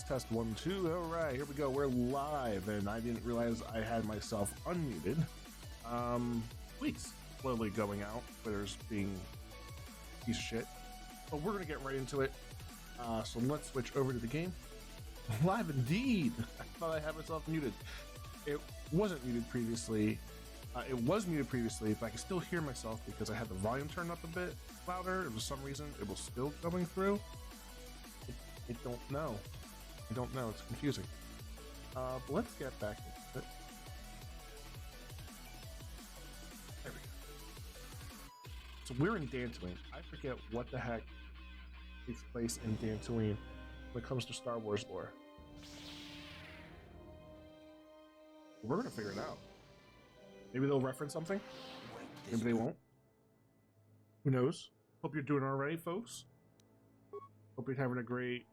Test 1 2. All right, here we go. We're live, and I didn't realize I had myself unmuted. Tweets slowly going out. Twitter's being a piece of shit, but we're gonna get right into it. So let's switch over to the game. Live indeed. I thought I had myself muted. It wasn't muted previously. It was muted previously, but I can still hear myself because I had the volume turned up a bit louder. For some reason, it was still going through. I don't know. I don't know. It's confusing. But let's get back into it. There we go. So we're in Dantooine. I forget what the heck takes place in Dantooine when it comes to Star Wars lore. We're gonna figure it out. Maybe they'll reference something. Maybe they won't. Who knows? Hope you're doing all right, folks. Hope you're having a great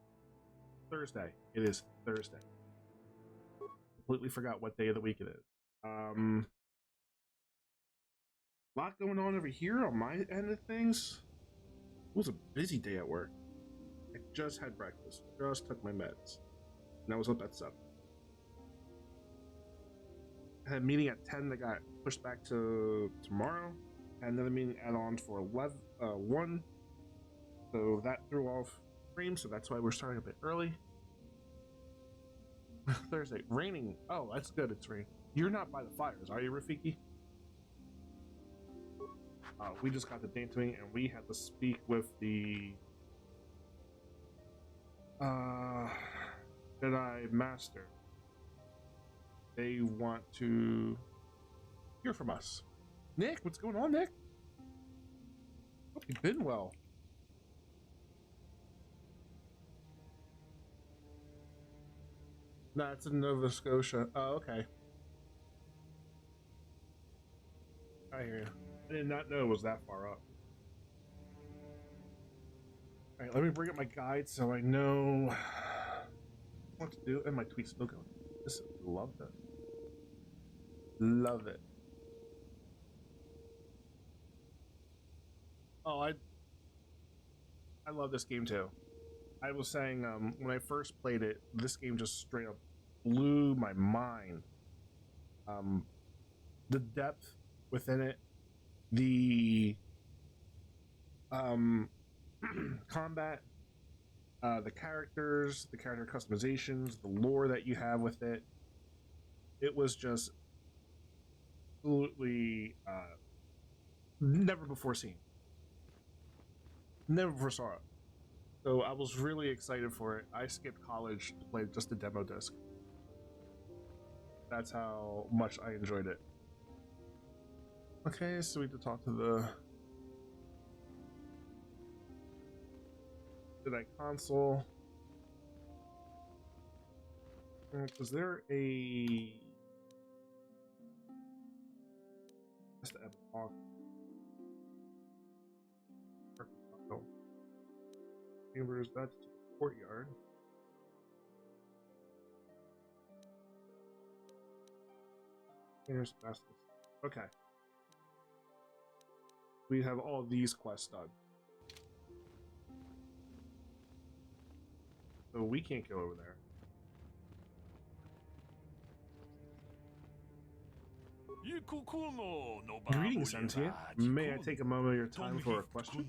Thursday. It is Thursday. Completely forgot what day of the week it is. Lot going on over here on my end of things. It was a busy day at work. I just had breakfast, just took my meds, and I was up at 7. I had a meeting at 10 that got pushed back to tomorrow. I had another meeting add on for 1, so that threw off stream, so that's why we're starting a bit early. Thursday, raining. Oh, that's good. It's raining. You're not by the fires, are you, Rafiki? We just got to Dantooine, and we had to speak with the Jedi Master. They want to hear from us. Nick, what's going on, Nick? Hope you've been well. Nah, it's in Nova Scotia. Oh, okay. I hear you. I did not know it was that far up. Alright, let me bring up my guide so I know what to do. And my tweet's still going. Just love that. Love it. Oh, I love this game too. I was saying when I first played it, this game just straight up blew my mind. The depth within it, the combat, the characters, the character customizations, the lore that you have with it. It was just absolutely never before seen. Never before saw it. So I was really excited for it. I skipped college to play just the demo disc. That's how much I enjoyed it. Okay, so we need to talk to the Jedi console. Was there a just a talk? Chambers, that's the courtyard. Here's Bastus. Okay. We have all these quests done. So we can't go over there. Greetings, Sentient. May I take a moment of your time for a question?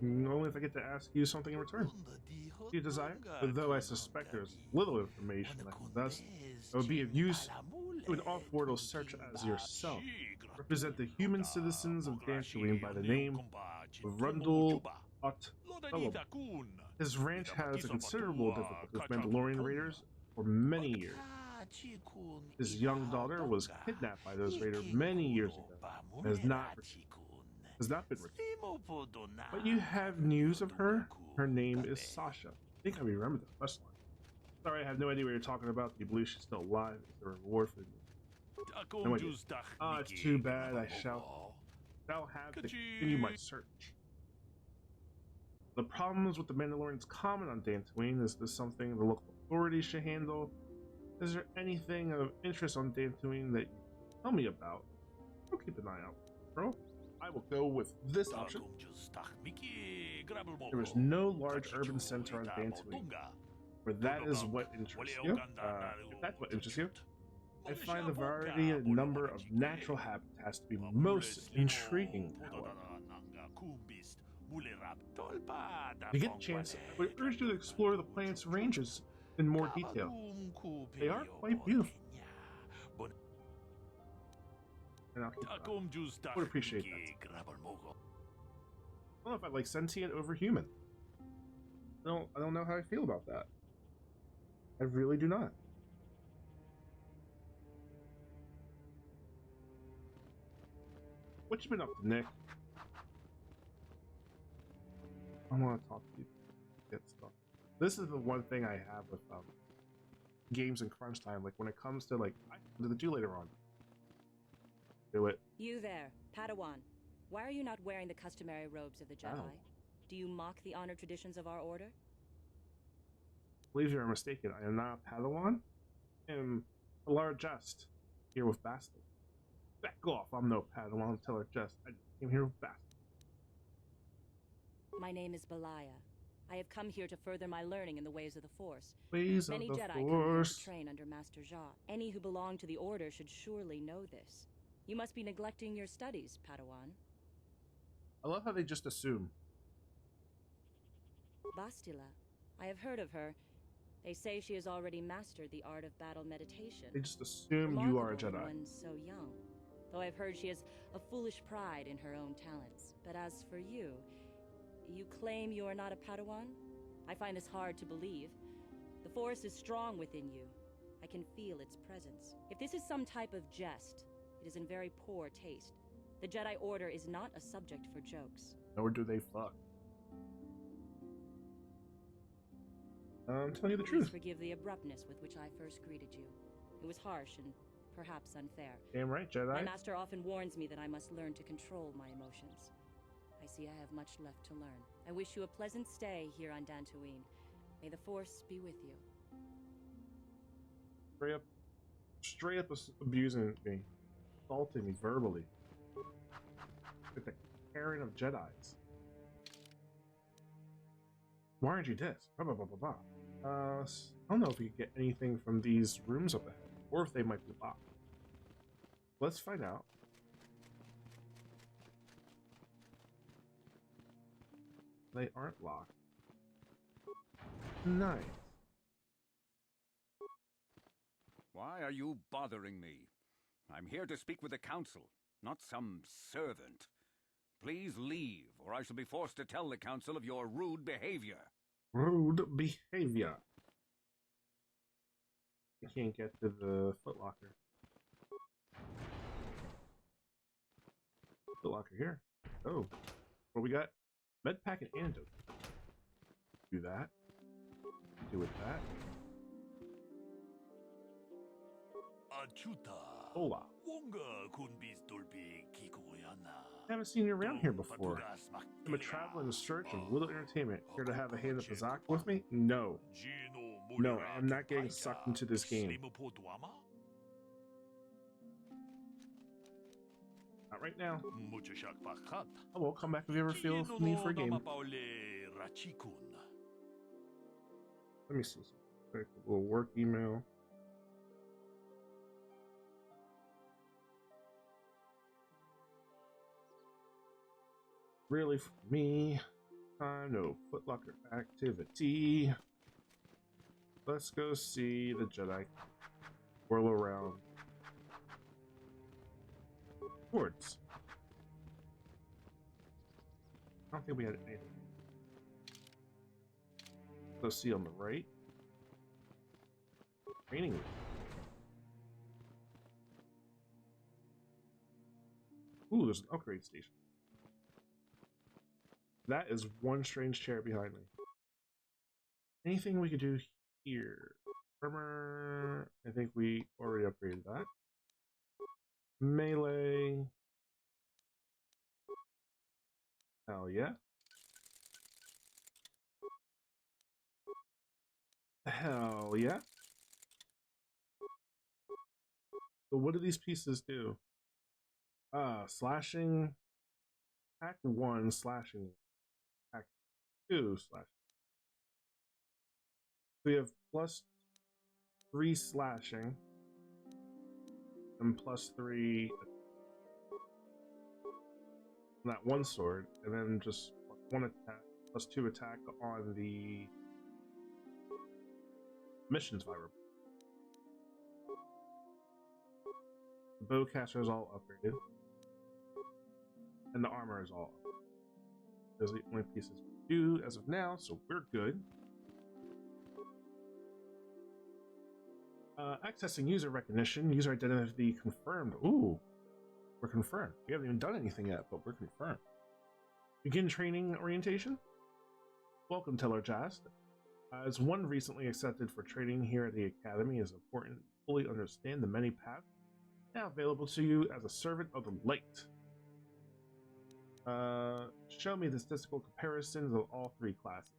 Only if I get to ask you something in return. Do you desire? Though I suspect there's little information I possess, it would be of use to an off-world search as yourself. Represent the human citizens of Dantooine by the name of Rundle Ott. His ranch has a considerable difficulty with Mandalorian raiders for many years. His young daughter was kidnapped by those raiders many years ago and has not been returned. But you have news of her? Her name is Sasha. I think I remember the quest line. Sorry, I have no idea what you're talking about. Do you believe she's still alive? Is there a reward for me? No idea. Ah, it's too bad. I shall have to continue my search. The problems with the Mandalorians common on Dantooine. Is this something the local authorities should handle? Is there anything of interest on Dantooine that you can tell me about? I'll keep an eye out, bro. I will go with this option. There is no large urban center on Dantooine, where that is what interests you. If that's what interests you, I find the variety and number of natural habitats to be most intriguing, however. If you get a chance, I would urge you to explore the planet's ranges in more detail. They are quite beautiful. And I would appreciate that. I don't know if I like sentient over human. I don't know how I feel about that. I really do not. What you been up to, Nick? I want to talk to you. Get stuff. This is the one thing I have with games and crunch time. Like when it comes to like, I can do later on. Do it. You there, Padawan. Why are you not wearing the customary robes of the Jedi? Oh. Do you mock the honor traditions of our order? I believe you are mistaken. I am not a Padawan. I am a large jest here with Bastard. Back off! I'm no Padawan. Tell her jest. I came here with Bastard. My name is Belaya. I have come here to further my learning in the ways of the Force. Ways Many of the Jedi come here to train under Master Jha. Any who belong to the Order should surely know this. You must be neglecting your studies, Padawan. I love how they just assume. Bastila. I have heard of her. They say she has already mastered the art of battle meditation. They just assume you are a Jedi. One so young. Though I've heard she has a foolish pride in her own talents. But as for you, you claim you are not a Padawan? I find this hard to believe. The Force is strong within you. I can feel its presence. If this is some type of jest, it is in very poor taste. The Jedi Order is not a subject for jokes. Nor do they fuck. I'm telling you the truth. Forgive the abruptness with which I first greeted you. It was harsh and perhaps unfair. Damn right, Jedi. My master often warns me that I must learn to control my emotions. I see I have much left to learn. I wish you a pleasant stay here on Dantooine. May the Force be with you. Straight up abusing me. Assaulting me verbally. With the Karen of Jedis. Why aren't you this? Blah, blah, blah, blah, blah. I don't know if you can get anything from these rooms up ahead, or if they might be locked. Let's find out. They aren't locked. Nice. Why are you bothering me? I'm here to speak with the council, not some servant. Please leave, or I shall be forced to tell the council of your rude behavior. Rude behavior. I can't get to the footlocker. Footlocker here. Oh. What we got? Med pack and antidote. Do that. Do with that. Hola. I haven't seen you around here before. I'm a traveler in search of little entertainment. Here to have a hand of Pazak with me? No. No, I'm not getting sucked into this game. Not right now. I will come back if you ever feel the need for a game. Let me see. A little work email. Really, for me, no footlocker activity. Let's go see the Jedi whirl around. Towards. I don't think we had anything. Let's see on the right. Training room. Ooh, there's an upgrade station. That is one strange chair behind me. Anything we could do here? Armor. I think we already upgraded that. Melee. Hell yeah. Hell yeah. So what do these pieces do? Slashing, attack 1, slashing, attack 2, slashing. We have +3 slashing and +3 on that one sword, and then just +1 attack, +2 attack on the missions fiber. The bowcaster is all upgraded, and the armor is all upgraded. Those are the only pieces we do as of now, so we're good. Accessing user recognition, user identity confirmed. Ooh, we're confirmed. We haven't even done anything yet, but we're confirmed. Begin training orientation. Welcome, KotOR Jedis. As one recently accepted for training here at the Academy, it is important to fully understand the many paths now available to you as a servant of the light. Show me the statistical comparisons of all 3 classes.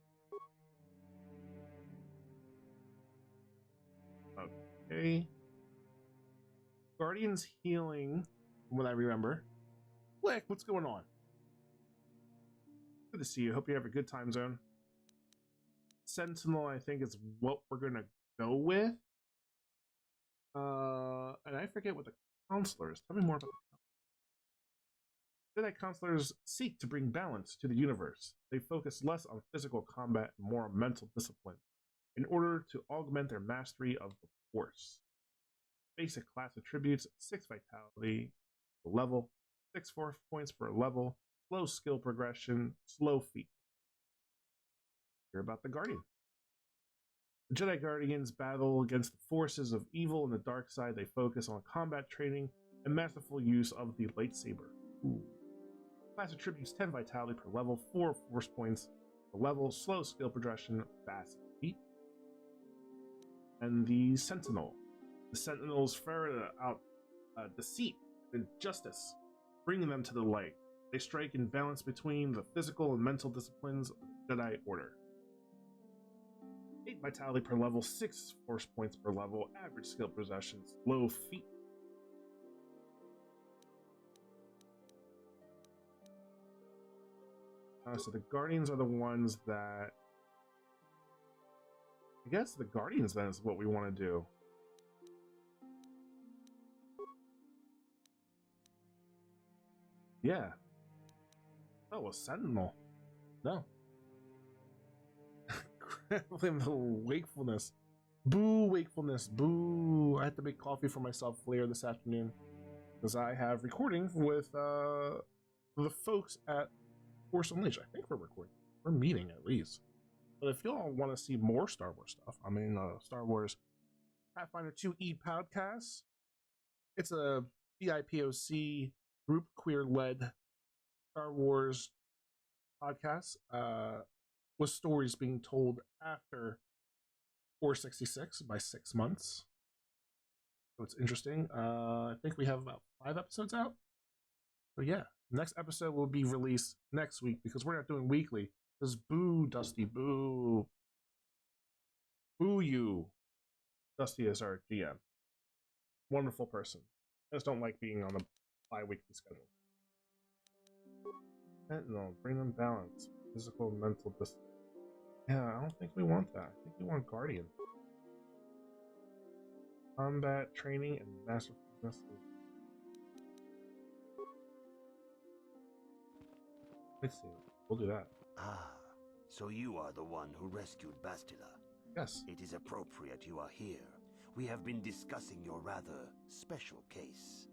Okay. Guardian's healing, from what I remember. Flick, what's going on? Good to see you. Hope you have a good time zone. Sentinel, I think, is what we're gonna go with. And I forget what the counselors. Tell me more about the Jedi counselors seek to bring balance to the universe. They focus less on physical combat and more on mental discipline in order to augment their mastery of the Force. Basic class attributes: 6 vitality per level, 6 force points per level, slow skill progression, slow feat. Hear about the Guardian. The Jedi Guardians battle against the forces of evil and the dark side. They focus on combat training and masterful use of the lightsaber. Ooh. Class attributes: 10 vitality per level, 4 force points per level, slow skill progression, fast feat. And the Sentinel. The Sentinels ferret out deceit and justice, bringing them to the light. They strike in balance between the physical and mental disciplines of the Jedi Order. 8 vitality per level, 6 force points per level, average skill possessions, low feet. So the Guardians are the ones that... I guess the Guardians then is what we want to do. Yeah. Oh, a Sentinel. No. Grappling the wakefulness. Boo, wakefulness. Boo. I had to make coffee for myself later this afternoon because I have recording with the folks at Force Unleashed. I think we're recording. We're meeting at least. But if y'all want to see more Star Wars stuff, I mean, Star Wars Pathfinder 2E podcast. It's a BIPOC group queer-led Star Wars podcast with stories being told after 466 by 6 months. So it's interesting. I think we have about 5 episodes out. So yeah, next episode will be released next week because we're not doing weekly. Because boo, Dusty, boo. Boo you. Dusty is our GM. Wonderful person. I just don't like being on a bi-weekly schedule. Sentinel, bring them balance. Physical and mental discipline. Yeah, I don't think we want that. I think we want Guardian. Combat, training, and masterfulness. Let's see. We'll do that. Ah, so you are the one who rescued Bastila. Yes. It is appropriate you are here. We have been discussing your rather special case.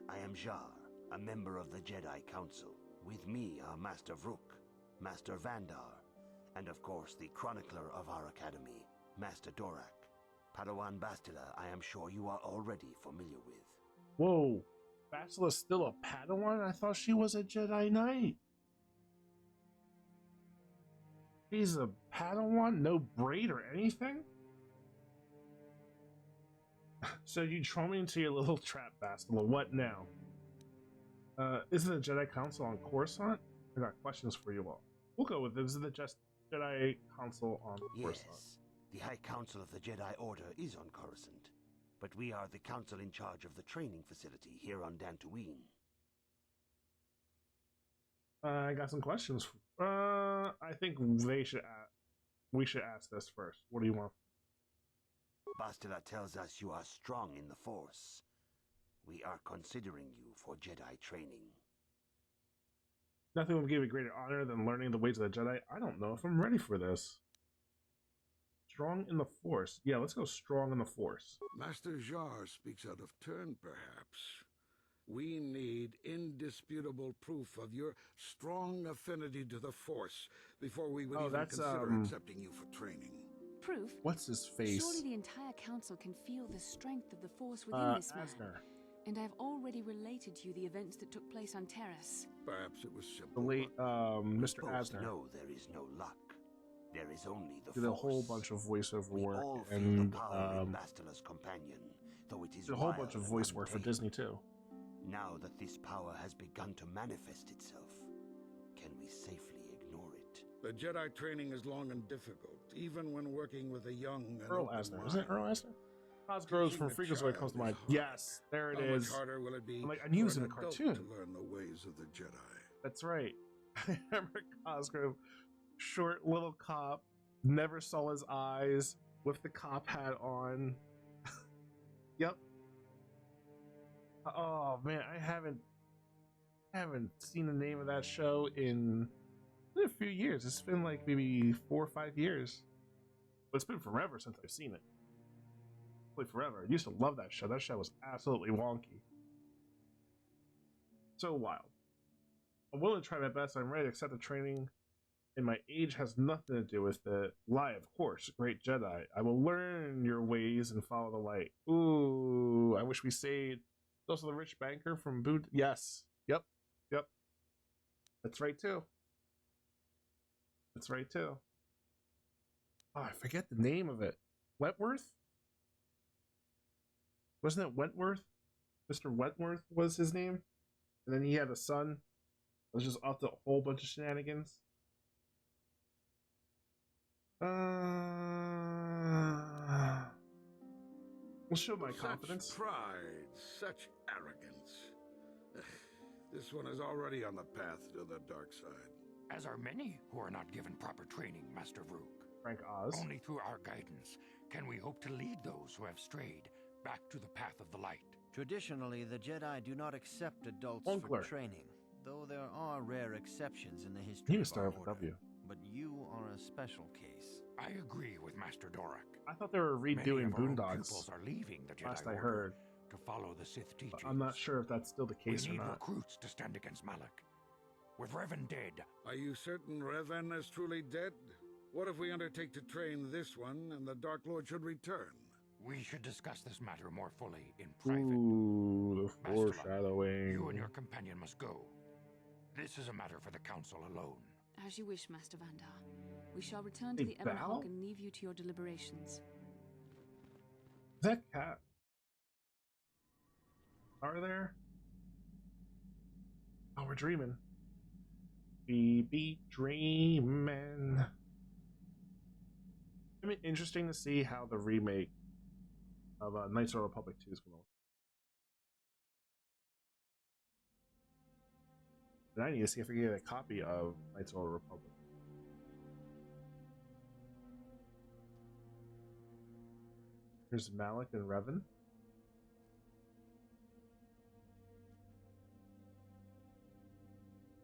I am Jar, a member of the Jedi Council. With me are Master Vrook, Master Vandar, and of course the chronicler of our academy, Master Dorak. Padawan Bastila, I am sure you are already familiar with. Whoa, Bastila's still a Padawan? I thought she was a Jedi Knight. She's a Padawan? No braid or anything? So you throw me into your little trap, Bastila. What now? Isn't the Jedi Council on Coruscant? I got questions for you all. We'll go with this. Is the Jedi Council on Coruscant? Yes, The High Council of the Jedi Order is on Coruscant, but we are the council in charge of the training facility here on Dantooine. I got some questions. I think we should ask this first. What do you want? Bastila tells us you are strong in the Force. We are considering you for Jedi training. Nothing would give me greater honor than learning the ways of the Jedi. I don't know if I'm ready for this. Strong in the Force. Yeah, let's go strong in the Force. Master Jar speaks out of turn, perhaps. We need indisputable proof of your strong affinity to the Force before we would even consider accepting you for training. Proof? What's his face? Surely the entire council can feel the strength of the Force within this man. And I've already related to you the events that took place on Terrace. Perhaps it was simple. The late Mr. Asner. No, there is no luck. There is only the Did Force. a whole bunch of voiceover work all feel and the power in Bastila's companion, though it is did a whole wild bunch of and voice work for untamed. Disney too. Now that this power has begun to manifest itself, can we safely ignore it? The Jedi training is long and difficult, even when working with a young and Earl open Asner. mind. Isn't it Earl Asner? Cosgroves from Teaching a Freakazoid comes to child mind. is hard. Yes, there it How is. much harder will it be I'm like, I knew it was for in an a adult cartoon. to learn the ways of the Jedi? That's right. I remember Cosgrove, short little cop, never saw his eyes with the cop hat on. Yep. Oh man, I haven't seen the name of that show in a few years. It's been like maybe 4 or 5 years. But it's been forever since I've seen it. Like forever. I used to love that show. That show was absolutely wonky. So wild. I'm willing to try my best. I'm ready to accept the training, and my age has nothing to do with it. Lie, of course, great Jedi. I will learn your ways and follow the light. Ooh, I wish we stayed. Also, the rich banker from Boot. Yes. Yep. That's right too. Oh, I forget the name of it. Wentworth? Wasn't it Wentworth? Mr. Wentworth was his name, and then he had a son. It was just up to a whole bunch of shenanigans. We'll show my confidence. Such pride, such arrogance. This one is already on the path to the dark side. As are many who are not given proper training, Master Vrook. Frank Oz. Only through our guidance can we hope to lead those who have strayed back to the path of the light. Traditionally, the Jedi do not accept adults Onkler. for training, though there are rare exceptions in the He history was of our started with order. W. But you are a special case. I agree with Master Dorak. I thought they were Many redoing of our own Boondocks. pupils are leaving the Jedi Last I Order heard. to follow the Sith teachings. But I'm not sure if that's still the We case or need not. recruits to stand against Malak. With Revan dead, Are you certain Revan is truly dead? What if we undertake to train this one and the Dark Lord should return? we should discuss this matter more fully in private. Ooh, the Bastila, foreshadowing. You and your companion must go. This is a matter for the Council alone. As you wish, Master Vandar. We shall return to They the Ebon bow? Hawk and leave you to your deliberations. Is that cat? Are there? Oh, we're dreaming. We be dreaming. I mean, interesting to see how the remake of Knights of the Republic 2 is going to look. And I need to see if I can get a copy of Knights of the Republic. Here's Malik and Revan.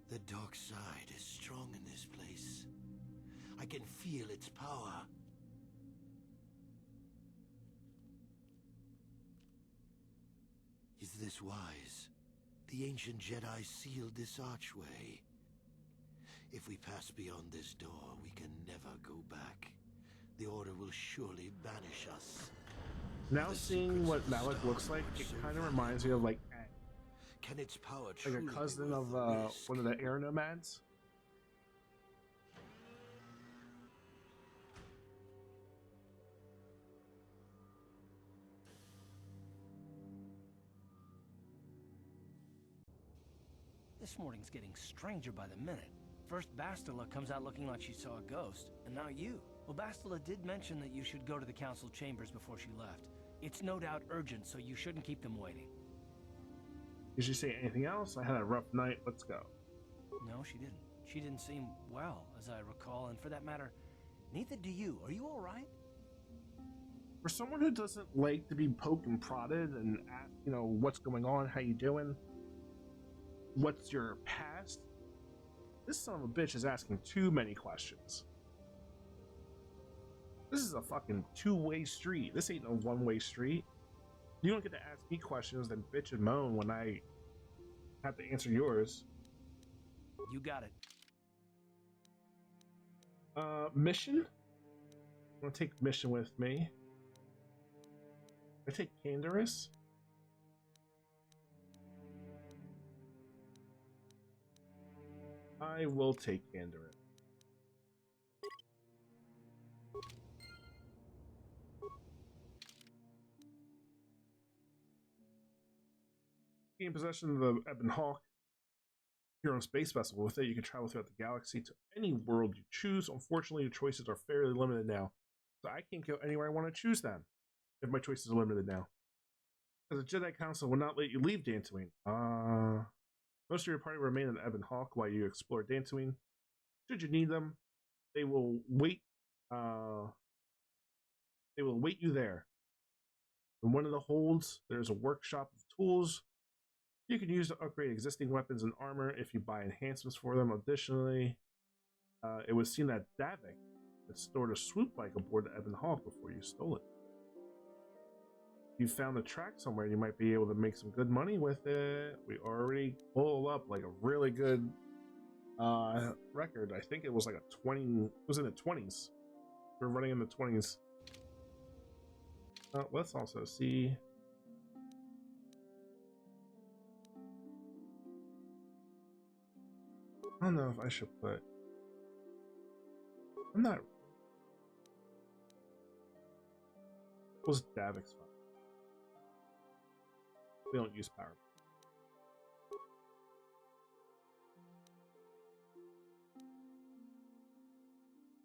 The dark side is strong in this place. I can feel its power. Is this wise? The ancient Jedi sealed this archway. If we pass beyond this door, we can never go back. The Order will surely banish us. Now The seeing secrets what of the Malik Star looks like, are it so kind of valuable. reminds me of like Can its power a truly be cousin worth of the risk? one of the air nomads. This morning's getting stranger by the minute. First Bastila comes out looking like she saw a ghost, and now you. Well, Bastila did mention that you should go to the council chambers before she left. It's no doubt urgent, so you shouldn't keep them waiting. Did she say anything else? I had a rough night. Let's go. No, she didn't. She didn't seem well, as I recall, and for that matter, neither do you. Are you all right? For someone who doesn't like to be poked and prodded and ask, you know, what's going on, how you doing, what's your past, this son of a bitch is asking too many questions. This is a fucking two-way street. This ain't no one-way street. You don't get to ask me questions, then bitch and moan when I have to answer yours. You got it. Mission? I'm gonna take mission with me. I take Canderous. I will take Canderous. In possession of the Ebon Hawk, your own space vessel. With it, you can travel throughout the galaxy to any world you choose. Unfortunately, your choices are fairly limited now, so I can't go anywhere I want to choose then, if my choices are limited now. Because the Jedi Council will not let you leave Dantooine. Most of your party will remain in Ebon Hawk while you explore Dantooine. Should you need them, they will wait. They will await you there. In one of the holds, there's a workshop of tools you can use to upgrade existing weapons and armor if you buy enhancements for them. Additionally, it was seen that Davik had stored a swoop bike aboard the Ebon Hawk before you stole it. If you found the track somewhere, you might be able to make some good money with it. We already pulled up like a really good record. I think it was like a 20, it was in the 20s. We're running in the 20s. Let's also see. I don't know if I should put. I'm not. Was Davik's fun? We don't use power.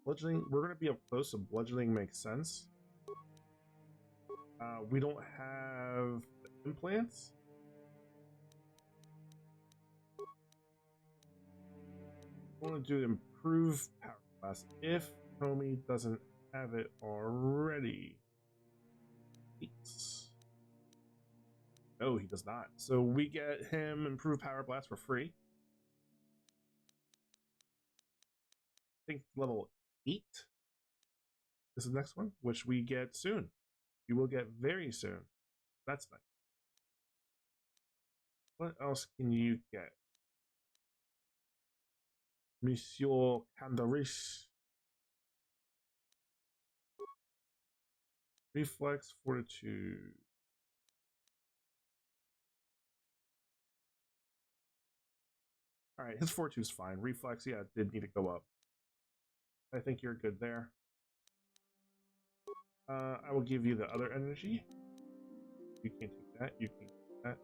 Bludgeoning. We're gonna be up close, so bludgeoning makes sense. We don't have implants. I want to do improve power class if Homie doesn't have it already. No, he does not. So we get him improved power blast for free. I think level 8 is the next one, which we get soon. We will get very soon. That's nice. What else can you get? Monsieur Candaris. Reflex, fortitude. Alright, his fortitude's fine. Reflex, yeah, it did need to go up. I think you're good there. I will give you the other energy. You can't take that. You can't take that.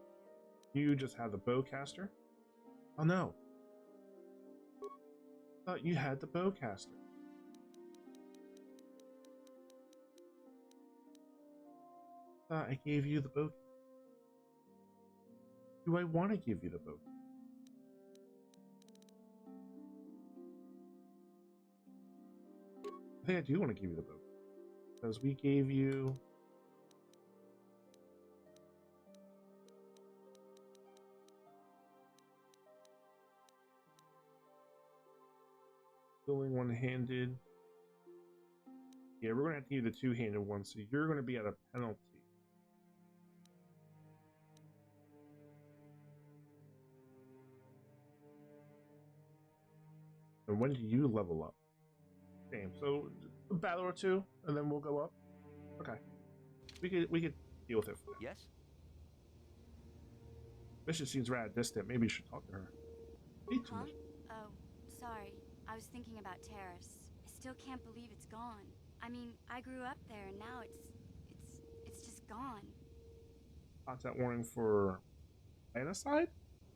You just have the bowcaster. Oh no. I thought you had the bowcaster. I thought I gave you the bow. Do I want to give you the bow? I think I do want to give you the bow. Because we gave you... Going one-handed. Yeah, we're going to have to give you the two-handed one, so you're going to be at a penalty. And when do you level up? Damn, so a battle or two, and then we'll go up. Okay, we could deal with it for now. Yes. Mission seems rather distant. Maybe you should talk to her. Huh? Oh, sorry. I was thinking about Terrace. I still can't believe it's gone. I mean, I grew up there, and now it's just gone. Content warning for genocide,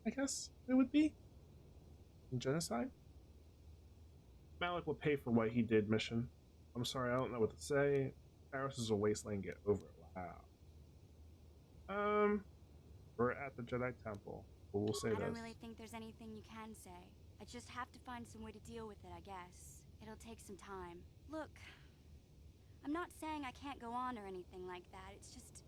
I guess it would be. Genocide. Malik will pay for what he did. Mission. I'm sorry, I don't know what to say. Paris is a wasteland, get over it. Wow. We're at the Jedi Temple. But we'll say I this. don't really think there's anything you can say. I just have to find some way to deal with it, I guess. It'll take some time. Look, I'm not saying I can't go on or anything like that. It's just,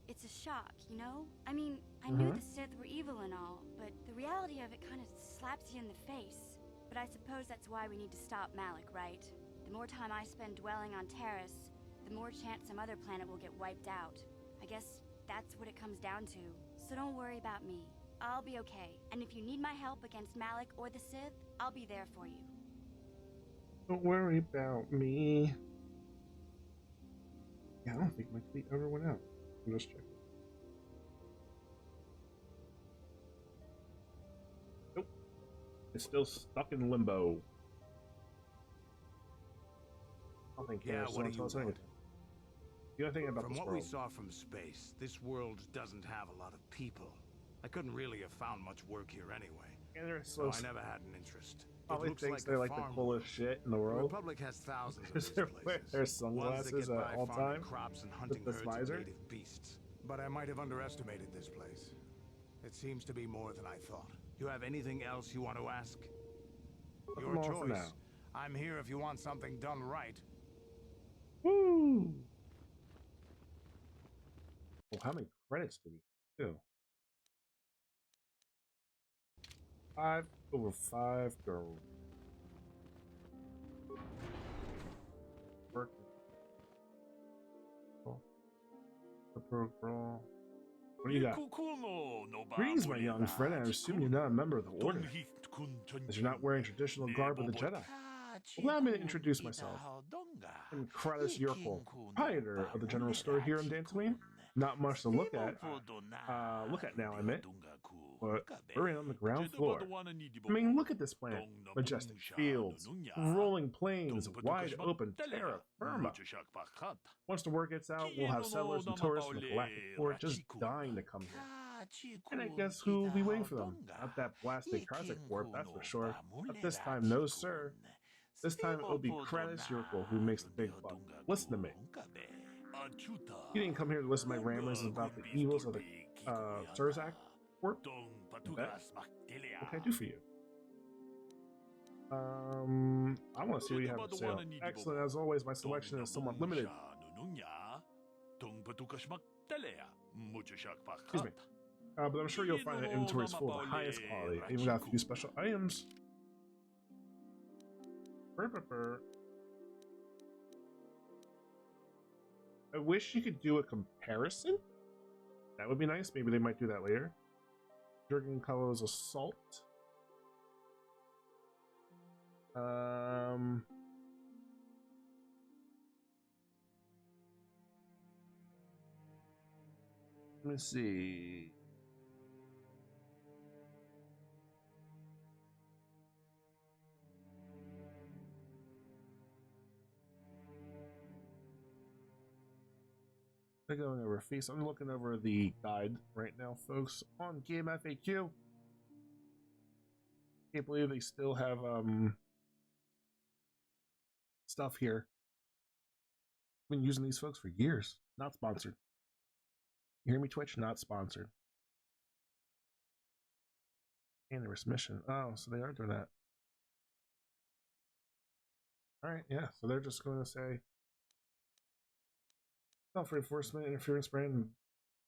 it's a shock, you know? I mean, I knew the Sith were evil and all, but the reality of it kind of slaps you in the face. But I suppose that's why we need to stop Malik, right? The more time I spend dwelling on Terrace, the more chance some other planet will get wiped out. I guess that's what it comes down to. So don't worry about me. I'll be okay. And if you need my help against Malik or the Sith, I'll be there for you. Don't worry about me. Yeah, I don't think my tweet ever went out. I'm just checking. Nope. It's still stuck in limbo. I don't think what do you want? You know anything about From this what world? we saw from space, this world doesn't have a lot of people. I couldn't really have found much work here anyway. Yeah, so I never had an interest. Probably thinks they're like the coolest shit in the world. The Republic has thousands of these places. Their sunglasses at all time crops and hunting with this herds visor. of native beasts. But I might have underestimated this place. It seems to be more than I thought. You have anything else you want to ask? Your choice. I'm here if you want something done right. Woo! Well, how many credits do we do? 5 over 5 go. Work. What do you got? Greetings, my young friend. I assume you're not a member of the Order, as you're not wearing traditional garb of the Jedi. Allow me to introduce myself. I'm Kratos Yorkle, proprietor of the general store here in Dantooine. Not much to look at. Now, I meant. But we're in on the ground floor. I mean, look at this planet. Majestic fields, rolling plains, wide open terra firma. Once the word gets out, we'll have settlers and tourists from the Galactic Fort just dying to come here. And I guess who will be waiting for them? Not that blasted Karzik Warp, that's for sure. But this time, no sir. This time it'll be Kratos Yorkle who makes the big buck. Listen to me. You didn't come here to listen to my ramblings about the evils of the Surzak Warp? What can I do for you? I want to see what you have to say. Excellent, as always, my selection is somewhat limited. Excuse me. But I'm sure you'll find that inventory is full of the highest quality. I even got a few special items. I wish you could do a comparison. That would be nice. Maybe they might do that later. Jurgen Color's Assault. Let me see. They're going over feast. I'm looking over the guide right now, folks, on Game FAQ. Can't believe they still have stuff here. Been using these folks for years. Not sponsored. You hear me, Twitch? Not sponsored. Anniversary mission. Oh, so they are doing that. All right, yeah. So they're just going to say self-reinforcement, interference brand,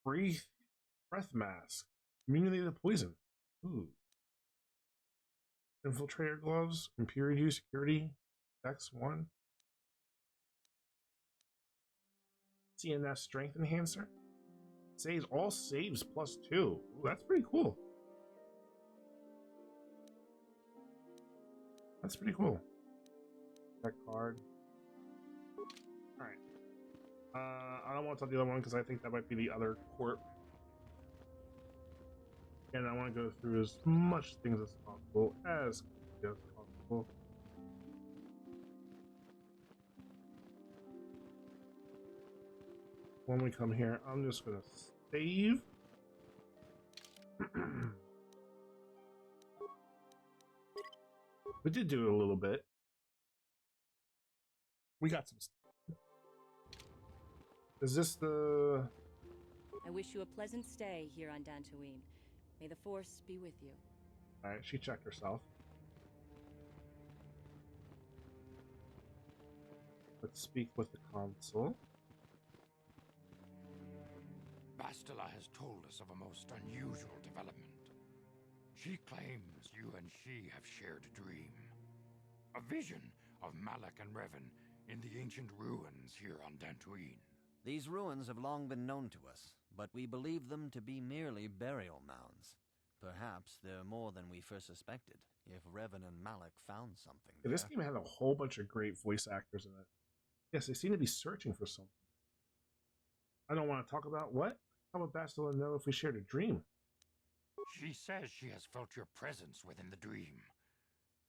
breath mask, immunity to poison. Ooh. Infiltrator gloves, impurity, security, X1. CNS strength enhancer. Saves all saves +2. Ooh, that's pretty cool. That's pretty cool. That card. Alright. I don't want to tell the other one because I think that might be the other corp. And I want to go through as much things as possible When we come here, I'm just going to save. We did do it a little bit. We got some stuff. Is this the... I wish you a pleasant stay here on Dantooine. May the Force be with you. Alright, she checked herself. Let's speak with the consul. Bastila has told us of a most unusual development. She claims you and she have shared a dream. A vision of Malak and Revan in the ancient ruins here on Dantooine. These ruins have long been known to us, but we believe them to be merely burial mounds. Perhaps they're more than we first suspected, if Revan and Malak found something there. This game had a whole bunch of great voice actors in it. Yes, they seem to be searching for something. I don't want to talk about what? How would Bastila know if we shared a dream? She says she has felt your presence within the dream.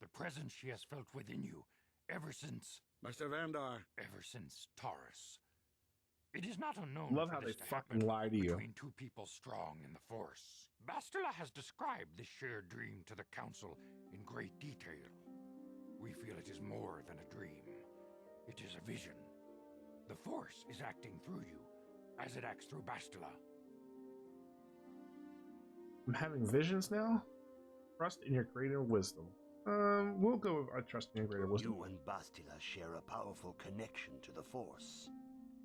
The presence she has felt within you ever since... Master Vandar. Ever since Taurus. It is not unknown Love for how this they to fucking happen lie to you. between two people strong in the Force. Bastila has described this shared dream to the Council in great detail. We feel it is more than a dream. It is a vision. The Force is acting through you, as it acts through Bastila. I'm having visions now? Trust in your greater wisdom. We'll go with I trust in your greater wisdom. You and Bastila share a powerful connection to the Force,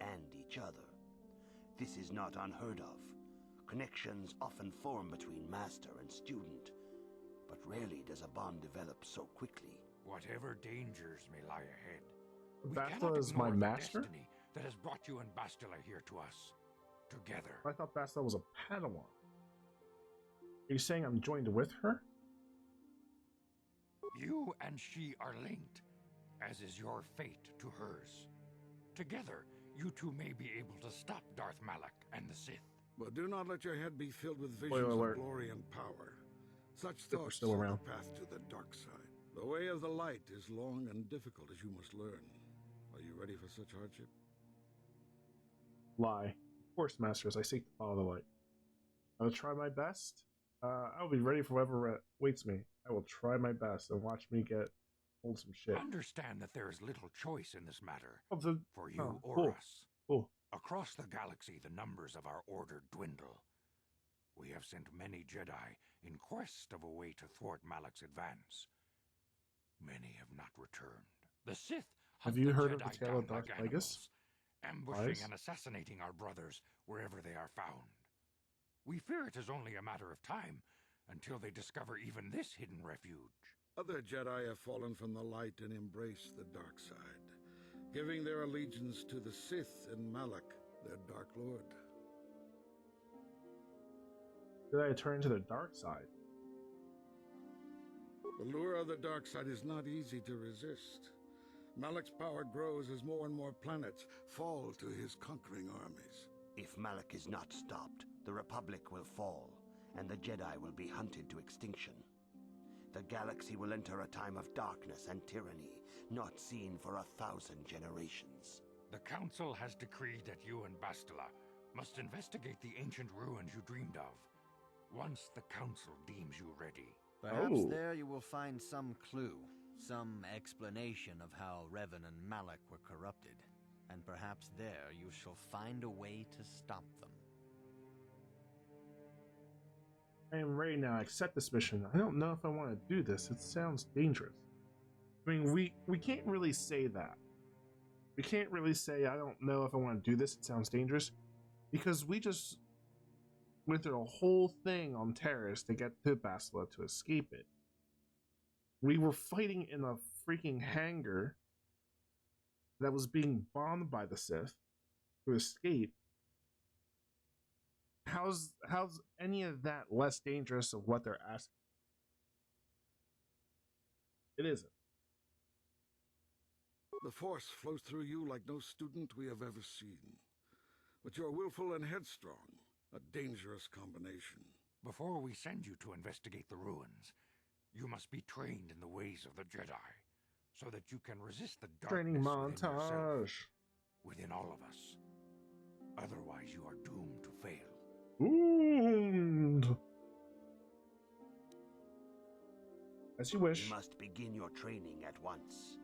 and each other. This is not unheard of. Connections often form between master and student, but rarely does a bond develop so quickly. Whatever dangers may lie ahead, Bastila is my master? The destiny that has brought you and Bastila here to us, together. I thought Bastila was a Padawan. Are you saying I'm joined with her? You and she are linked, as is your fate to hers. Together, you two may be able to stop Darth Malak and the Sith. But do not let your head be filled with visions of glory and power. Such thoughts are the path to the dark side. The way of the light is long and difficult, as you must learn. Are you ready for such hardship? Lie. Of course, masters, I seek to follow the light. I will try my best. I'll be ready for whatever waits me. I will try my best and watch me hold some shit. Understand that there is little choice in this matter for you or cool. us. Cool. Across the galaxy, the numbers of our order dwindle. We have sent many Jedi in quest of a way to thwart Malak's advance. Many have not returned. The Sith have you heard Jedi of the tale of Darth Plagueis? Ambushing and assassinating our brothers wherever they are found. We fear it is only a matter of time until they discover even this hidden refuge. Other Jedi have fallen from the light and embraced the dark side, giving their allegiance to the Sith and Malak, their Dark Lord. Did I turn to the dark side? The lure of the dark side is not easy to resist. Malak's power grows as more and more planets fall to his conquering armies. If Malak is not stopped, the Republic will fall, and the Jedi will be hunted to extinction. The galaxy will enter a time of darkness and tyranny, not seen for 1,000 generations. The Council has decreed that you and Bastila must investigate the ancient ruins you dreamed of, once the Council deems you ready. Perhaps there you will find some clue, some explanation of how Revan and Malak were corrupted. And perhaps there you shall find a way to stop them. I am ready now. Accept this mission. I don't know if I want to do this. It sounds dangerous. I mean, we can't really say that. We can't really say, I don't know if I want to do this. It sounds dangerous. Because we just went through a whole thing on Terrace to get to Bastila to escape it. We were fighting in a freaking hangar that was being bombed by the Sith to escape. How's any of that less dangerous of what they're asking? It isn't. The Force flows through you like no student we have ever seen. But you're willful and headstrong, a dangerous combination. Before we send you to investigate the ruins, you must be trained in the ways of the Jedi, so that you can resist the darkness training within yourself, montage within all of us. Otherwise, you are doomed to fail. Doomed. As you wish. You must begin your training at once.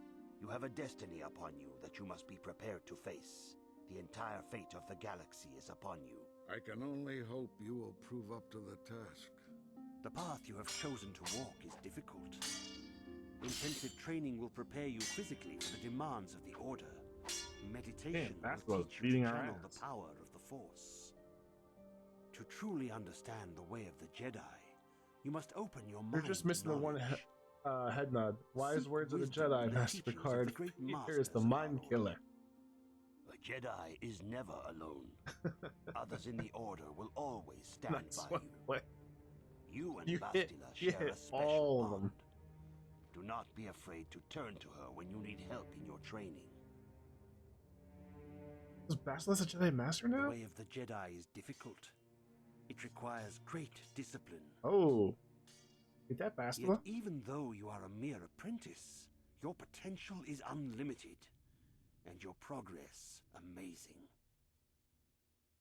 You have a destiny upon you that you must be prepared to face. The entire fate of the galaxy is upon you. I can only hope you will prove up to the task. The path you have chosen to walk is difficult. Intensive training will prepare you physically for the demands of the Order. Meditation will teach you to channel the power of the Force. To truly understand the way of the Jedi, you must open your mind. You're just missing the one head nod. Wise words of the Jedi, Master Picard. Here is the mind killer. A Jedi is never alone. Others in the Order will always stand by you. You and Bastila share a special bond. Do not be afraid to turn to her when you need help in your training. Is Bastila a Jedi Master now? The way of the Jedi is difficult. It requires great discipline. Oh. Is that Bastila? Yet even though you are a mere apprentice, your potential is unlimited, and your progress amazing.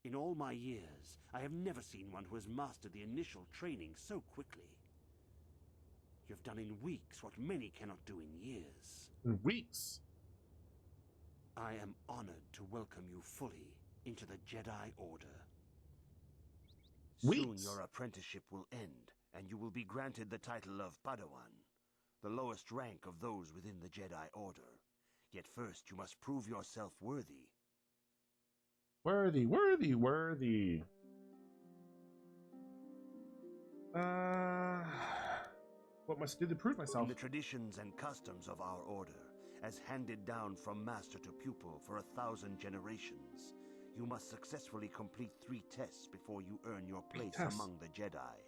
In all my years, I have never seen one who has mastered the initial training so quickly. You've done in weeks what many cannot do in years. In weeks? I am honored to welcome you fully into the Jedi Order. Soon your apprenticeship will end, and you will be granted the title of Padawan, the lowest rank of those within the Jedi Order. Yet first you must prove yourself worthy. Worthy. What must I do to prove myself? In the traditions and customs of our order, as handed down from master to pupil for 1,000 generations, you must successfully complete 3 tests before you earn your place among the Jedi.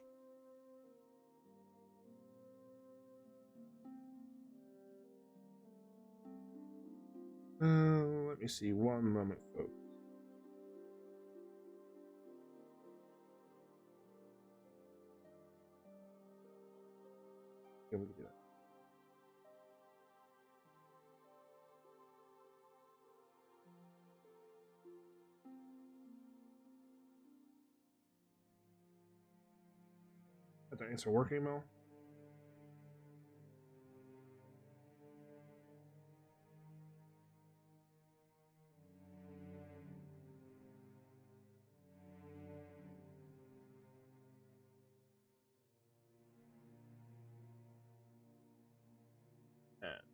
Let me see. One moment, folks. Okay, we can do that. Have to answer work email.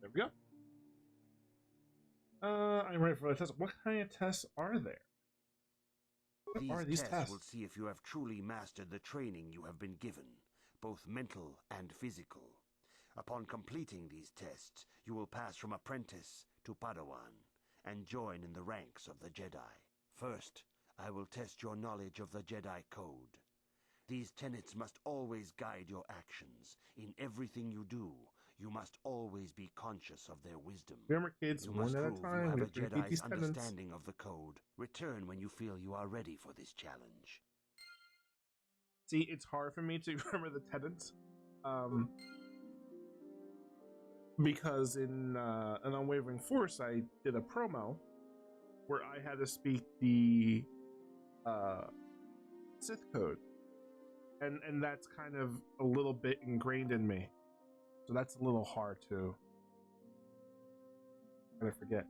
There we go. I'm ready for the test. What kind of tests are there? What are these tests? Will see if you have truly mastered the training you have been given, both mental and physical. Upon completing these tests, you will pass from apprentice to Padawan and join in the ranks of the Jedi. First, I will test your knowledge of the Jedi Code. These tenets must always guide your actions. In everything you do, you must always be conscious of their wisdom. Remember, kids, one at a time. You have a Jedi's understanding of the code. Return when you feel you are ready for this challenge. See, it's hard for me to remember the tenets, because in an Unwavering Force, I did a promo where I had to speak the Sith code, and that's kind of a little bit ingrained in me. So that's a little hard to kind of forget.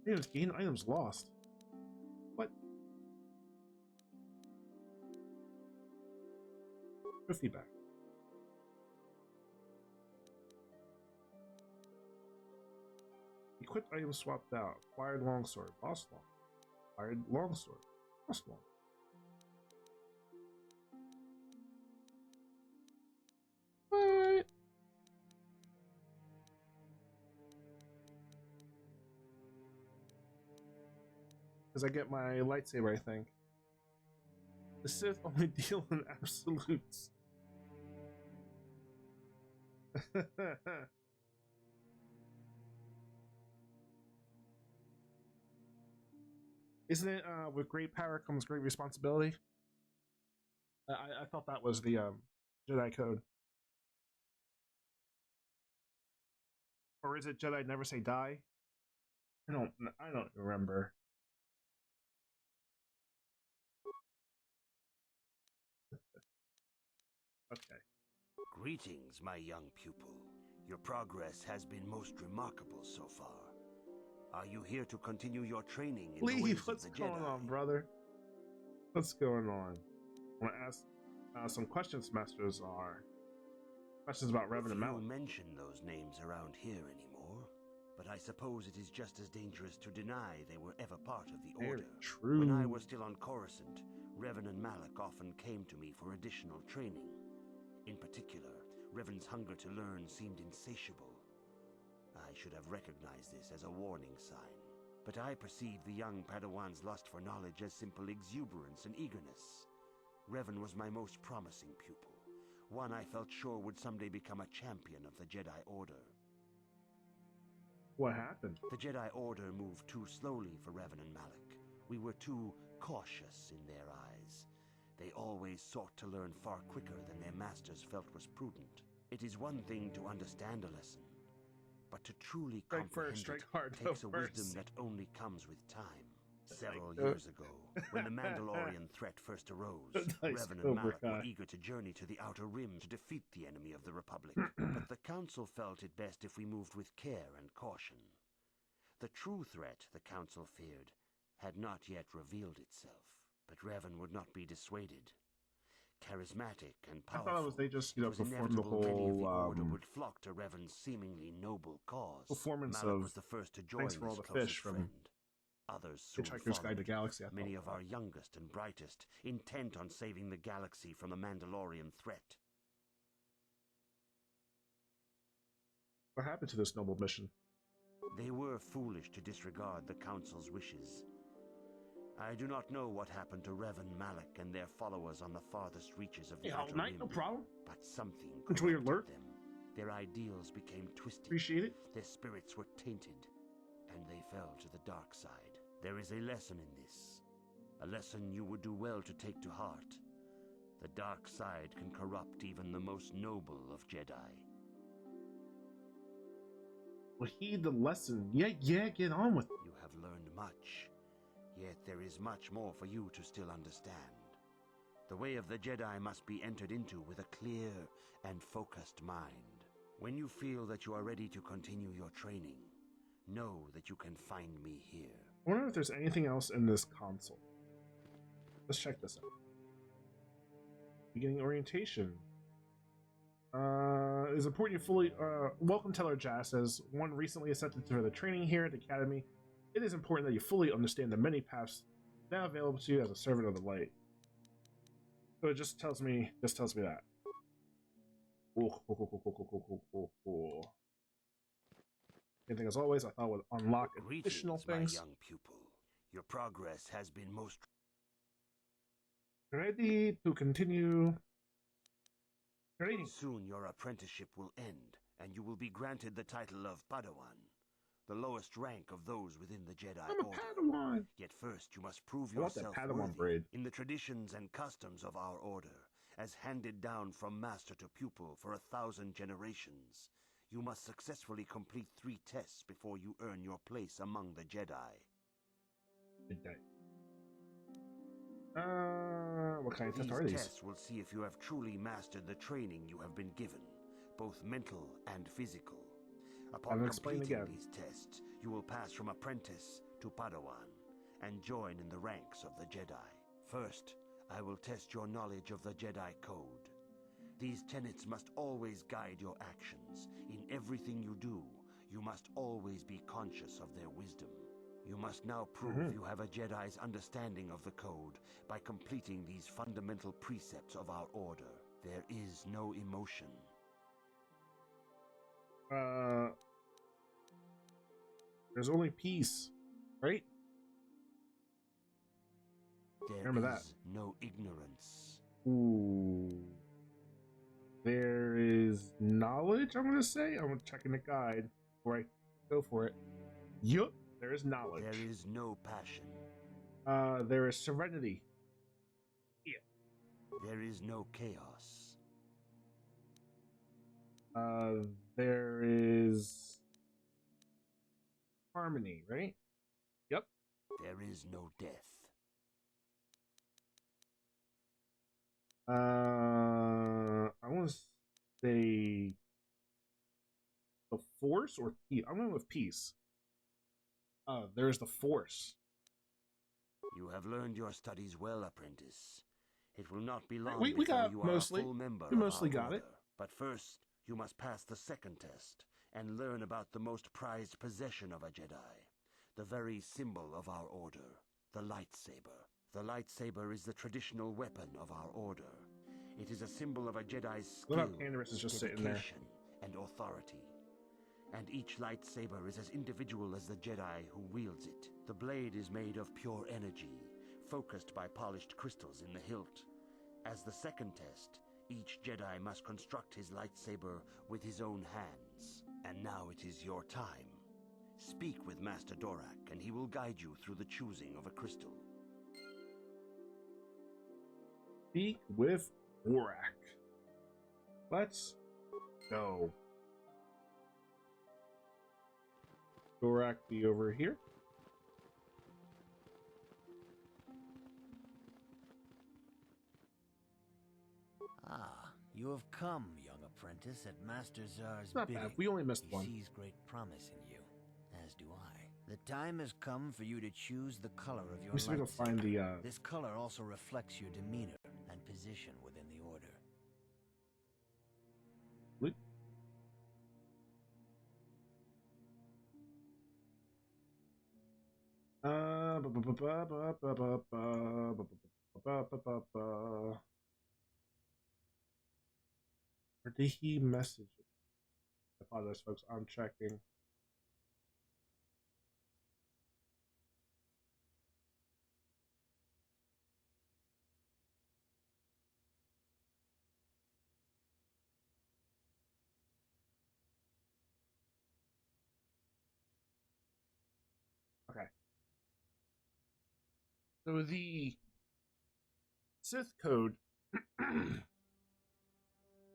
Items gained, items lost. What? No feedback. Equipped items swapped out. Acquired longsword. Lost long. Acquired longsword. Lost long. What? Because I get my lightsaber, I think. The Sith only deal in absolutes. Isn't it, with great power comes great responsibility? I thought that was the Jedi code. Or is it Jedi never say die? I don't remember. Okay. Greetings, my young pupil. Your progress has been most remarkable so far. Are you here to continue your training in the Leave. ways of What's the going Jedi? on, brother? What's going on? I want to ask some questions, Masters. Are questions about Revan and Malik. You mention those names around here anymore, but I suppose it is just as dangerous to deny they were ever part of the Order. True. When I was still on Coruscant, Revan and Malik often came to me for additional training. In particular, Revan's hunger to learn seemed insatiable. I should have recognized this as a warning sign, but I perceived the young Padawan's lust for knowledge as simple exuberance and eagerness. Revan was my most promising pupil, one I felt sure would someday become a champion of the Jedi Order. What happened? The Jedi Order moved too slowly for Revan and Malik. We were too cautious in their eyes. They always sought to learn far quicker than their masters felt was prudent. It is one thing to understand a lesson, but to truly comprehend it takes a wisdom that only comes with time. Several years ago, when the Mandalorian threat first arose, Revan and Malik were eager to journey to the Outer Rim to defeat the enemy of the Republic, but the Council felt it best if we moved with care and caution. The true threat, the Council feared, had not yet revealed itself, but Revan would not be dissuaded. Charismatic and powerful, I thought it was they just performed the whole many of the Order would flock to Revan's seemingly noble cause. Performance Malik of was the first to join thanks for all this the fish closest friend. Others soon Hitchhiker's Guide to followed, Galaxy. many of our youngest and brightest, intent on saving the galaxy from the Mandalorian threat. What happened to this noble mission? They were foolish to disregard the Council's wishes. I do not know what happened to Revan, Malik, and their followers on the farthest reaches of the Outer Rim, no problem. but something Control your corrupted alert. them. Their ideals became twisted. Appreciate it. Their spirits were tainted, and they fell to the dark side. There is a lesson in this, a lesson you would do well to take to heart. The dark side can corrupt even the most noble of Jedi. Well, heed the lesson. Yeah, get on with it. You have learned much, yet there is much more for you to still understand. The way of the Jedi must be entered into with a clear and focused mind. When you feel that you are ready to continue your training, know that you can find me here. I wonder if there's anything else in this console. Let's check this out. Beginning orientation. It is important you fully welcome KotOR Jedis as one recently accepted to the training here at the Academy. It is important that you fully understand the many paths now available to you as a servant of the light. So it just tells me that. Cool. Same thing as always, I thought would unlock additional things. My young pupil. Your progress has been most ready to continue training. Soon your apprenticeship will end, and you will be granted the title of Padawan, the lowest rank of those within the Jedi I'm a Order. Padawan. Yet first you must prove I want yourself that Padawan worthy braid. in the traditions and customs of our order, as handed down from master to pupil for 1,000 generations. You must successfully complete 3 tests before you earn your place among the Jedi. What kind of tests are These these? tests will see if you have truly mastered the training you have been given, both mental and physical. Upon completing these tests, you will pass from apprentice to Padawan and join in the ranks of the Jedi. First, I will test your knowledge of the Jedi Code. These tenets must always guide your actions. In everything you do, you must always be conscious of their wisdom. You must now prove you have a Jedi's understanding of the Code by completing these fundamental precepts of our order. There is no emotion. There's only peace, right? Remember that. No ignorance. Ooh. There is knowledge, I'm gonna say. I'm checking the guide before I go for it. Yup, there is knowledge. There is no passion. There is serenity. Yeah. There is no chaos. There is harmony, right? Yep. There is no death. I want to say the Force or peace. I'm going with peace. There's the Force. You have learned your studies well, apprentice. It will not be long We before got you are mostly. a full member We of mostly our got order. it. But first, you must pass the second test and learn about the most prized possession of a Jedi, the very symbol of our order, the lightsaber. The lightsaber is the traditional weapon of our order. It is a symbol of a Jedi's skill, Candace is just sitting there, dedication, and authority. And each lightsaber is as individual as the Jedi who wields it. The blade is made of pure energy, focused by polished crystals in the hilt. As the second test, each Jedi must construct his lightsaber with his own hands. And now it is your time. Speak with Master Dorak, and he will guide you through the choosing of a crystal. Speak with Dorak. Let's go. Dorak be over here. Ah, you have come, young apprentice, at Master Zar's Not bidding. bad. We only missed one. He sees great promise in you, as do I. The time has come for you to choose the color of your lightsaber. Find the, This color also reflects your demeanor and position within the order. Or did he message it? I apologize, folks. I'm checking. Okay. So the Sith code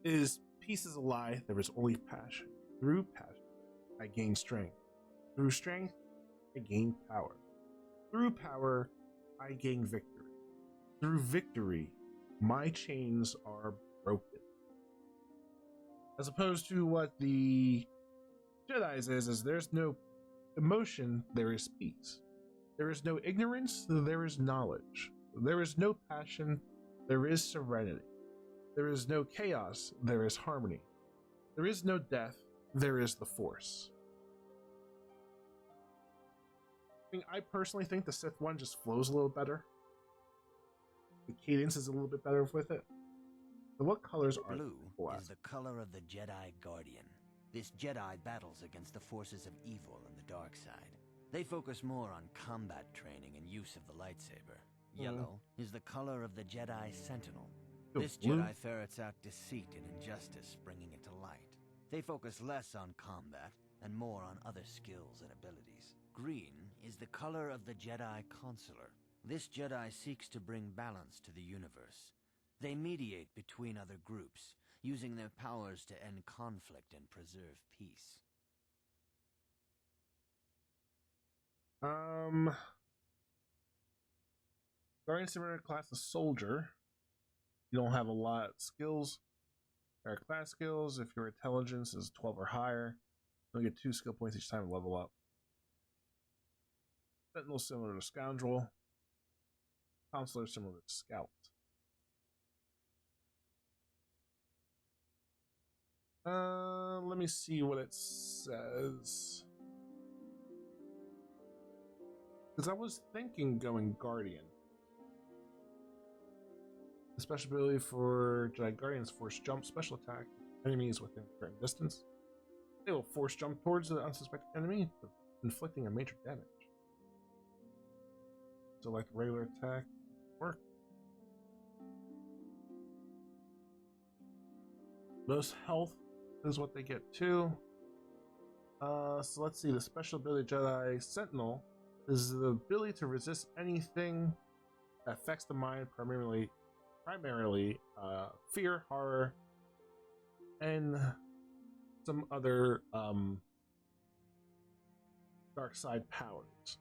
is peace is a lie, there is only passion. Through passion, I gain strength. Through strength, I gain power. Through power, I gain victory. Through victory, my chains are broken. As opposed to what the Jedi's is there's no emotion, there is peace. There is no ignorance, there is knowledge. There is no passion, there is serenity. There is no chaos, there is harmony. There is no death, there is the Force. I personally think the Sith one just flows a little better. The cadence is a little bit better with it. So what colors are blue? Is the color of the Jedi Guardian. This Jedi battles against the forces of evil and the dark side. They focus more on combat training and use of the lightsaber. Yellow is the color of the Jedi Sentinel. This Jedi ferrets out deceit and injustice, bringing it to light. They focus less on combat and more on other skills and abilities. Green is the color of the Jedi Consular. This Jedi seeks to bring balance to the universe. They mediate between other groups, using their powers to end conflict and preserve peace. Guardian Simulator class is Soldier. You don't have a lot of skills. There are class skills. If your intelligence is 12 or higher, you'll get 2 skill points each time to level up. Sentinel similar to Scoundrel. Counselor similar to Scout. Let me see what it says. Because I was thinking going Guardian. The special ability for Jedi Guardians, force jump, special attack, enemies within current distance. They will force jump towards the unsuspected enemy, inflicting a major damage. So like regular attack, work. Most health is what they get too. So let's see, the special ability Jedi Sentinel is the ability to resist anything that affects the mind, primarily fear, horror, and some other dark side powers.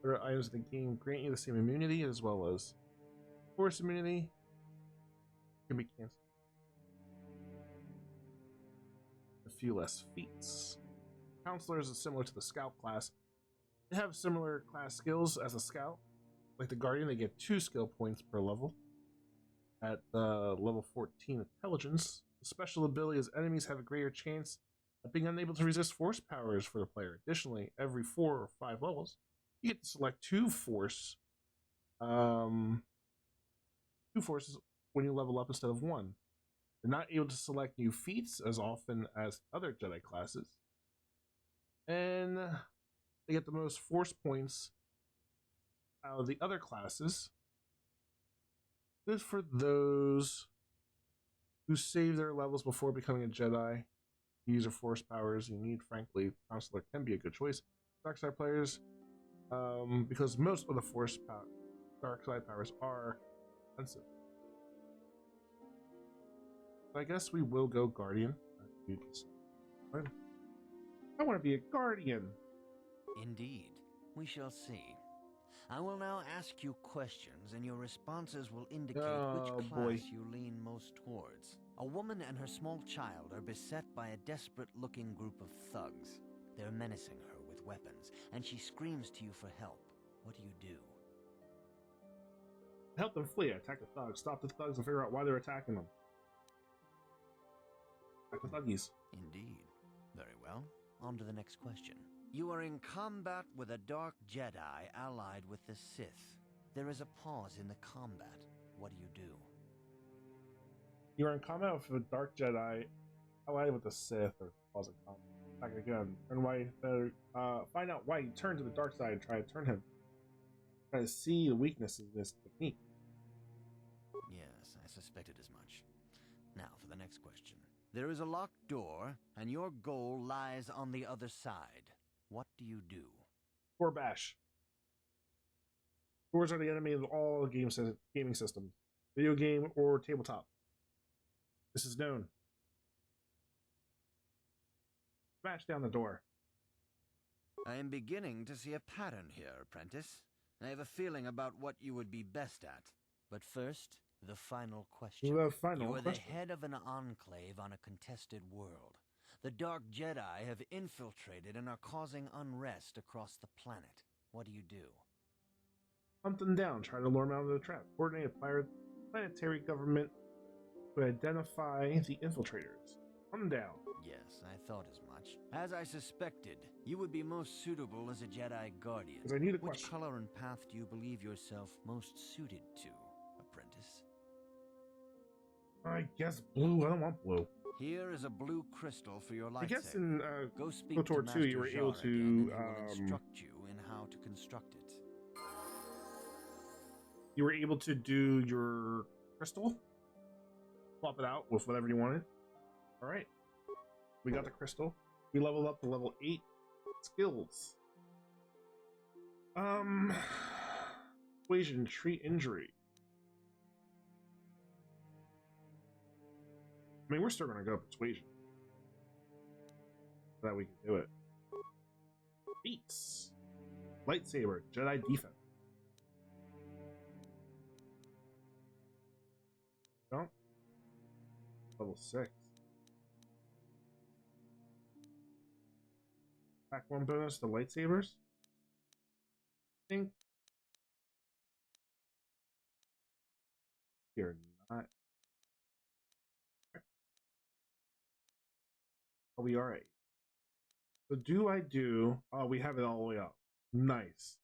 Other items of the game grant you the same immunity as well as force immunity. Can be canceled. A few less feats. Counselors is similar to the Scout class. They have similar class skills as a scout. Like the Guardian, they get 2 skill points per level. At level 14 intelligence, the special ability is enemies have a greater chance of being unable to resist force powers for the player. Additionally, every 4 or 5 levels, you get to select 2 forces when you level up instead of 1. You're not able to select new feats as often as other Jedi classes. And they get the most force points out of the other classes. Good for those who save their levels before becoming a Jedi. Use your force powers you need. Frankly, Counselor can be a good choice. Dark side players, because most of the dark side powers are expensive. So I guess we will go Guardian. I want to be a Guardian. Indeed. We shall see. I will now ask you questions, and your responses will indicate which class you lean most towards. A woman and her small child are beset by a desperate-looking group of thugs. They're menacing her with weapons, and she screams to you for help. What do you do? Help them flee. Attack the thugs. Stop the thugs and figure out why they're attacking them. Attack the thuggies. Indeed. Very well. On to the next question. You are in combat with a Dark Jedi allied with the Sith. There is a pause in the combat. What do you do? You are in combat with a Dark Jedi allied with the Sith, or pause in combat. Attack again. Find out why he turned to the dark side and try to turn him. Try to see the weaknesses in this technique. Yes, I suspected as much. Now for the next question. There is a locked door, and your goal lies on the other side. What do you do? Or bash. Doors are the enemy of all gaming systems, video game or tabletop. This is known. Smash down the door. I am beginning to see a pattern here, apprentice. I have a feeling about what you would be best at. But first, the final question. You are the head of an enclave on a contested world. The Dark Jedi have infiltrated and are causing unrest across the planet. What do you do? Hunt them down, try to lure them out of the trap. Coordinate a planetary government to identify the infiltrators. Hunt them down. Yes, I thought as much. As I suspected, you would be most suitable as a Jedi Guardian. I need a Which question. color and path do you believe yourself most suited to, apprentice? I guess blue. I don't want blue. Here is a blue crystal for your lightsaber. I guess in Go speak to KotOR 2 you were Master able Zhar to again, and he will instruct you in how to construct it. You were able to do your crystal, swap it out with whatever you wanted. All right, we got the crystal. We leveled up to level 8 skills. Persuasion, treat injury. I mean, we're still gonna go persuasion. So that we can do it. Beats. Lightsaber, Jedi defense. No. Level 6. Platform bonus to lightsabers. I think you're not. Oh, we are 8. So do I do? Oh, we have it all the way up. Nice.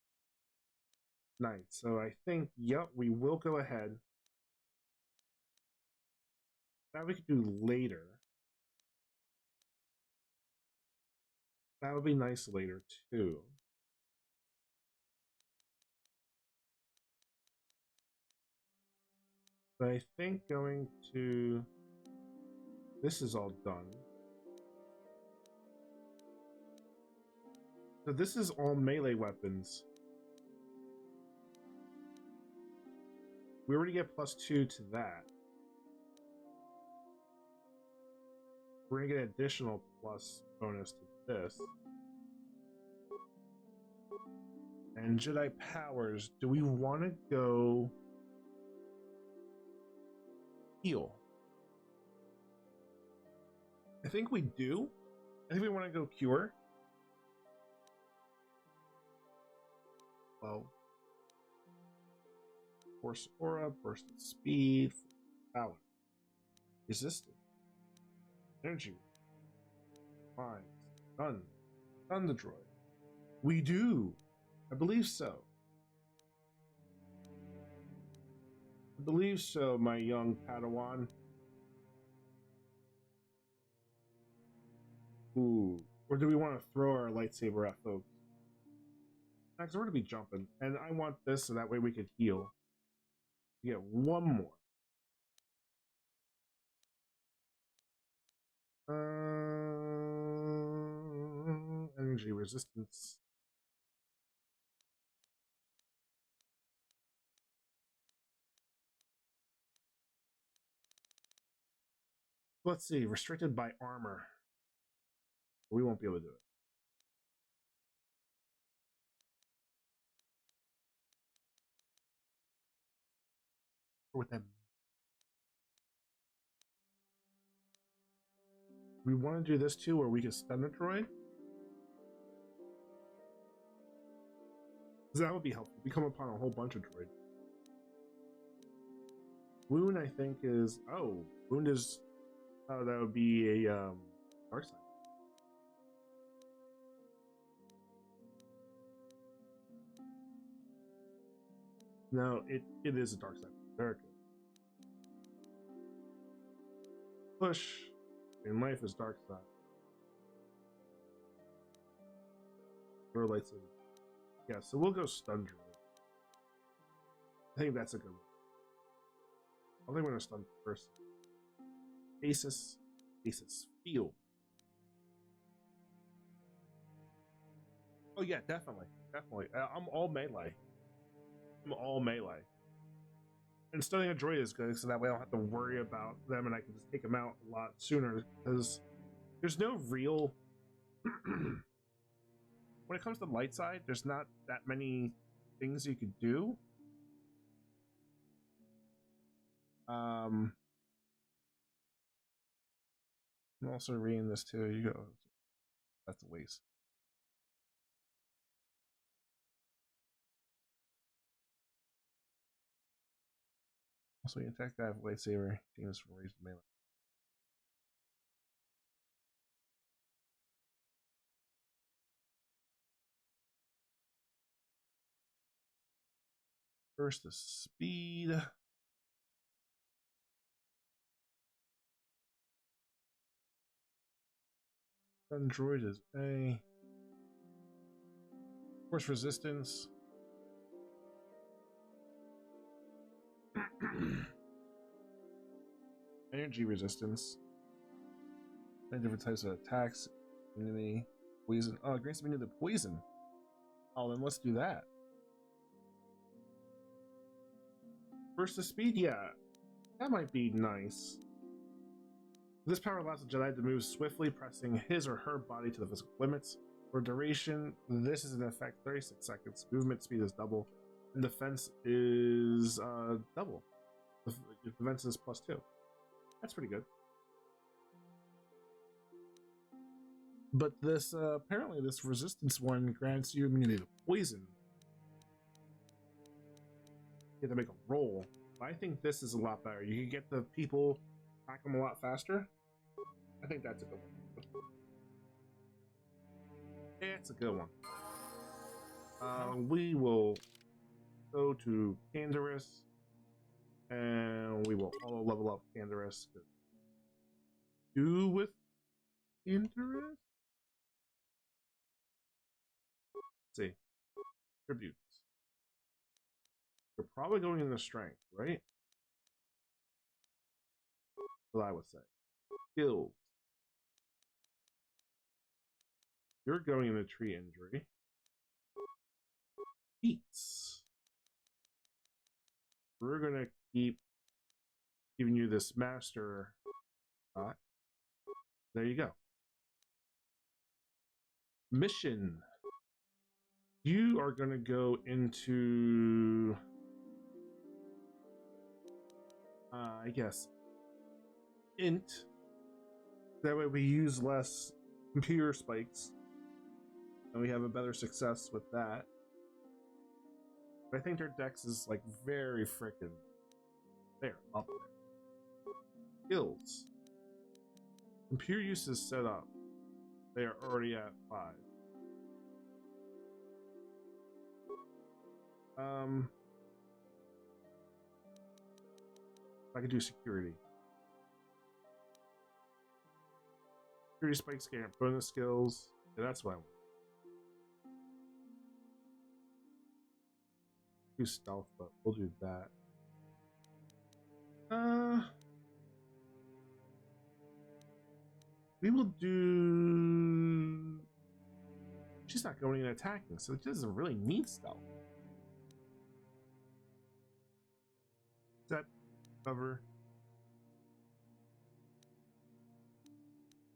Nice. So I think, yep, we will go ahead. That we could do later. That would be nice later too. But I think going to... This is all done. So this is all melee weapons. We already get +2 to that. We're gonna get an additional plus bonus to this. And Jedi powers, do we want to go heal? I think we do. I think we want to go cure. 12. Force aura, burst of speed, power, resistance, energy, mind, stun the droid. We do. I believe so. I believe so, my young Padawan. Ooh. Or do we want to throw our lightsaber at folks? Because we're going to be jumping. And I want this so that way we could heal. We get one more. Energy resistance. Let's see. Restricted by armor. We won't be able to do it. With them. We want to do this too, where we can stun the droid. That would be helpful. We come upon a whole bunch of droids. Wound, I think, is wound is that would be a dark side. No, it is a dark side. Very good. Push in life is dark side. Or lightsaber. Yeah, so we'll go stun droid. I think that's a good one. I think we're gonna stun first. Asus, feel. Oh yeah, definitely. I'm all melee. And stunning a droid is good, so that way I don't have to worry about them and I can just take them out a lot sooner, because there's no real when it comes to light side, there's not that many things you could do. I'm also reading this too. You go. That's a waste. Also, you attack guy with lightsaber. Gains from raised melee. First, the speed. Android is A. Force resistance. Energy resistance. Many different types of attacks. Immunity. Poison. Oh, grants immunity to poison. Oh, then let's do that. Burst of speed? Yeah. That might be nice. This power allows the Jedi to move swiftly, pressing his or her body to the physical limits. For duration, this is in effect 36 seconds. Movement speed is double. And defense is double. Defense is +2. That's pretty good. But this, apparently this resistance one grants you immunity to poison. You have to make a roll. I think this is a lot better. You can get the people, attack them a lot faster. I think that's a good one. It's a good one. We will go to Canderous, and we will auto level up Canderous. Do with Canderous? Let's see. Tributes. You're probably going in the strength, right? What I would say. Skills. You're going in the tree injury. Feats. We're gonna keep giving you this master spot. There you go. Mission. You are gonna go into I guess int. That way we use less computer spikes and we have a better success with that. But I think their dex is like very freaking. They're up there. Skills. Computer use is set up. They are already at 5. I could do security. Security spike scan, bonus skills. Yeah, that's what I want. Do stealth, but we'll do that. We will do. She's not going and attacking, so it doesn't really need stealth. Set cover.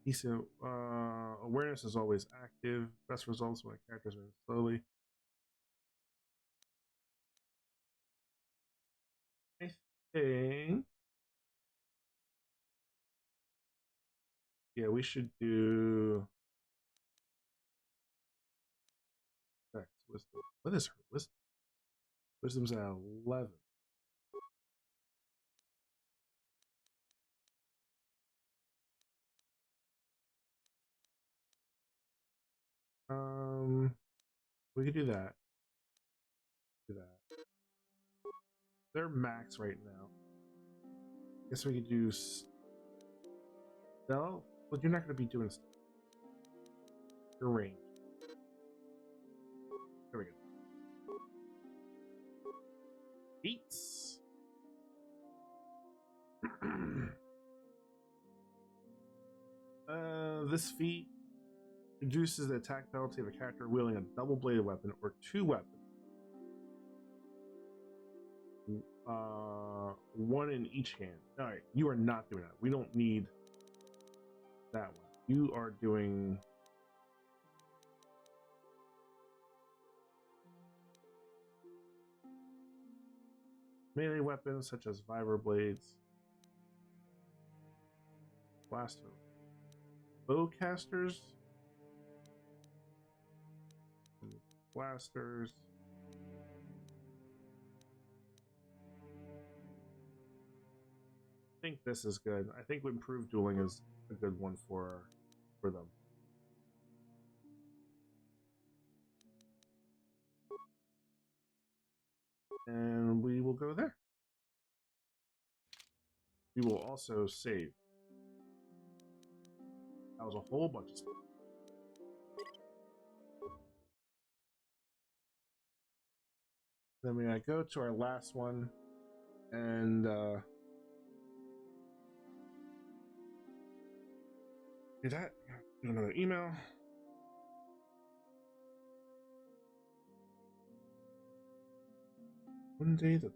Decent. Awareness is always active. Best results when characters move slowly. I think. Yeah, we should do. Wisdom. What is her wisdom? Wisdom's at 11. We could do that. Do that. They're max right now. Guess we could do stealth. But you're not going to be doing stuff. Your range. There we go. Beats. This feat reduces the attack penalty of a character wielding a double-bladed weapon or 2 weapons. One in each hand. Alright, you are not doing that. We don't need that one. You are doing melee weapons such as vibroblades, blaster, bowcasters, blasters. I think this is good. I think improved dueling is a good one for them. And we will go there. We will also save. That was a whole bunch of stuff. Then we go to our last one and do that. Do another email. One day that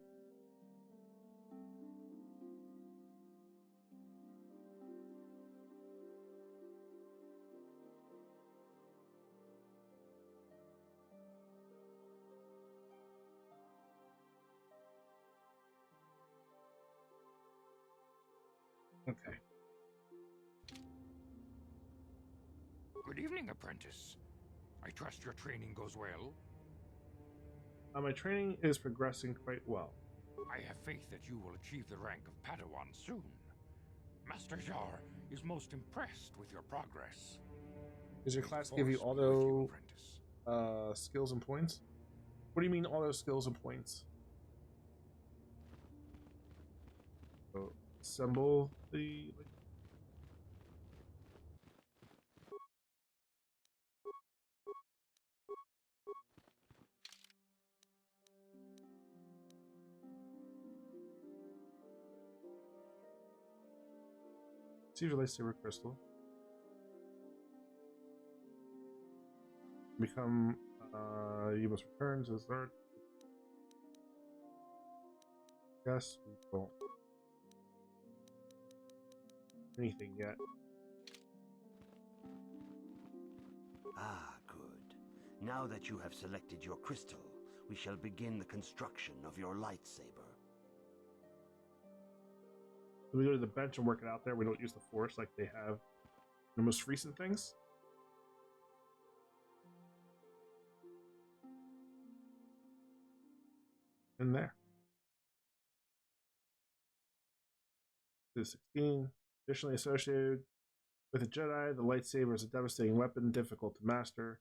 okay. Good evening, apprentice. I trust your training goes well. My training is progressing quite well. I have faith that you will achieve the rank of Padawan soon. Master Jar is most impressed with your progress. Does your class give you auto skills and points? What do you mean auto skills and points? So, assemble the... See your lightsaber crystal. Become, you must return to the start. Yes, we don't. Anything yet. Ah, good. Now that you have selected your crystal, we shall begin the construction of your lightsaber. We go to the bench and work it out there. We don't use the force like they have in the most recent things. in there. 16. Additionally associated with a Jedi, the lightsaber is a devastating weapon, difficult to master.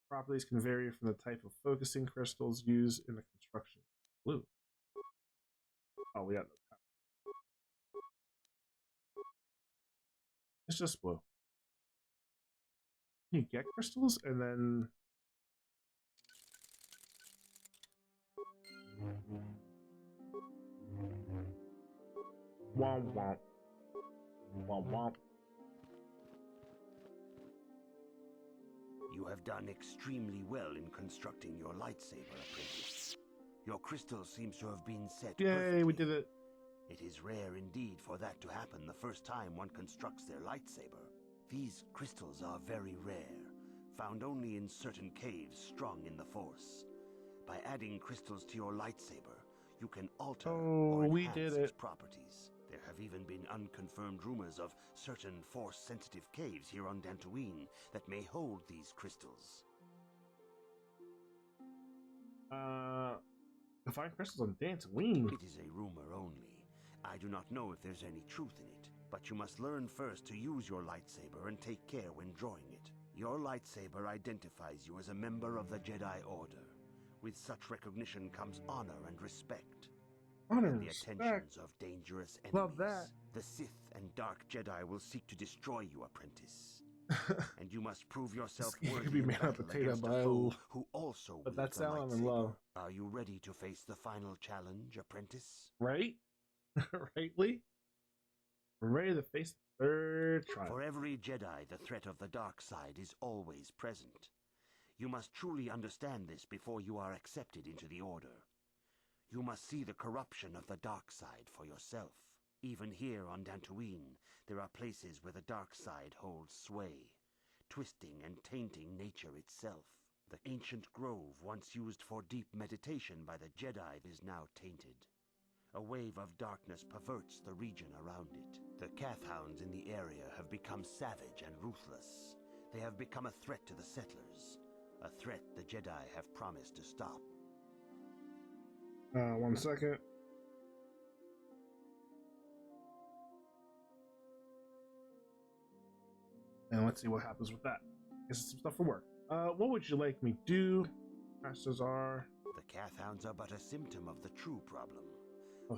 Properties can vary from the type of focusing crystals used in the construction. Blue. Oh, we got no power. It's just blue. You get crystals and then womp womp. Womp womp. You have done extremely well in constructing your lightsaber, apprentice. Your crystal seems to have been set perfectly. Yay, we did it. It is rare indeed for that to happen the first time one constructs their lightsaber. These crystals are very rare, found only in certain caves strung in the Force. By adding crystals to your lightsaber, you can alter or enhance its properties. There have even been unconfirmed rumors of certain Force-sensitive caves here on Dantooine that may hold these crystals. Find crystals on Dantooine. It is a rumor only. I do not know if there's any truth in it, but you must learn first to use your lightsaber and take care when drawing it. Your lightsaber identifies you as a member of the Jedi Order. With such recognition comes honor and respect. Honor and and the respect. attentions of dangerous enemies. Love that. The Sith and Dark Jedi will seek to destroy you, apprentice. And you must prove yourself worthy could be in made battle up potato against a by foe who also but wields that's a how I'm in lightsaber. love. Are you ready to face the final challenge, apprentice? Right? Rightly? We're ready to face the third trial. For every Jedi, the threat of the dark side is always present. You must truly understand this before you are accepted into the Order. You must see the corruption of the dark side for yourself. Even here on Dantooine, there are places where the dark side holds sway, twisting and tainting nature itself. The ancient grove once used for deep meditation by the Jedi is now tainted. A wave of darkness perverts the region around it. The Kathhounds in the area have become savage and ruthless. They have become a threat to the settlers, a threat the Jedi have promised to stop. 1 second. And let's see what happens with that. This is some stuff for work. What would you like me to do? Masters are... The Kathhounds are but a symptom of the true problem.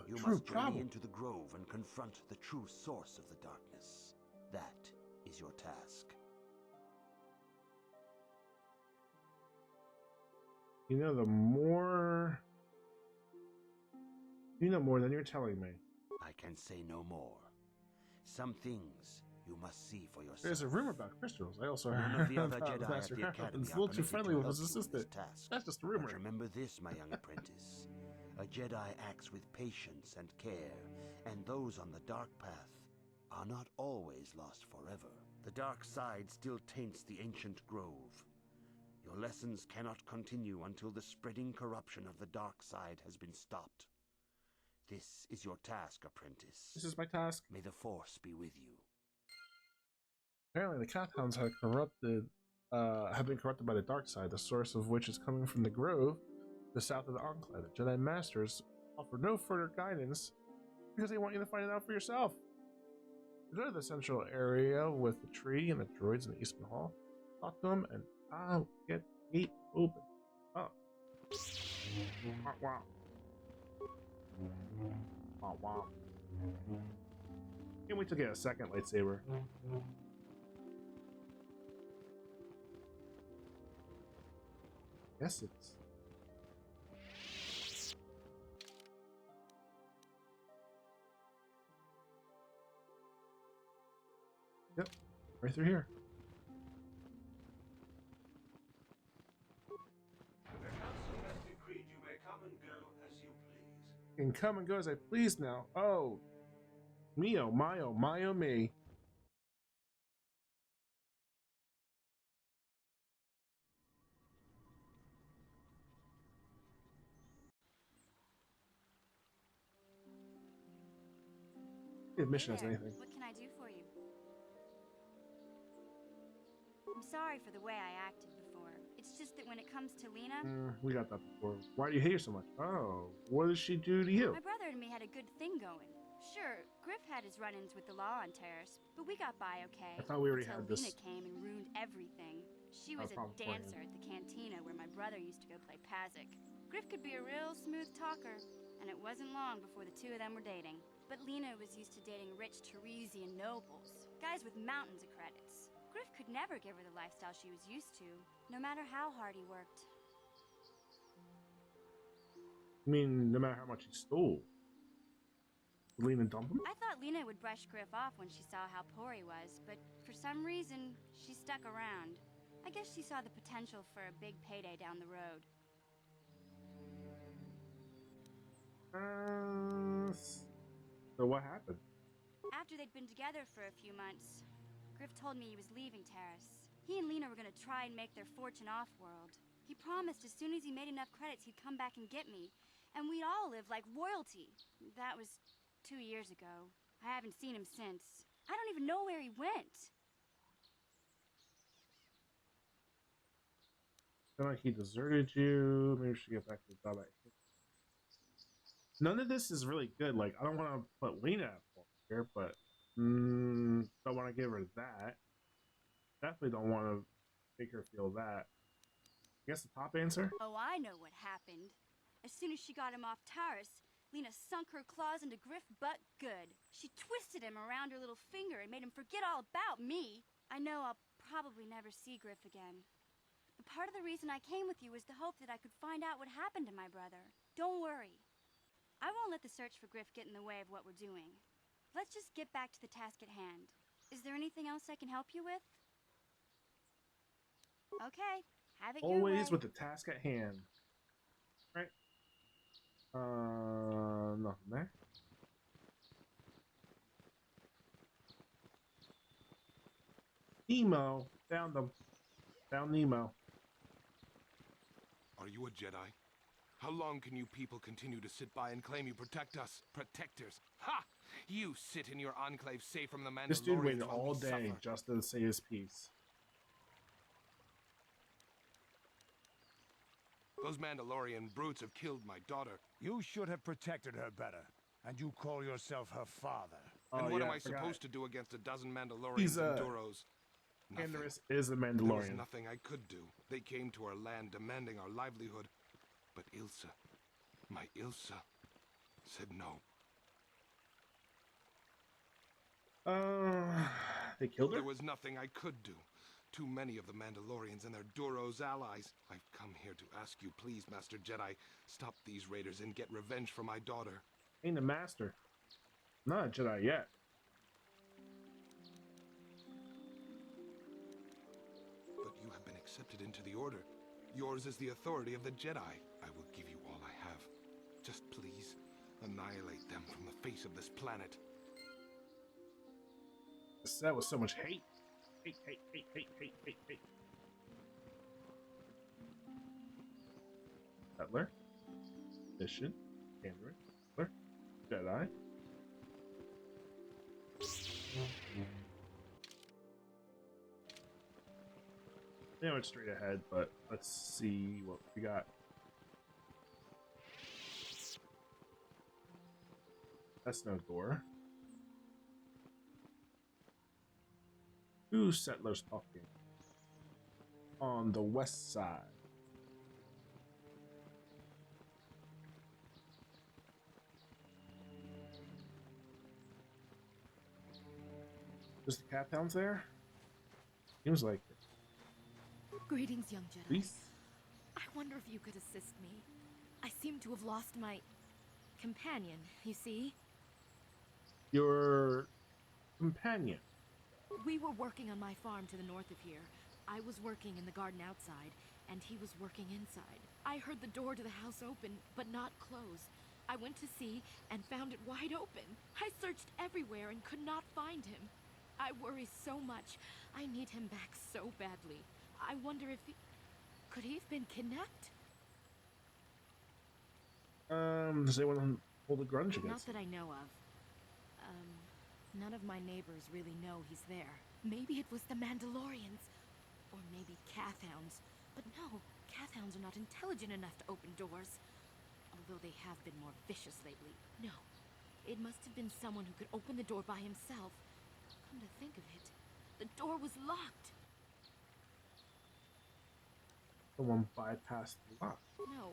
You true must journey problem. into the grove and confront the true source of the darkness. That is your task. You know, the more... You know more than you're telling me. I can say no more. Some things you must see for yourself. There's a rumor about crystals. I also None heard of the other about Jedi Master at the Academy He's a are little too permitted friendly to with help his you in assistant. this task. That's just a rumor. But remember this, my young apprentice. A Jedi acts with patience and care, and those on the dark path are not always lost forever. The dark side still taints the ancient grove. Your lessons cannot continue until the spreading corruption of the dark side has been stopped. This is your task, apprentice. This is my task. May the Force be with you. Apparently, the Kathhounds have been corrupted by the dark side, the source of which is coming from the grove, the south of the Enclave. The Jedi Masters offer no further guidance because they want you to find it out for yourself. Go to the central area with the tree and the droids in the Eastern Hall. Talk to them, and I'll get the gate open. Oh. Wow, wow. Wow, wow. Can't wait to get a second lightsaber. Yes, it's... Yep, right through here. The council has decreed you may come and go as you please. Can come and go as I please now. Oh, me, oh my, oh my, oh me. Admission as anything. What can I do for you? I'm sorry for the way I acted before. It It's just that when it comes to Lena... We got that before. Why do you hate her so much? Oh, what did she do to you? My brother and me had a good thing going. Sure, Griff had his run-ins with the law on Terrace, but we got by okay. I thought we already had this. Lena came and ruined everything. She was a dancer at the cantina where my brother used to go play Pazik. Griff could be a real smooth talker, and it wasn't long before the two of them were dating. But Lena was used to dating rich Teresian nobles, guys with mountains of credits. Griff could never give her the lifestyle she was used to, no matter how hard he worked. I mean, no matter how much he stole. Lena dump him? I thought Lena would brush Griff off when she saw how poor he was, but for some reason, she stuck around. I guess she saw the potential for a big payday down the road. So what happened? After they'd been together for a few months, Griff told me he was leaving Terrace. He and Lena were gonna try and make their fortune off-world. He promised as soon as he made enough credits he'd come back and get me, and we'd all live like royalty. That was 2 years ago. I haven't seen him since. I don't even know where he went. Feel like he deserted you. Maybe we should get back to the job at him. None of this is really good. Like, I don't want to put Lena at fault here, but don't want to give her that. Definitely don't want to make her feel that. I guess the top answer? Oh, I know what happened. As soon as she got him off Terrace, Lena sunk her claws into Griff butt good. She twisted him around her little finger and made him forget all about me. I know I'll probably never see Griff again. But part of the reason I came with you was the hope that I could find out what happened to my brother. Don't worry. I won't let the search for Griff get in the way of what we're doing. Let's just get back to the task at hand. Is there anything else I can help you with? Okay, have it your way. Always with the task at hand. Right. Nothing there. Nemo. Found them. Found Nemo. Are you a Jedi? How long can you people continue to sit by and claim you protect us? Protectors. Ha! You sit in your enclave safe from the Mandalorians. This dude waited all day just to say his piece. Those Mandalorian brutes have killed my daughter. You should have protected her better. And you call yourself her father. And what am I supposed to do against a dozen Mandalorians and Duros? Andorus is a Mandalorian. There was nothing I could do. They came to our land demanding our livelihood. But Ilsa, my Ilsa, said no. They killed her? There was nothing I could do. Too many of the Mandalorians and their Duros allies. I've come here to ask you, please, Master Jedi, stop these raiders and get revenge for my daughter. Ain't a master. Not a Jedi yet. But you have been accepted into the Order. Yours is the authority of the Jedi. I will give you all I have. Just please, annihilate them from the face of this planet. That was so much hate. Hate, hate, hate, hate, hate, hate, hate. Settler. Mission. Android. Settler. Jedi. They went straight ahead, but let's see what we got. That's no door. Two settlers talking on the west side. Is the cat down there? Seems like it. Greetings, young Jedi. Please? I wonder if you could assist me. I seem to have lost my companion, you see? Your companion? We were working on my farm to the north of here. I was working in the garden outside, and he was working inside. I heard the door to the house open, but not close. I went to see and found it wide open. I searched everywhere and could not find him. I worry so much. I need him back so badly. I wonder if he... Could he have been kidnapped? Does anyone hold a grudge against him? Not that I know of. None of my neighbors really know he's there. Maybe it was the Mandalorians. Or maybe Cathhounds. But no, Cathounds are not intelligent enough to open doors. Although they have been more vicious lately. No, it must have been someone who could open the door by himself. Come to think of it, the door was locked. Someone bypassed the lock. No,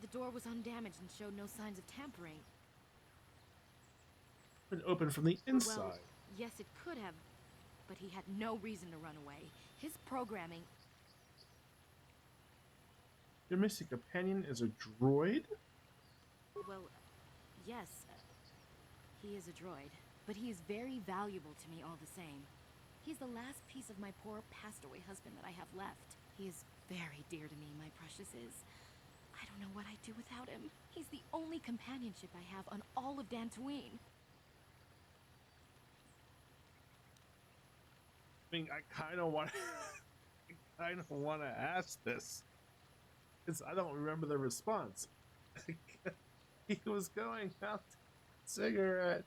the door was undamaged and showed no signs of tampering. It opened from the inside. Well, yes, it could have, but he had no reason to run away. His programming... Your missing companion is a droid? Well, yes, he is a droid, but he is very valuable to me all the same. He's the last piece of my poor passed-away husband that I have left. He is very dear to me, my precious is. I don't know what I'd do without him. He's the only companionship I have on all of Dantooine. I mean, I kind of want to ask this, because I don't remember the response. He was going out to cigarette.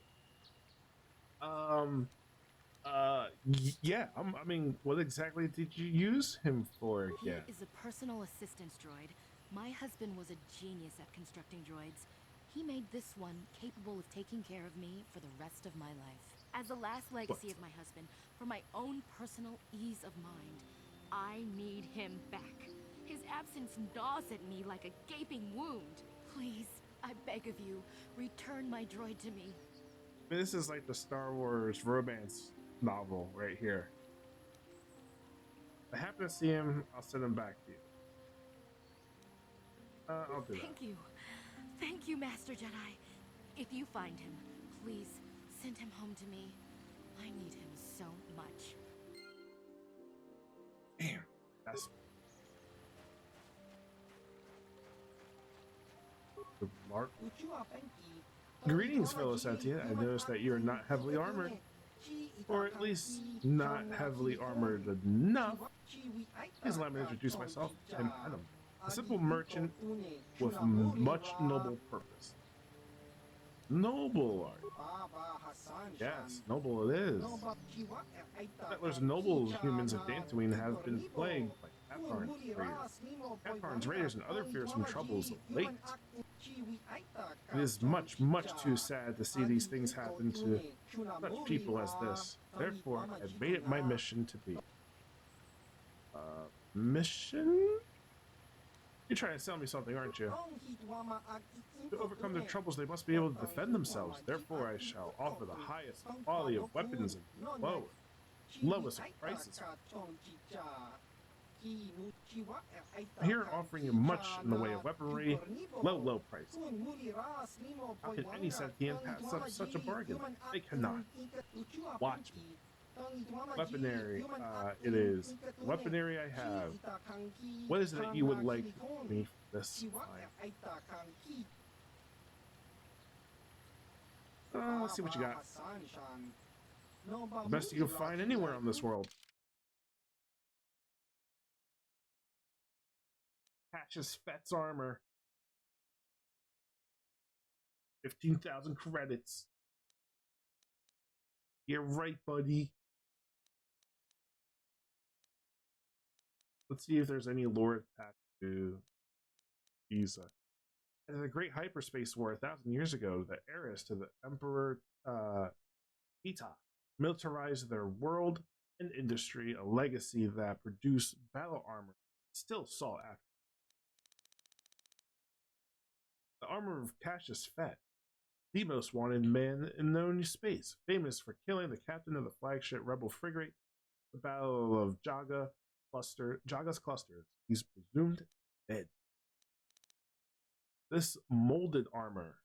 Yeah. I mean, what exactly did you use him for again? He is a personal assistance droid. My husband was a genius at constructing droids. He made this one capable of taking care of me for the rest of my life. As the last legacy of my husband, for my own personal ease of mind, I need him back. His absence gnaws at me like a gaping wound. Please, I beg of you, return my droid to me. This is like the Star Wars romance novel right here. If I happen to see him, I'll send him back to you. I'll do that. Thank you. Thank you, Master Jedi. If you find him, please send him home to me. I need him so much. Damn, that's... Greetings, fellow sentient. I noticed that you are not heavily armored. Or at least not heavily armored enough. Please allow me to introduce myself. I'm Adam, a simple merchant with much noble purpose. Noble art. Yes, noble it is. Settlers and noble humans of Dantooine have been plagued by Catharns, raiders, and other fearsome troubles of late. It is much, much too sad to see these things happen to such people as this. Therefore, I've made it my mission to be. Mission? You're trying to sell me something, aren't you? To overcome their troubles, they must be able to defend themselves. Therefore, I shall offer the highest quality of weapons and lowest of prices. Here, offering you much in the way of weaponry, low price. How can any sentient pass up such a bargain? They cannot. Watch me. Weaponry, it is. Weaponry I have. What is it that you would like me for this time? Let's see what you got. The best you can find anywhere on this world. Cassius Fett's armor. 15,000 credits. You're right, buddy. Let's see if there's any lore attached to Giza. At the Great Hyperspace War 1,000 years ago, the heiress to the Emperor Ita militarized their world and industry, a legacy that produced battle armor still sought after. The armor of Cassius Fett, the most wanted man in known space, famous for killing the captain of the flagship rebel frigate, the Battle of Jaga's cluster. He's presumed dead. This molded armor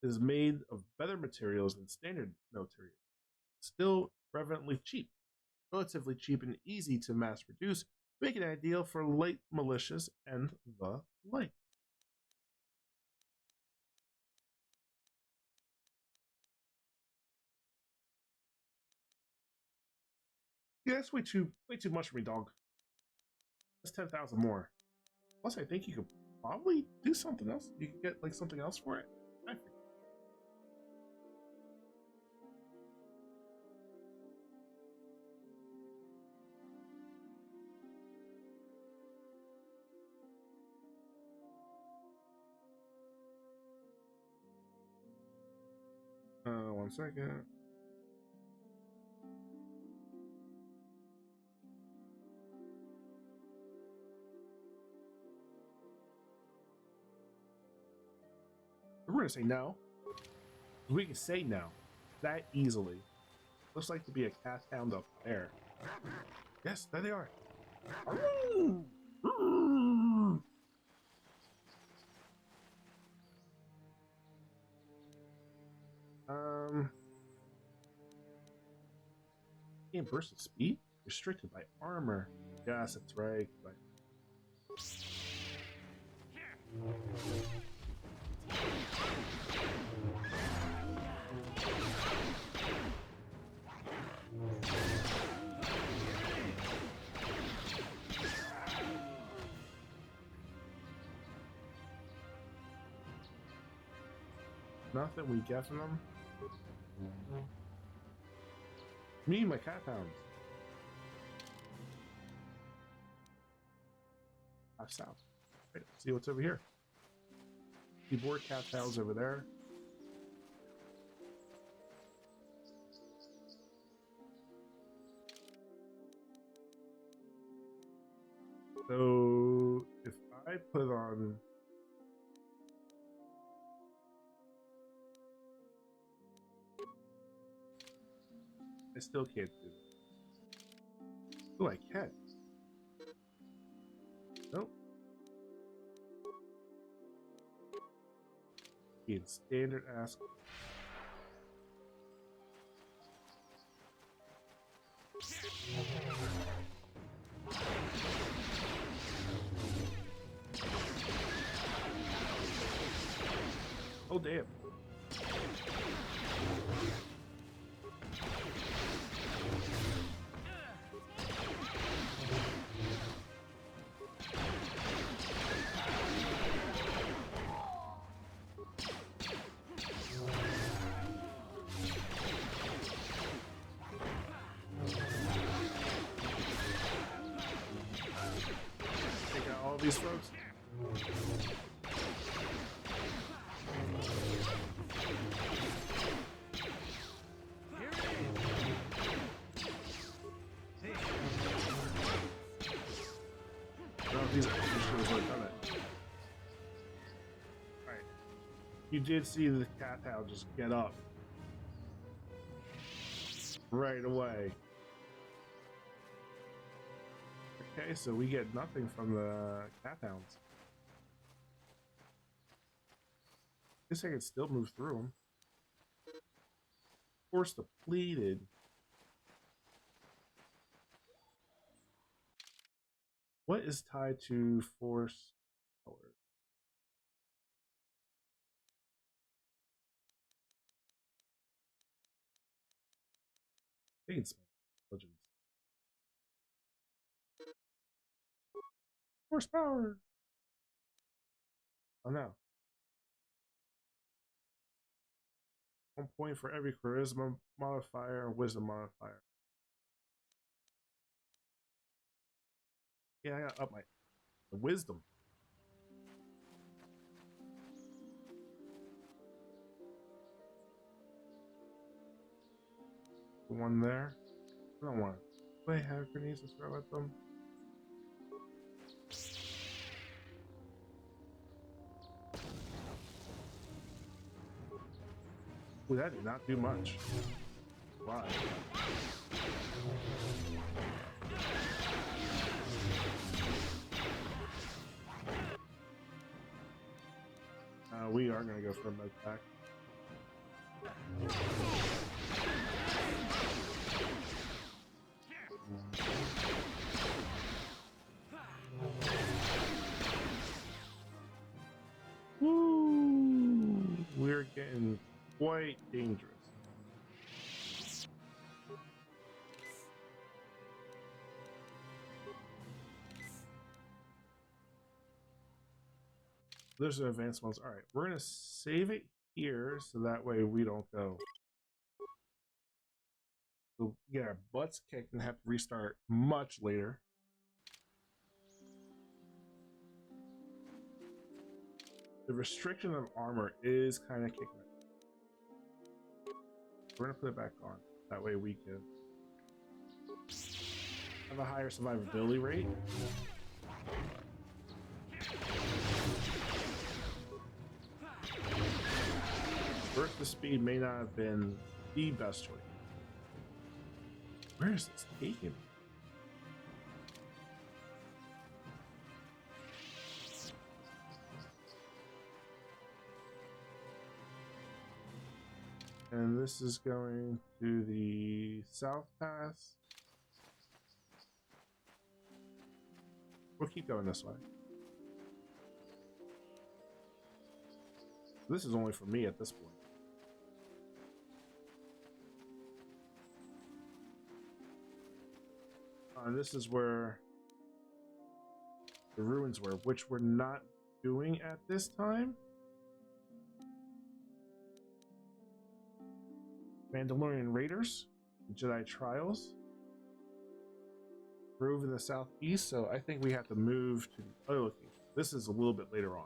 is made of better materials than standard military. Still relatively cheap and easy to mass produce, making it ideal for light militias and the like. Yeah, that's way too much for me, dog. That's 10,000 more. Plus, I think you could probably do something else. You could get like something else for it. I think. second. We're gonna say no. We can say no that easily. Looks like to be a cat hound up there. Yes, there they are. Can't burst at speed? Restricted by armor. Yes, that's right. But nothing we get from them. Me and my cat hounds. South. Right, let's see what's over here. Keyboard cat hounds over there. So if I put on I still can't do it. Oh, I can. Nope. In standard ask. Oh, damn. Take out all these folks. These are Alright. You did see the cat hound just get up right away. Okay, so we get nothing from the cat hounds. Guess I can still move through them. Force depleted. What is tied to force color? I think it's legends. Horsepower. Oh no. 1 point for every charisma modifier and wisdom modifier. Yeah, I got up my wisdom. The one there. I don't want to. Do I have grenades to throw at them? Ooh, that did not do much. Why? We are going to go for a med pack. Woo! We're getting quite dangerous. There's an advanced ones. All right, we're gonna save it here so that way we don't go. So get our butts kicked and have to restart much later. The restriction of armor is kind of kicking it. We're gonna put it back on. That way we can have a higher survivability rate. Burst the speed may not have been the best choice. Where is this taking me? And this is going to the south pass. We'll keep going this way. This is only for me at this point. And this is where the ruins were, which we're not doing at this time. Mandalorian Raiders, Jedi Trials, Grove in the southeast, so I think we have to move to the other location. This is a little bit later on.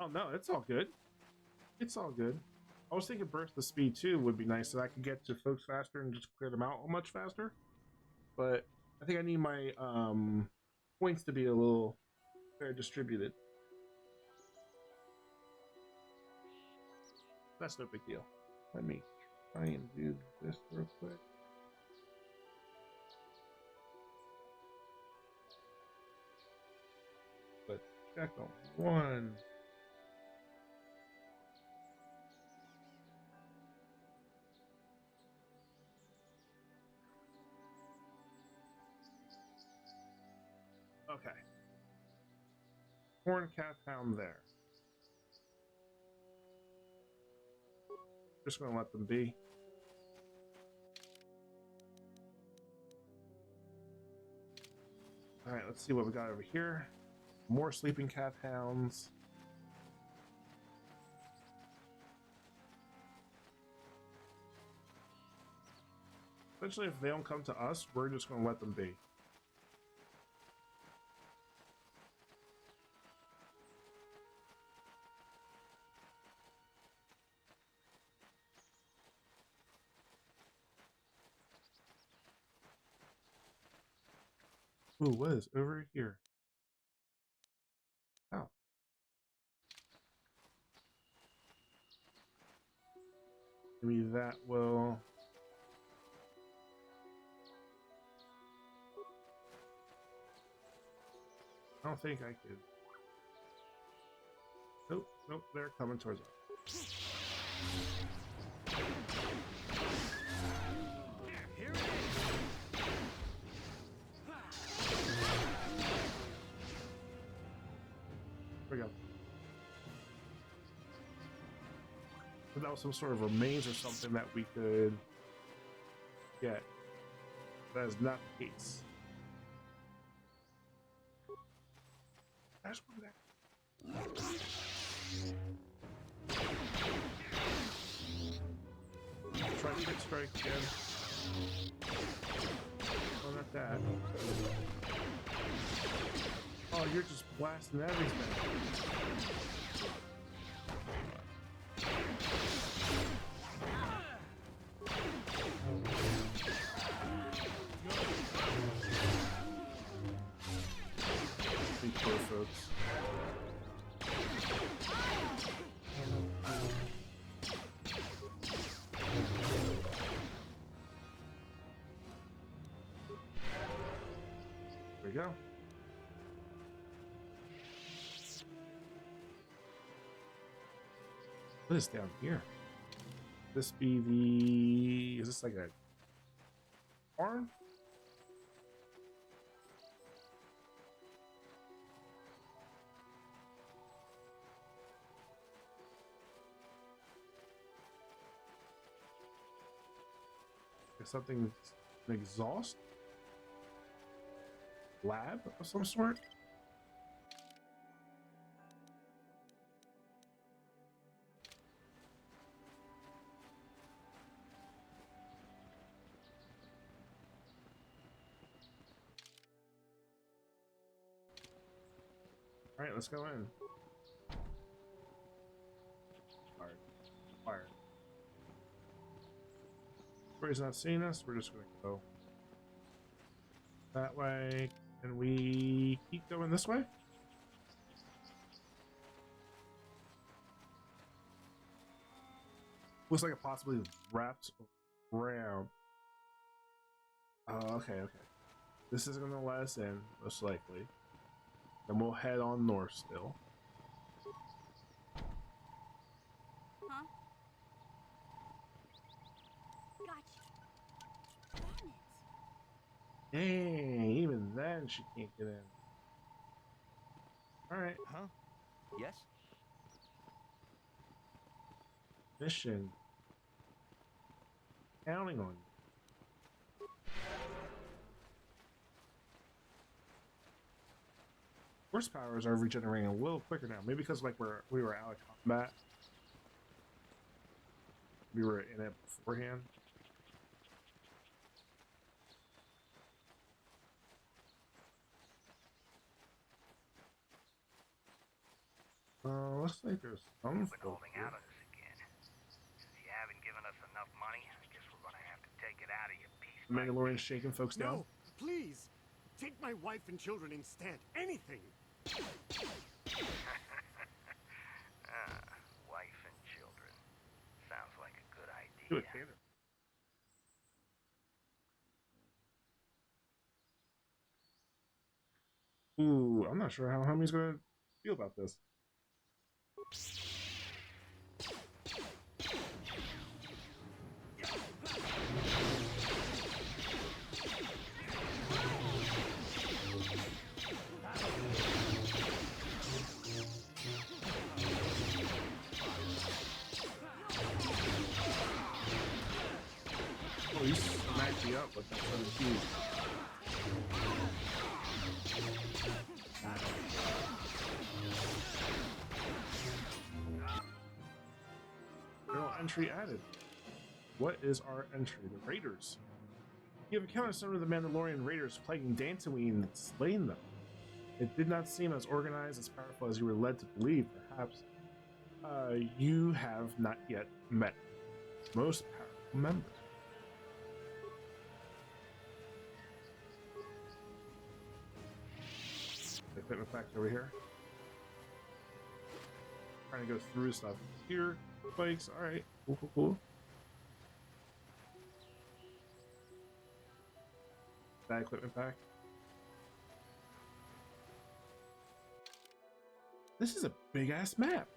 Oh no, it's all good. It's all good. I was thinking burst the speed too would be nice so I could get to folks faster and just clear them out much faster. But I think I need my points to be a little fair distributed. That's no big deal. Let me try and do this real quick. Let's check on one. Okay. Horn Cat Town there. Just gonna let them be. Alright, let's see what we got over here. More sleeping cat hounds. Essentially, if they don't come to us, we're just gonna let them be. Ooh, what is over here? Oh. Maybe that will... I don't think I could. Nope, nope, they're coming towards us. Here it is. There we go. That was some sort of remains or something that we could get. That is not the case. That's one there. Try to get strike again. Oh, not that. Oh, you're just blasting everything. Be poor folks. There we go. What is down here? This be the... Is this like a farm? Is something an exhaust? Lab of some sort? Alright, let's go in. Fire. Everybody's not seeing us, we're just gonna go that way. Can we keep going this way? Looks like it possibly wraps around. Oh, okay. This is gonna let us in, most likely. Then we'll head on north still. Huh? Gotcha. Darn it. Dang, even then she can't get in. Alright. Huh? Yes? Mission. Counting on you. Force powers are regenerating a little quicker now. Maybe because like we were out of combat. We were in it beforehand. Looks like there's some Been holding out on us again. Since you haven't given us enough money, I guess we're gonna have to take it out of your piece. Mandalorian shaking folks down. No, please. Take my wife and children instead. Anything. Wife and children. Sounds like a good idea. Do it, Taylor. Ooh, I'm not sure how homie's gonna feel about this. Oh, he smacked you up with that son of keys. Journal entry added. What is our entry? The Raiders. You have encountered some of the Mandalorian Raiders plaguing Dantooine and slain them. It did not seem as organized, as powerful as you were led to believe. Perhaps you have not yet met most powerful members. Equipment factory over here. Trying to go through stuff. Here, bikes. All right, cool. That equipment pack. This is a big ass map.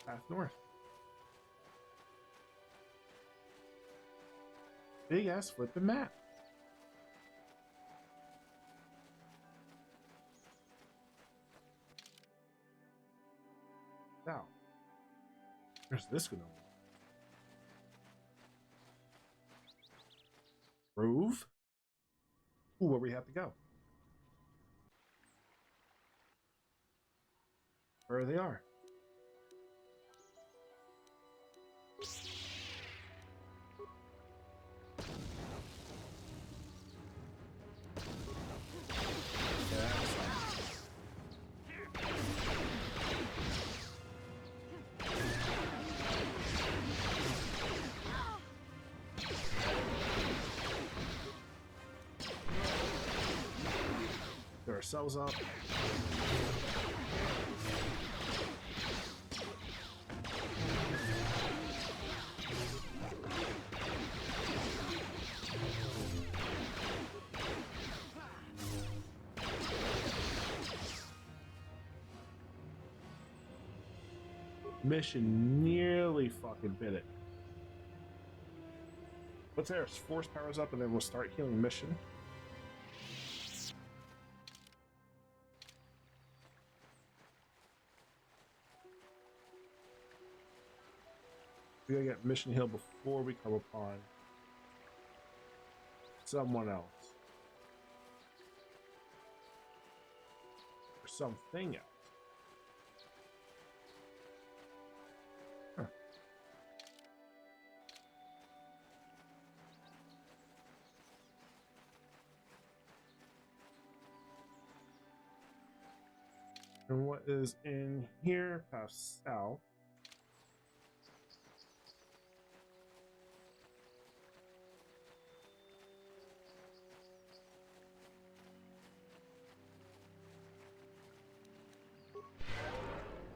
Path north. Big ass flipping map. Now, where's this gonna go? Grove? Ooh, where we have to go? Where they are? Get ourselves up. Mission nearly fucking bit it. Let's say our force powers up and then we'll start healing mission. We gotta get mission heal before we come upon someone else. Or something else. Huh. And what is in here? Path south.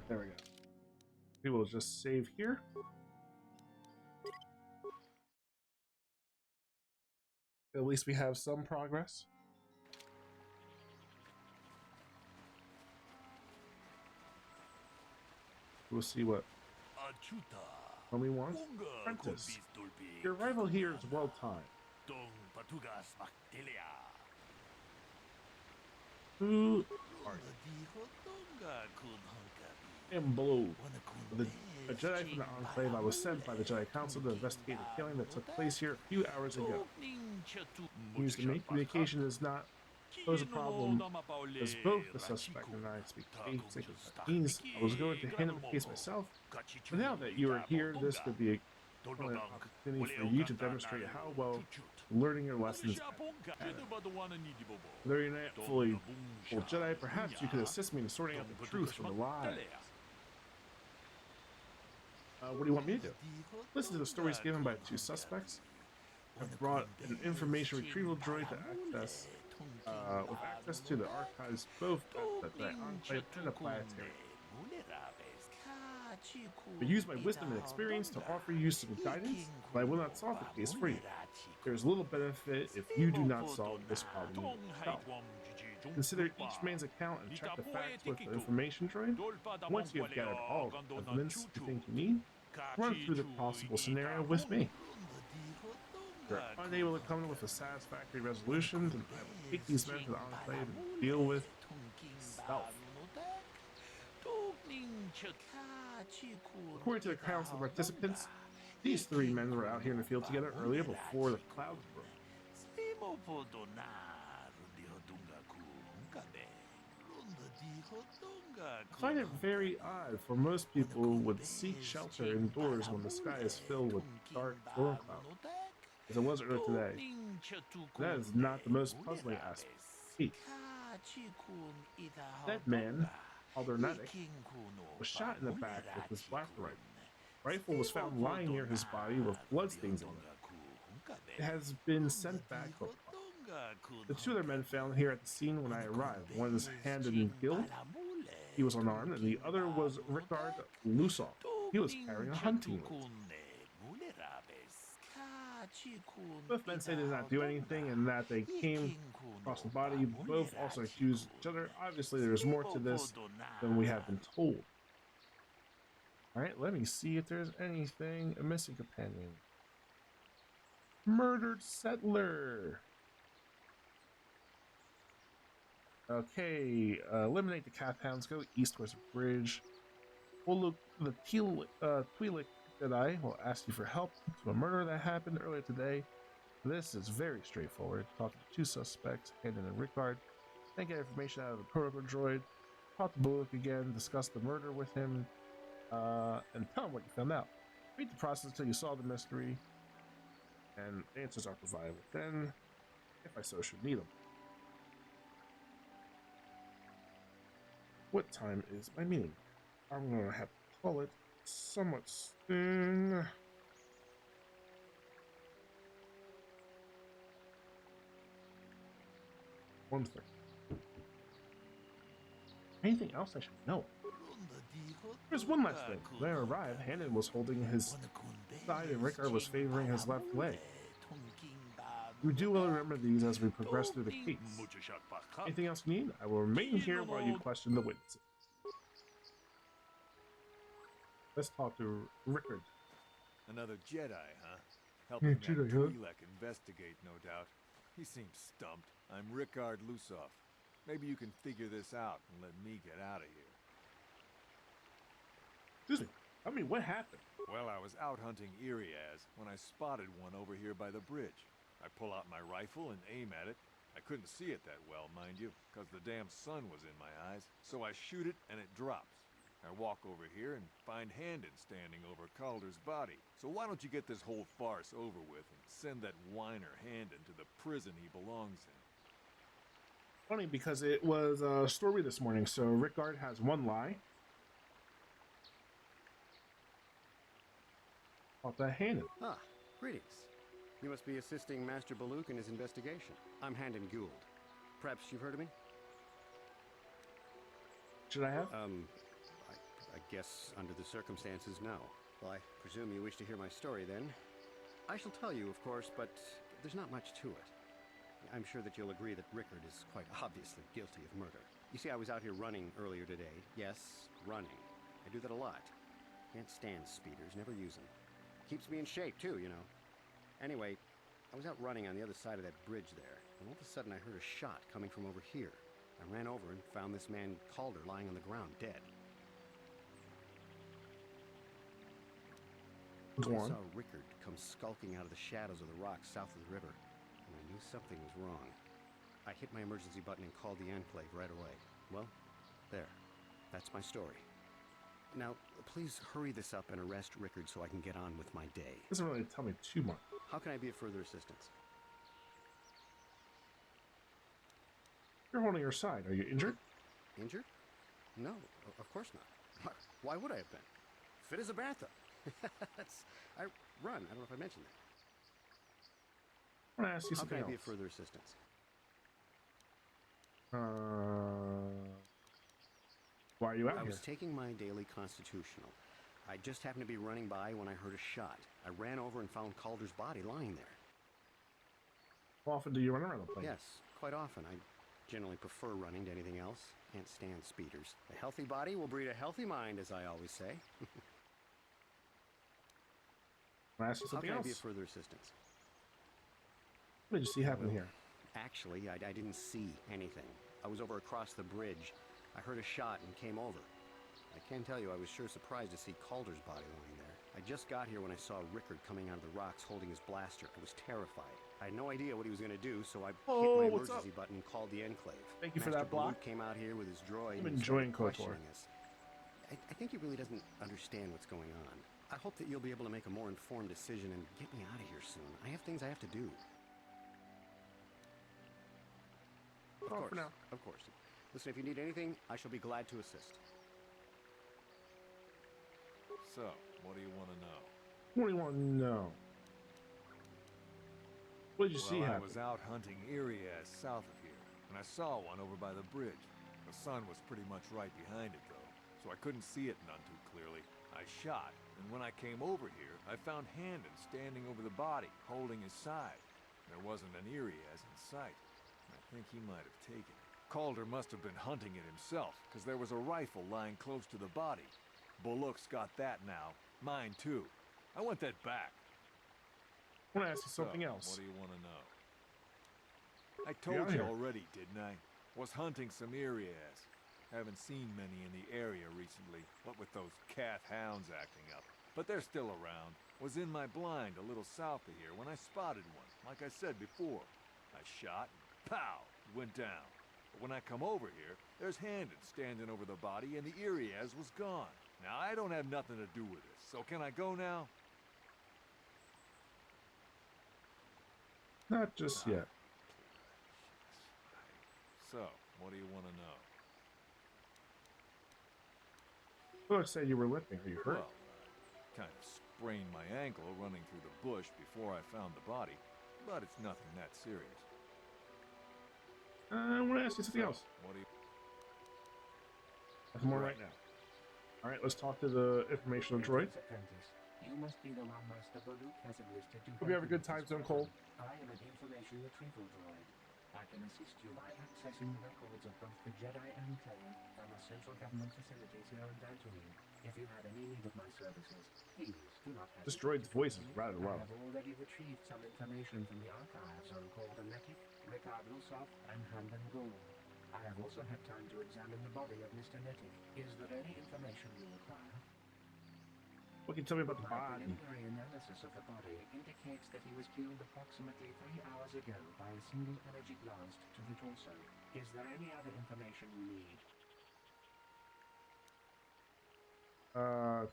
There we go. We will just save here. At least we have some progress. We'll see what we want. Apprentice, your arrival here is well timed. Who are you? I'm Blue. A Jedi from the Enclave. I was sent by the Jedi Council to investigate a killing that took place here a few hours ago. News to me, communication does not pose a problem, as both the suspect and I speak basic Japanese. I was going to handle the case myself, but now that you are here, this could be an opportunity for you to demonstrate how well learning your lessons matter. Though you're not fully full Jedi, perhaps you could assist me in sorting out the truth from the lies. What do you want me to do? Listen to the stories given by the two suspects. I've brought an information retrieval droid to access, with access to the archives both at the Enclave and the Planetary. I use my wisdom and experience to offer you some guidance, but I will not solve the case for you. There is little benefit if you do not solve this problem yourself. Consider each man's account and check the facts with the information droid. Once you have gathered all the evidence you think you need, run through the possible scenario with me. If you're unable to come with a satisfactory resolution, then I will take these men to the Enclave and deal with self. According to the Council of Participants, these three men were out here in the field together earlier before the clouds broke. I find it very odd, for most people would seek shelter indoors when the sky is filled with dark storm clouds, as it was earlier today. That is not the most puzzling aspect. That man, Aldernatic, was shot in the back with his blaster rifle. The rifle was found lying near his body with bloodstains on it. It has been sent back for the two other men found here at the scene when I arrived. One is hand in guild. He was unarmed, and the other was Ricard Lusov. He was carrying a hunting lance. Both men say they did not do anything and that they came across the body. Both also accuse each other. Obviously, there's more to this than we have been told. Alright, let me see if there's anything. A missing companion. Murdered settler. Okay, eliminate the cat hounds. Go east towards the bridge. We'll look. The Twi'lek Jedi will ask you for help to a murder that happened earlier today. This is very straightforward. Talk to the two suspects, Hayden and Ricard. Then get information out of the protocol droid. Talk to Bullock again. Discuss the murder with him, and tell him what you found out. Read the process until you solve the mystery, and answers are provided within, if I so should need them. What time is my meeting? I'm gonna have to call it somewhat soon. One thing. Anything else I should know? There's one last thing. When I arrived, Hannon was holding his side and Ricard was favoring his left leg. We do well remember these as we progress through the case. Anything else you need? I will remain here while you question the witnesses. Let's talk to Ricard. Another Jedi, huh? Helping that Twi'lek investigate, no doubt. He seems stumped. I'm Ricard Lusov. Maybe you can figure this out and let me get out of here. Excuse me. I mean, what happened? Well, I was out hunting Iriaz when I spotted one over here by the bridge. I pull out my rifle and aim at it. I couldn't see it that well, mind you, because the damn sun was in my eyes. So I shoot it and it drops. I walk over here and find Handon standing over Calder's body. So why don't you get this whole farce over with and send that whiner Handon to the prison he belongs in? Funny because it was a story this morning. So Rickard has one lie. About that Hanan. Ah, greetings. You must be assisting Master Baluk in his investigation. I'm Handon Gould. Perhaps you've heard of me? Should I have? I guess under the circumstances, no. Well, I presume you wish to hear my story then. I shall tell you, of course, but there's not much to it. I'm sure that you'll agree that Rickard is quite obviously guilty of murder. You see, I was out here running earlier today. Yes, running. I do that a lot. Can't stand speeders, never use them. Keeps me in shape, too, you know. Anyway, I was out running on the other side of that bridge there, and all of a sudden I heard a shot coming from over here. I ran over and found this man, Calder, lying on the ground, dead. Go on. I saw Rickard come skulking out of the shadows of the rocks south of the river, and I knew something was wrong. I hit my emergency button and called the Enclave right away. Well, there. That's my story. Now, please hurry this up and arrest Rickard so I can get on with my day. Doesn't really tell me too much. How can I be of further assistance? You're holding your side. Are you injured? Injured? No, of course not. Why would I have been? Fit as a bantha. I run. I don't know if I mentioned that. I want to ask you something How can I be else. of further assistance? Why are you out I here? was taking my daily constitutional. I just happened to be running by when I heard a shot. I ran over and found Calder's body lying there. How often do you run around the place? Yes, quite often. I generally prefer running to anything else. Can't stand speeders. A healthy body will breed a healthy mind, as I always say. Can I ask you something How can else? I be of further assistance? What did you see happen here? Actually, I didn't see anything. I was over across the bridge. I heard a shot and came over. I can tell you I was sure surprised to see Calder's body lying there. I just got here when I saw Rickard coming out of the rocks holding his blaster. I was terrified. I had no idea what he was going to do, so I hit my emergency button and called the Enclave. Thank you for Master that block. Baluk came out here with his droid. I'm and enjoying started KotOR. questioning us. I think he really doesn't understand what's going on. I hope that you'll be able to make a more informed decision and get me out of here soon. I have things I have to do. Of course, for now. of course. Listen, if you need anything, I shall be glad to assist. So, what do you want to know? What do you want to know? What did you see I happen? was out hunting Irias south of here, and I saw one over by the bridge. The sun was pretty much right behind it, though, so I couldn't see it none too clearly. I shot, and when I came over here, I found Handon standing over the body, holding his side. There wasn't an Irias in sight. I think he might have taken it. Calder must have been hunting it himself, because there was a rifle lying close to the body. Baluk's got that now. Mine, too. I want that back. I want to ask you something else. What do you want to know? I told you already, didn't I? Was hunting some Irias. Haven't seen many in the area recently, what with those calf hounds acting up. But they're still around. Was in my blind a little south of here when I spotted one, like I said before. I shot, and pow, it went down. But when I come over here, there's Handon standing over the body and the Irias was gone. Now, I don't have nothing to do with this, so can I go now? Not just yet. So, what do you want to know? Baluk said you were limping. Are you hurt? Well, kind of sprained my ankle running through the bush before I found the body, but it's nothing that serious. I want to ask you something else. What do you... Nothing more right now. Alright, let's talk to the informational droid. You must be the one Master Baluk has enlisted to Hope you have a good time, Stone Cold. I am an information retrieval droid. I can assist you by accessing the records of both the Jedi Enclave and the central government facilities here in Dantooine. If you have any need of my services, please do not hesitate. This droid's voice is rather loud. I have already retrieved some information from the archives on Netic, Rickard Lusov, and Handon Gould. I have also had time to examine the body of Mr. Netic. Is there any information you require? What can you tell me about the My body? preliminary analysis of the body indicates that he was killed approximately 3 hours ago by a single energy blast to the torso. Is there any other information you need?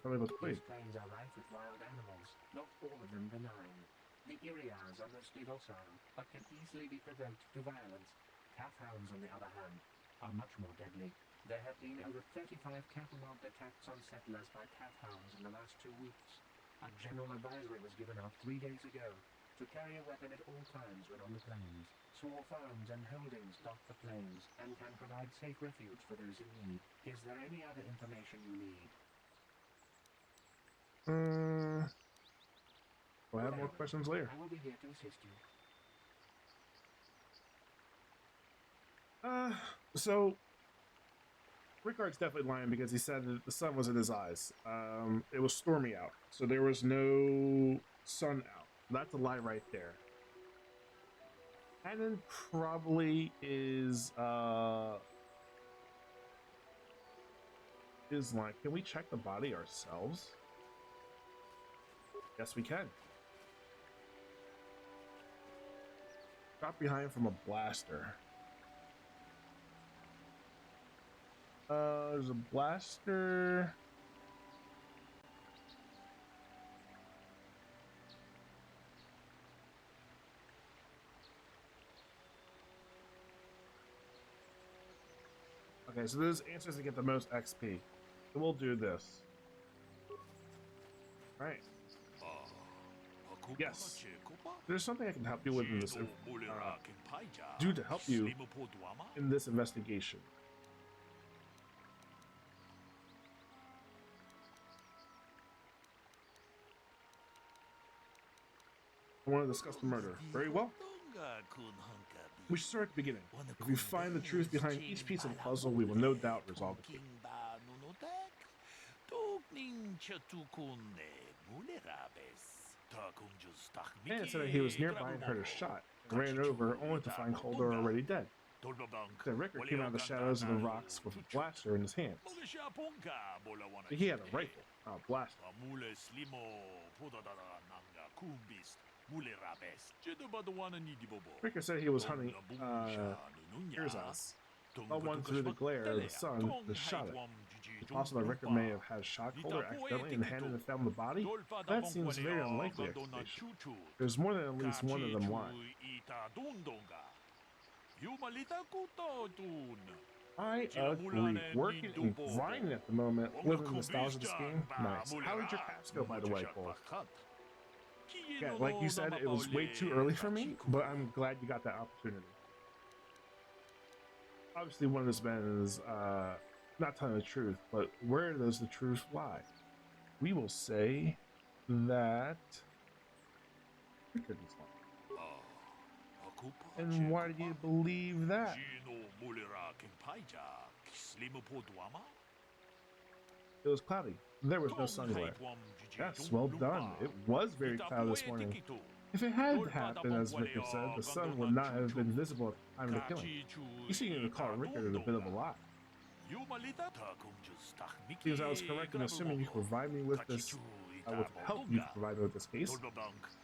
Tell me about the place. These plains are rife with wild animals, not all of them benign. The Irias are mostly docile, but can easily be provoked to violence. Calf hounds, on the other hand, are much more deadly. There have been over 35 catalogued attacks on settlers by calf hounds in the last 2 weeks. A general advisory was given out 3 days ago to carry a weapon at all times when on the plains. Small farms and holdings dot the plains and can provide safe refuge for those in need. Is there any other information you need? We'll have more questions later. I will be here to assist you. So Rickard's definitely lying because he said that the sun was in his eyes. It was stormy out, so there was no sun out. That's a lie right there. Hannon probably is lying. Can we check the body ourselves? Yes, we can. Got behind from a blaster. There's a blaster. Okay, so those answers to get the most XP. So we'll do this. Right. Yes. There's something I can help you with in this. Do to help you in this investigation. I want to discuss the murder. Very well. We should start at the beginning. If we find the truth behind each piece of the puzzle, we will no doubt resolve the case. Man said that he was nearby and heard a shot, and ran over only to find KotOR already dead. Then Rickard came out of the shadows of the rocks with a blaster in his hands. He had a rifle, not a blaster. Rickard said he was hunting Erzaz. Saw one through the glare of the sun and shot it. It's possible that Rickard may have had shot KotOR accidentally and Hannon found the body? That seems very unlikely explanation. There's more than at least one of them lying. I agree. Working and grinding at the moment, living the nostalgia of this game. Nice. How did your cast go, by the way, Cole? Yeah, like you said, it was way too early for me, but I'm glad you got that opportunity. Obviously, one of those men is not telling the truth, but where does the truth lie? We will say that Rickard is lying. And why do you believe that? It was cloudy. There was no sun glare. Yes, well done. It was very cloudy this morning. If it had happened, as Rickard said, the sun would not have been visible at the time of the killing. You seem to call Rickard a bit of a lie. Seems I was correct in assuming you could provide me with this, with help you could provide me with this case.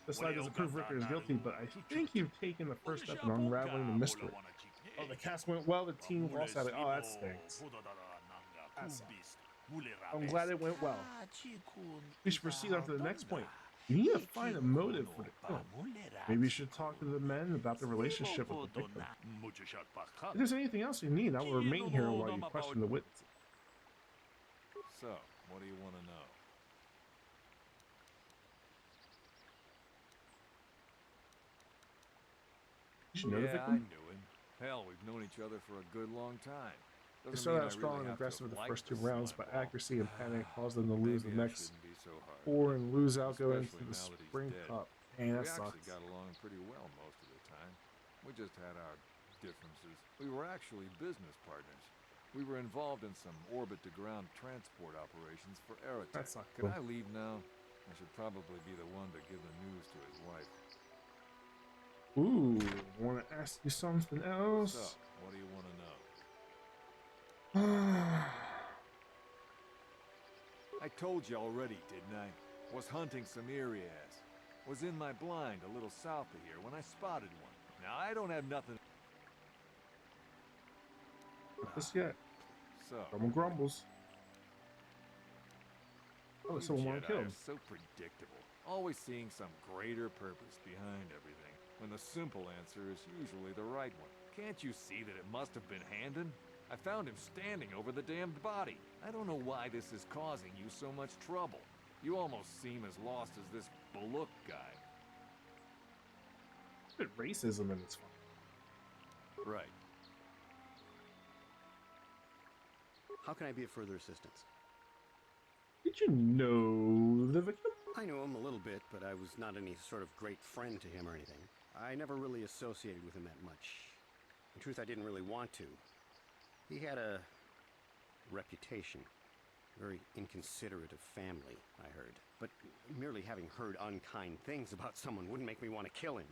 This slide doesn't prove Rickard is guilty, but I think you've taken the first step in unraveling the mystery. Oh, the cast went well, the team lost sadly. Oh, that stinks. That sucks. I'm glad it went well. We should proceed on to the next point. You need to find a motive for the killing. Maybe you should talk to the men about the relationship with the victim. If there's anything else you need, I will remain here while you question the witnesses. So, what do you want to know? You should know the victim? I knew him. Hell, we've known each other for a good long time. They started out strong and aggressive in the first 2 rounds, but accuracy and panic caused them to lose the next 4 and lose out going into the Spring Cup. And that sucks. We got along pretty well most of the time. We just had our differences. We were actually business partners. We were involved in some orbit-to-ground transport operations for Aerotech. That's not Can cool. I leave now? I should probably be the one to give the news to his wife. Ooh, want to ask you something else? So, what do you want to know? I told you already, didn't I? Was hunting some Irias. Was in my blind a little south of here when I spotted one. Now, I don't have nothing... Not this yet. So... Someone grumbles. Oh, someone want to kill him. So predictable. Always seeing some greater purpose behind everything. when the simple answer is usually the right one. Can't you see that it must have been Handon? I found him standing over the damned body. I don't know why this is causing you so much trouble. You almost seem as lost as this Baluk guy. A bit racism in this one. Right. How can I be of further assistance? Did you know the victim? I knew him a little bit, but I was not any sort of great friend to him or anything. I never really associated with him that much. In truth, I didn't really want to. He had a reputation. Very inconsiderate of family, I heard. But merely having heard unkind things about someone wouldn't make me want to kill him.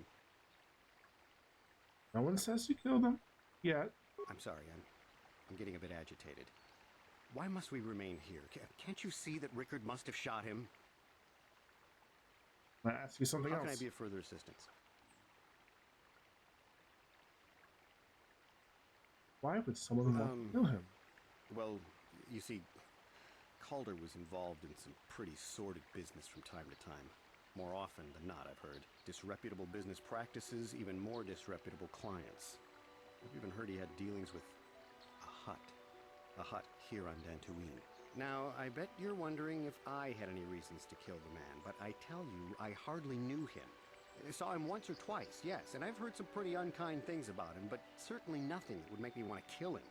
No one says you killed him yet. I'm sorry, I'm getting a bit agitated. Why must we remain here? Can't you see that Rickard must have shot him? Can I ask you something else? How can I be of further assistance? Why would someone want to kill him? Well, you see, Calder was involved in some pretty sordid business from time to time. More often than not, I've heard. Disreputable business practices, even more disreputable clients. I've even heard he had dealings with a hut here on Dantooine. Now, I bet you're wondering if I had any reasons to kill the man, but I tell you, I hardly knew him. I saw him once or twice, yes, and I've heard some pretty unkind things about him, but certainly nothing that would make me want to kill him.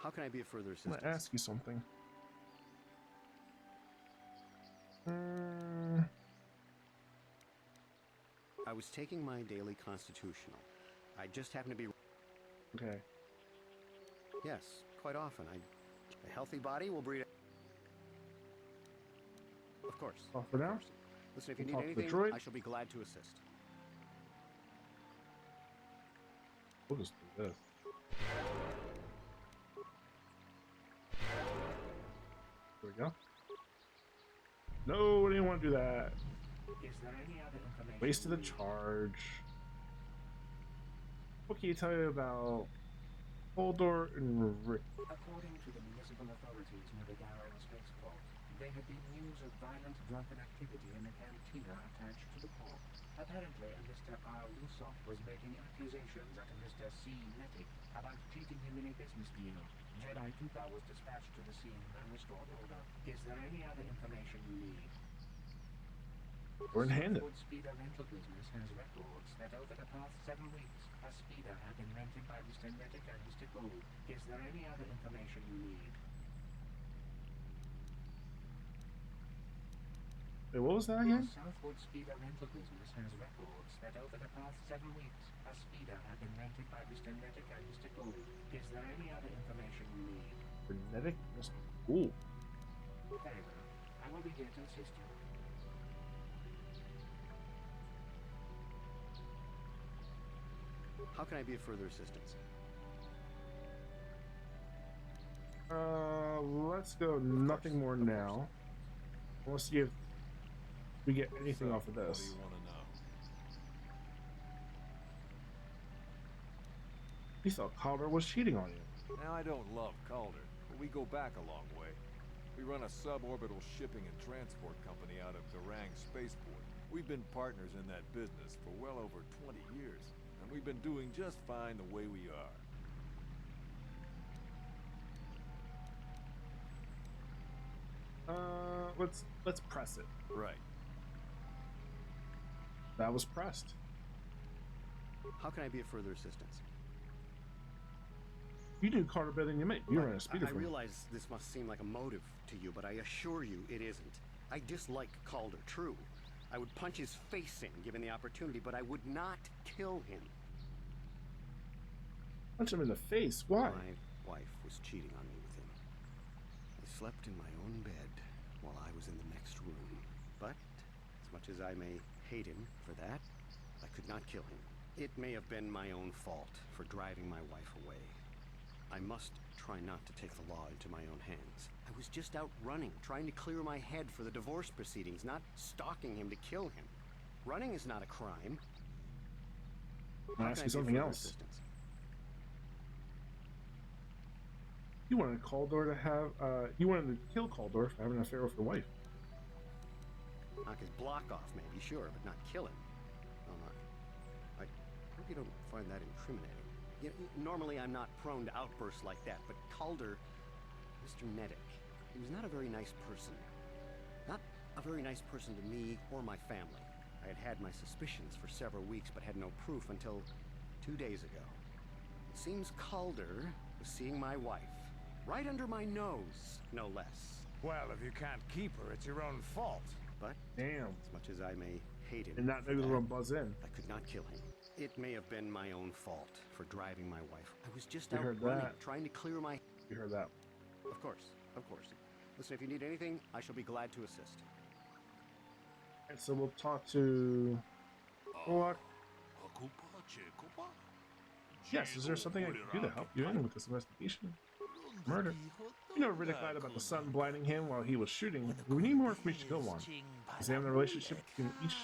How can I be of further assistance? I'm gonna ask you something. I was taking my daily constitutional. I just happened to be... Okay. Yes, quite often. A healthy body will breed... Of course. Off for now? Listen, if you need anything, I shall be glad to assist. We'll just do this. There we go. No, I didn't want to do that. Is there any other information? Wasted a charge. What can you tell me about KotOR and Rick? According to the municipal authorities near the Darrow spaceport, there had been news of violent drunken activity in the cantina attached to the port. Apparently, Mr. R. Lusov was making accusations at Mr. C. Netic about cheating him in a business deal. Jedi Tupa was dispatched to the scene and restored order. Is there any other information you need? We're in Handon. The speeder rental business has records that over the past 7 weeks, a speeder had been rented by Mr. Netic and Mr. Gold. Is there any other information you need? Wait, what was that again? The Southwood speeder rental business has records that over the past 7 weeks, a speeder had been rented by Mr. Netic and Mr. Gold. Is there any other information you need? Netic? Mr. Gold. Very well. I will be here to assist you. How can I be of further assistance? Let's go nothing more now. We'll see if we get anything off of this. What do you want to know? You thought Calder was cheating on you. Now, I don't love Calder, but we go back a long way. We run a suborbital shipping and transport company out of Garang Spaceport. We've been partners in that business for well over 20 years, and we've been doing just fine the way we are. Let's press it. Right. That was pressed. How can I be of further assistance? You do Calder better than you make. You run a speeder. I realize this must seem like a motive to you, but I assure you it isn't. I dislike Calder, true. I would punch his face in given the opportunity, but I would not kill him. Punch him in the face? Why? My wife was cheating on me with him. I slept in my own bed while I was in the next room. But, as much as I may hate him for that, I could not kill him. It may have been my own fault for driving my wife away. I must try not to take the law into my own hands. I was just out running, trying to clear my head for the divorce proceedings, not stalking him to kill him. Running is not a crime. I'll ask you something else. Assistance? You wanted KotOR to have, you wanted to kill KotOR for having an affair with your wife. Knock his block off, maybe, sure, but not kill him. Oh, I hope you don't find that incriminating. You know, normally I'm not prone to outbursts like that, but Calder, Mr. Neddick, he was not a very nice person. Not a very nice person to me or my family. I had had my suspicions for several weeks, but had no proof until 2 days ago. It seems Calder was seeing my wife. Right under my nose, no less. Well, if you can't keep her, it's your own fault. But, damn, as much as I may hate him, and not able to buzz in, I could not kill him. It may have been my own fault for driving my wife. I was just You out heard running, that. trying to clear my... You heard that. Of course, of course. Listen, if you need anything, I shall be glad to assist. And so we'll talk to... What? Yes, is there something I can do to help you in with this investigation? Murder. You know Riddick lied about the sun blinding him while he was shooting. We need more information to go on. Examine the relationship between each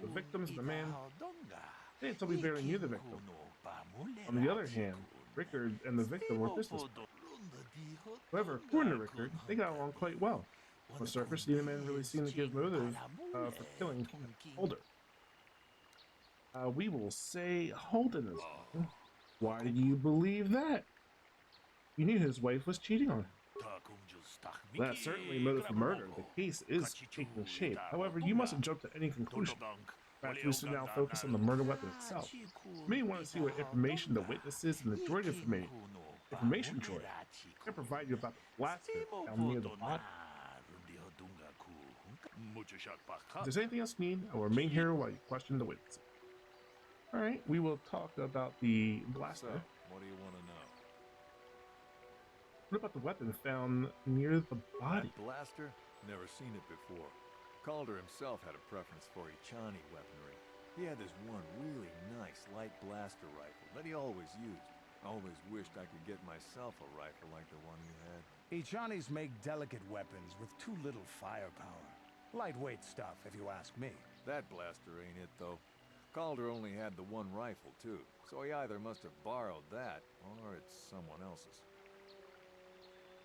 the victims and the man. They told me barely knew the victim. On the other hand, Rickard and the victim were business. However, according to Rickard, they got along quite well. On the surface, neither man really seemed to give motive for killing Holder. We will say Holden is wrong. Why do you believe that? You knew his wife was cheating on him. That's certainly motive for murder. The case is taking shape. However, you mustn't jump to any conclusion. Perhaps we should now focus on the murder weapon itself. You may want to see what information the witnesses and the droid information droid can provide you about the blaster found near the body. If there's anything else you need, I will remain here while you question the witnesses. Alright, we will talk about the blaster. So, what do you want to know? What about the weapon found near the body? That blaster? Never seen it before. Calder himself had a preference for Ichani weaponry. He had this one really nice light blaster rifle that he always used. I always wished I could get myself a rifle like the one he had. Ichanis make delicate weapons with too little firepower. Lightweight stuff, if you ask me. That blaster ain't it, though. Calder only had the one rifle, too, so he either must have borrowed that, or it's someone else's.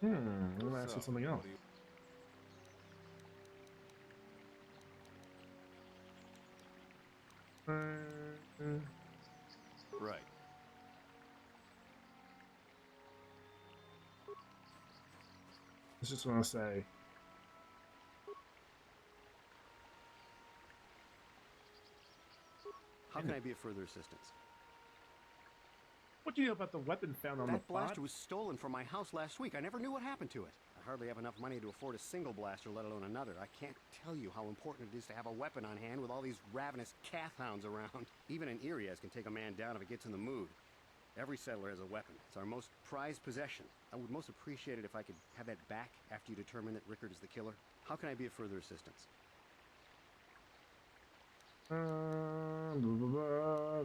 I'm gonna ask you something else. Right. I was just gonna say... How can I be of further assistance? What do you know about the weapon found on the body? That blaster was stolen from my house last week. I never knew what happened to it. I hardly have enough money to afford a single blaster, let alone another. I can't tell you how important it is to have a weapon on hand with all these ravenous calf hounds around. Even an Irias can take a man down if it gets in the mood. Every settler has a weapon. It's our most prized possession. I would most appreciate it if I could have that back after you determine that Rickard is the killer. How can I be of further assistance?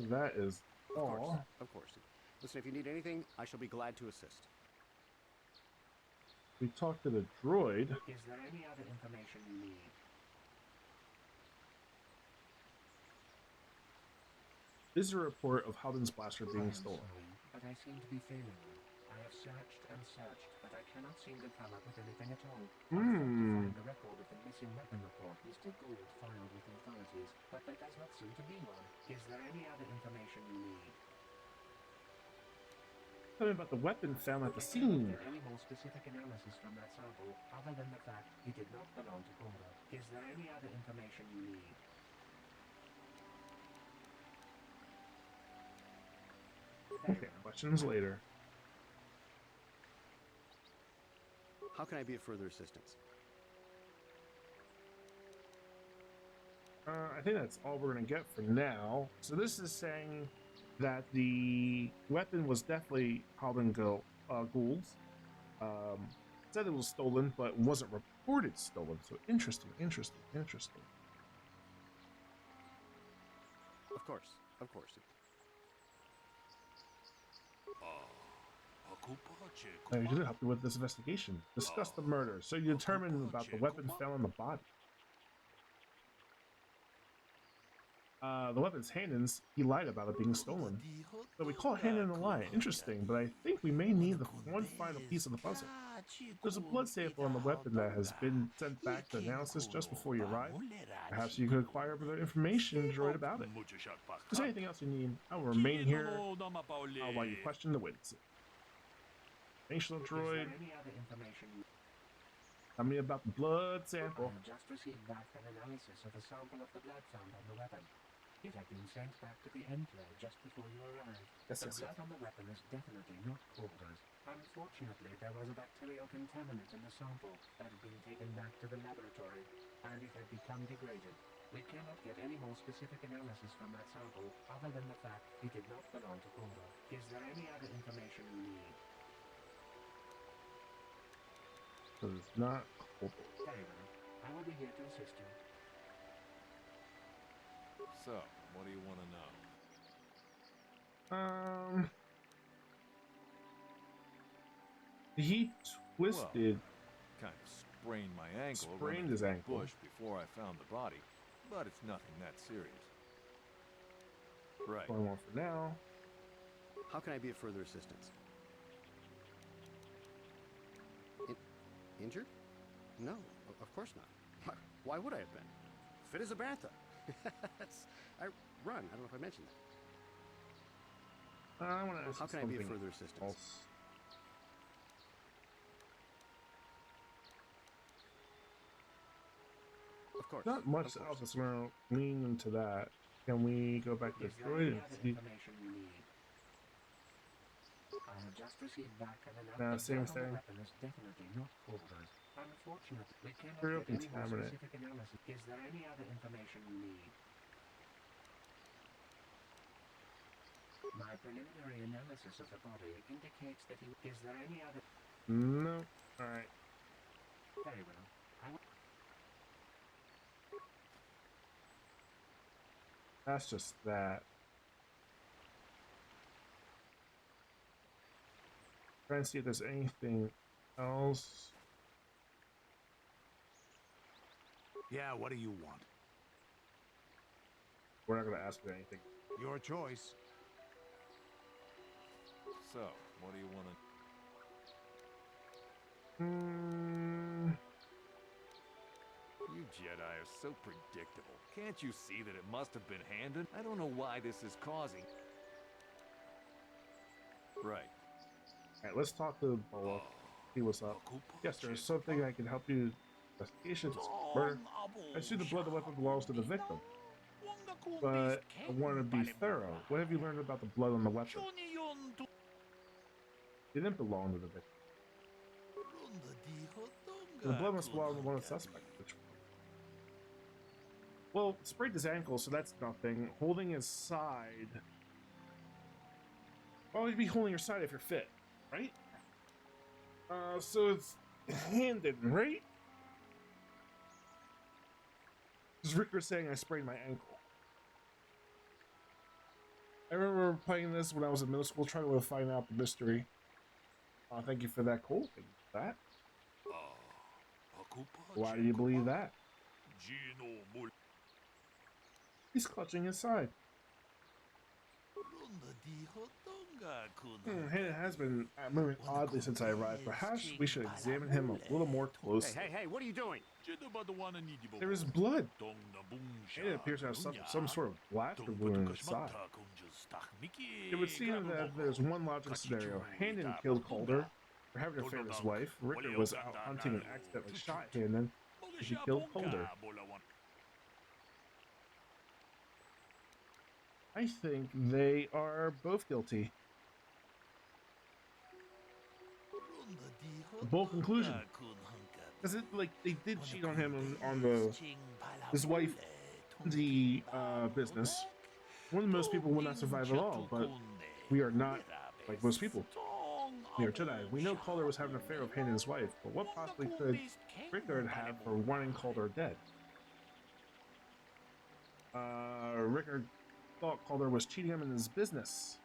That is all. Of course. Listen, if you need anything, I shall be glad to assist. We talked to the droid. Is there any other information you need? Is a report of Halden's blaster being stolen. Sorry, but I seem to be failing you. I have searched and searched, but I cannot seem to come up with anything at all. I tried to find the record of the missing weapon report Mr. Gould filed with authorities, but there does not seem to be one. Is there any other information you need? Tell me about the weapon found at the scene. Any more specific analysis from that sample, other than the fact it did not belong to KotOR? Is there any other information you need? Okay, questions later. How can I be of further assistance? I think that's all we're going to get for now. So this is saying that the weapon was definitely Halden Gould's. Said it was stolen, but wasn't reported stolen. So interesting. Of course. You did help you with this investigation. Discuss the murder. So you determined about the weapon found on the body. The weapon's handins, he lied about it being stolen. So we call Handin a lie. Interesting, but I think we may need the one final piece of the puzzle. There's a blood sample on the weapon that has been sent back to analysis just before you arrived. Perhaps you could acquire further information droid about it. If there's anything else you need, I will remain here while you question the witnesses. Informational droid. Tell me about the blood sample. I have just received back an analysis of a sample of the blood found on the weapon. It had been sent back to the Enclave just before you arrived. The blood on the weapon is definitely not KotOR's. Unfortunately, there was a bacterial contaminant in the sample that had been taken back to the laboratory, and it had become degraded. We cannot get any more specific analysis from that sample other than the fact it did not belong to KotOR. Is there any other information you need? It's not KotOR. Very well. I will be here to assist you. So, what do you want to know? He twisted. Well, kind of sprained my ankle. Sprained his ankle. Bush before I found the body, but it's nothing that serious. Right. One more for now. How can I be of further assistance? Injured? No, of course not. Why would I have been? Fit as a bantha. I run. I don't know if I mentioned that. I want to ask How can I be of further else. assistance? Of course. Not much else that's going to lean into that. Can we go back to the droid and see? I have just received back an analysis same of the thing. weapon is definitely not KotOR's. Unfortunately, we cannot Material get any more contaminant. specific analysis. Is there any other information you need? My preliminary analysis of the body indicates that he... Is there any other... No. Alright. Very well. I will... That's just that. Trying to see if there's anything else. Yeah, what do you want? We're not going to ask you anything. Your choice. So, what do you want to... You Jedi are so predictable. Can't you see that it must have been handed? I don't know why this is causing... Right. Alright, let's talk to Boa. See what's up. Yes, there is something I can help you. Investigations, murder. I assume the blood of the weapon belongs to the victim. But I want to be thorough. What have you learned about the blood on the weapon? It didn't belong to the victim. The blood must belong to one of the suspects. Well, sprained his ankle, so that's nothing. Holding his side. Why would you be holding your side if you're fit, right? So it's handed, right? Is Ricker saying I sprained my ankle? I remember playing this when I was in middle school, trying to find out the mystery. Thank you for that, Cole. Thank you for that. Why do you believe that? He's clutching his side. It has been moving oddly since I arrived. Perhaps we should examine him a little more closely. Hey, what are you doing? There is blood. It appears to have some sort of blaster wound in his side. It would seem that there's one logical scenario. Handon killed KotOR for having an affair with his wife. Ricker was out hunting and accidentally shot Handon, and he killed KotOR. I think they are both guilty. A bold conclusion. Because they did cheat on him on his wife, the business. One of most people will not survive at all, but we are not like most people. We are Jedi. We know KotOR was having an affair with Handon's wife, but what possibly could Rickard have for wanting KotOR dead? Rickard thought KotOR was cheating him in his business.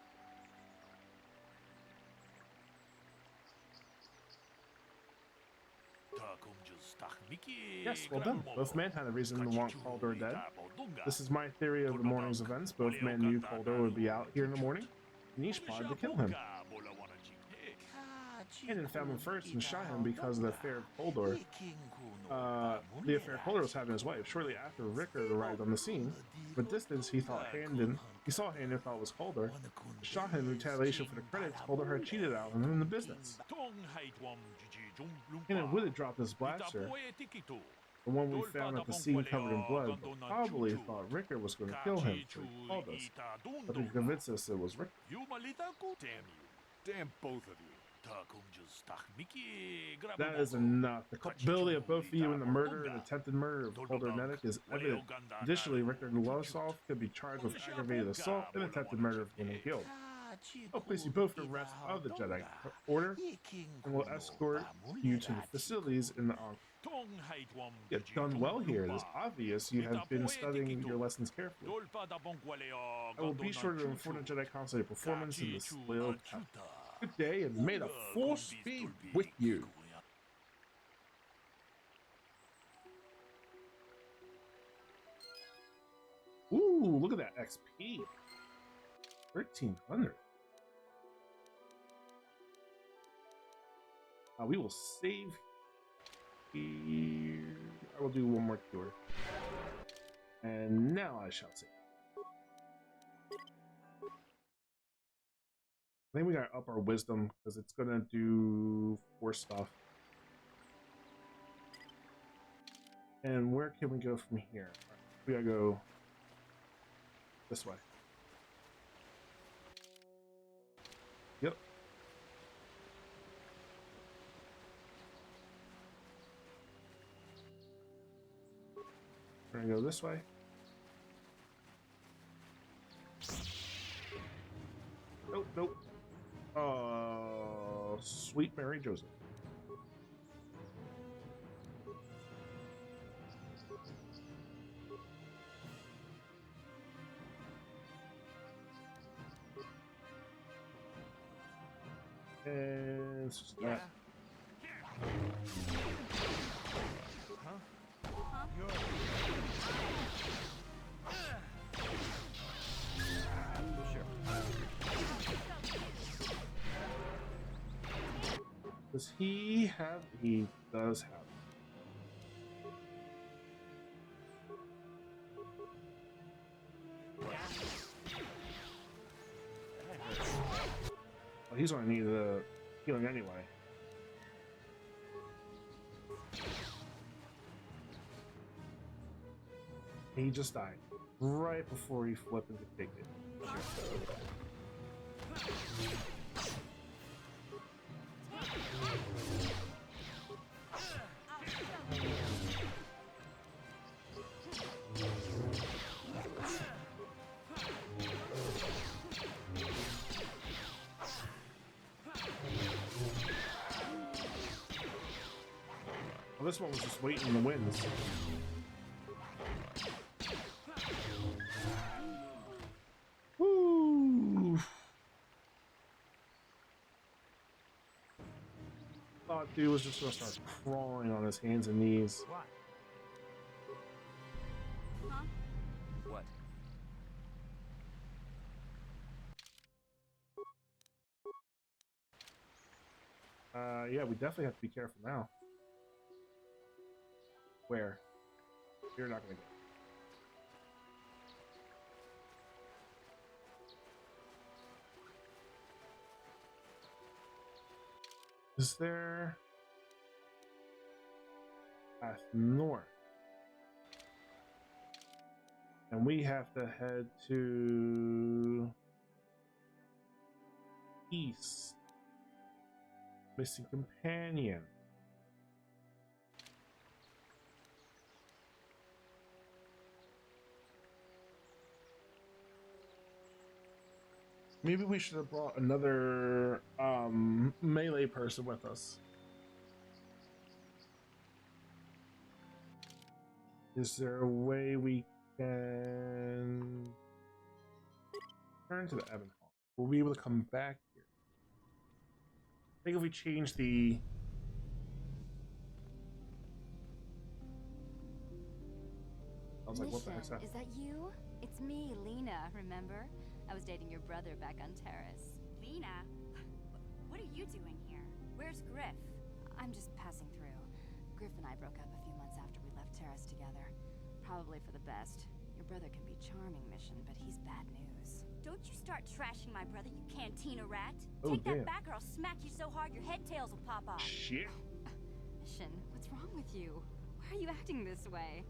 Yes, well done. Both men had a reason to want KotOR dead. This is my theory of the morning's events. Both men knew KotOR would be out here in the morning, and each plotted to kill him. Hanan found them first and shot him because of the affair of KotOR. The affair KotOR was having his wife. Shortly after Rickard arrived on the scene, from a distance he saw Hanan thought it was KotOR. Shot him in retaliation for the credits KotOR had cheated out on him in the business. Hanan would have dropped his blaster, the one we found at the scene covered in blood, but probably thought Rickard was going to kill him, so he called us. But he convinced us it was Rickard. Damn you. Damn both of you. That is enough. The culpability of both of you in the murder and attempted murder of KotOR Medic is evident. Additionally, Rickard Losov could be charged with aggravated assault and attempted murder if when killed. I'll place you both for the rest of the Jedi Order and will escort you to the facilities in the You've done well here. It is obvious you have been studying your lessons carefully. I will be sure to inform the Jedi Council of your performance in this little town. Good day, and may the Force be with you. Ooh, look at that XP. 1300. We will save here. I will do one more cure. And now I shall save. I think we gotta up our wisdom because it's gonna do 4 stuff. And where can we go from here? Right, we gotta go this way. Yep. We're gonna go this way. Nope, nope. Sweet Mary Joseph. And it's just that. Does he have? He does have. Well, he's gonna need the healing anyway. He just died right before he flipped into take it. Well, this one was just waiting in the winds. Woo! Thought dude was just gonna start crawling on his hands and knees. Huh? What? Yeah, we definitely have to be careful now. Where? You're not gonna go. Is there path north? And we have to head to east. Missing companion. Maybe we should have brought another melee person with us. Is there a way we can turn to the Ebon Hall? Will we be able to come back here? I think if we change the I was like, what the heck's that? Is that you? It's me, Lena, remember? I was dating your brother back on Terrace. Lena? What are you doing here? Where's Griff? I'm just passing through. Griff and I broke up a few months after we left Terrace together. Probably for the best. Your brother can be charming, Mission, but he's bad news. Don't you start trashing my brother, you cantina rat. Oh, Take damn. that back or I'll smack you so hard your head tails will pop off. Shit. Mission, what's wrong with you? Why are you acting this way?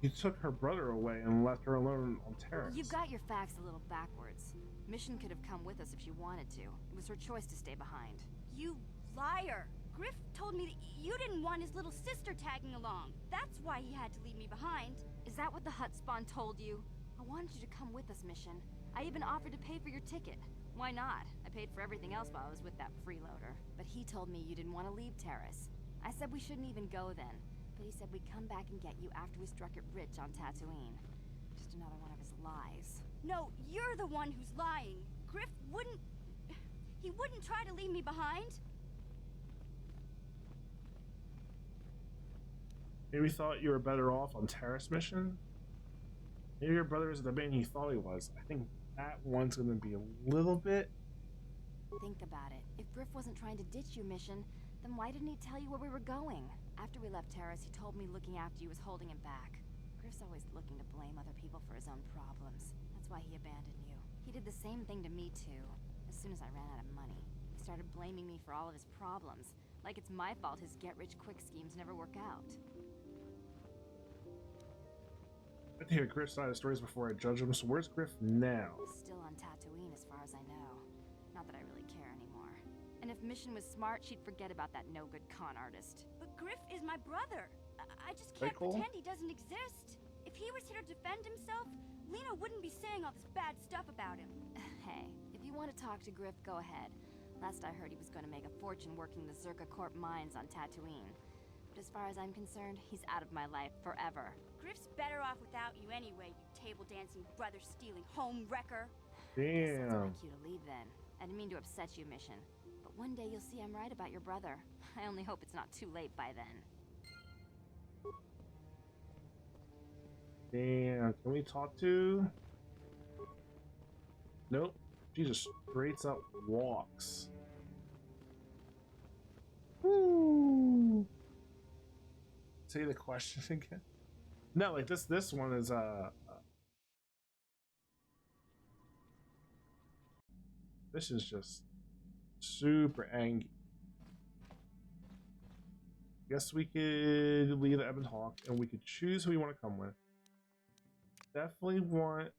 You took her brother away and left her alone on Terrace. You've got your facts a little backwards. Mission could have come with us if she wanted to. It was her choice to stay behind. You liar! Griff told me that you didn't want his little sister tagging along. That's why he had to leave me behind. Is that what the hut spawn told you? I wanted you to come with us, Mission. I even offered to pay for your ticket. Why not? I paid for everything else while I was with that freeloader. But he told me you didn't want to leave Terrace. I said we shouldn't even go then. But he said we'd come back and get you after we struck it rich on Dantooine. Just another one of his lies. No, you're the one who's lying. Griff wouldn't... He wouldn't try to leave me behind. Maybe you thought you were better off on Terrace Mission? Maybe your brother isn't the man you thought he was. I think that one's gonna be a little bit... Think about it. If Griff wasn't trying to ditch you, Mission, then why didn't he tell you where we were going? After we left Terrace, he told me looking after you was holding him back. Griff's always looking to blame other people for his own problems. That's why he abandoned you. He did the same thing to me, too. As soon as I ran out of money, he started blaming me for all of his problems. Like it's my fault his get-rich-quick schemes never work out. I have to hear Griff's side of the stories before I judge him, so where's Griff now? Still on Dantooine, as far as I know. Not that I really care anymore. And if Mission was smart, she'd forget about that no-good con artist. But Griff is my brother. I just can't pretend he doesn't exist. If he was here to defend himself, Lena wouldn't be saying all this bad stuff about him. Hey, if you want to talk to Griff, go ahead. Last I heard, he was going to make a fortune working the Zerka Corp mines on Dantooine. But as far as I'm concerned, he's out of my life forever. Griff's better off without you anyway, you table-dancing, brother-stealing home wrecker. Damn. Sounds like you to leave then. I didn't mean to upset you, Mission. But one day you'll see I'm right about your brother. I only hope it's not too late by then. Damn, can we talk to... Nope. She just straight up walks. Woo! Say the question again. No, like this one is this is just super angry. Guess we could leave the Ebb and Hawk and we could choose who we want to come with. Definitely want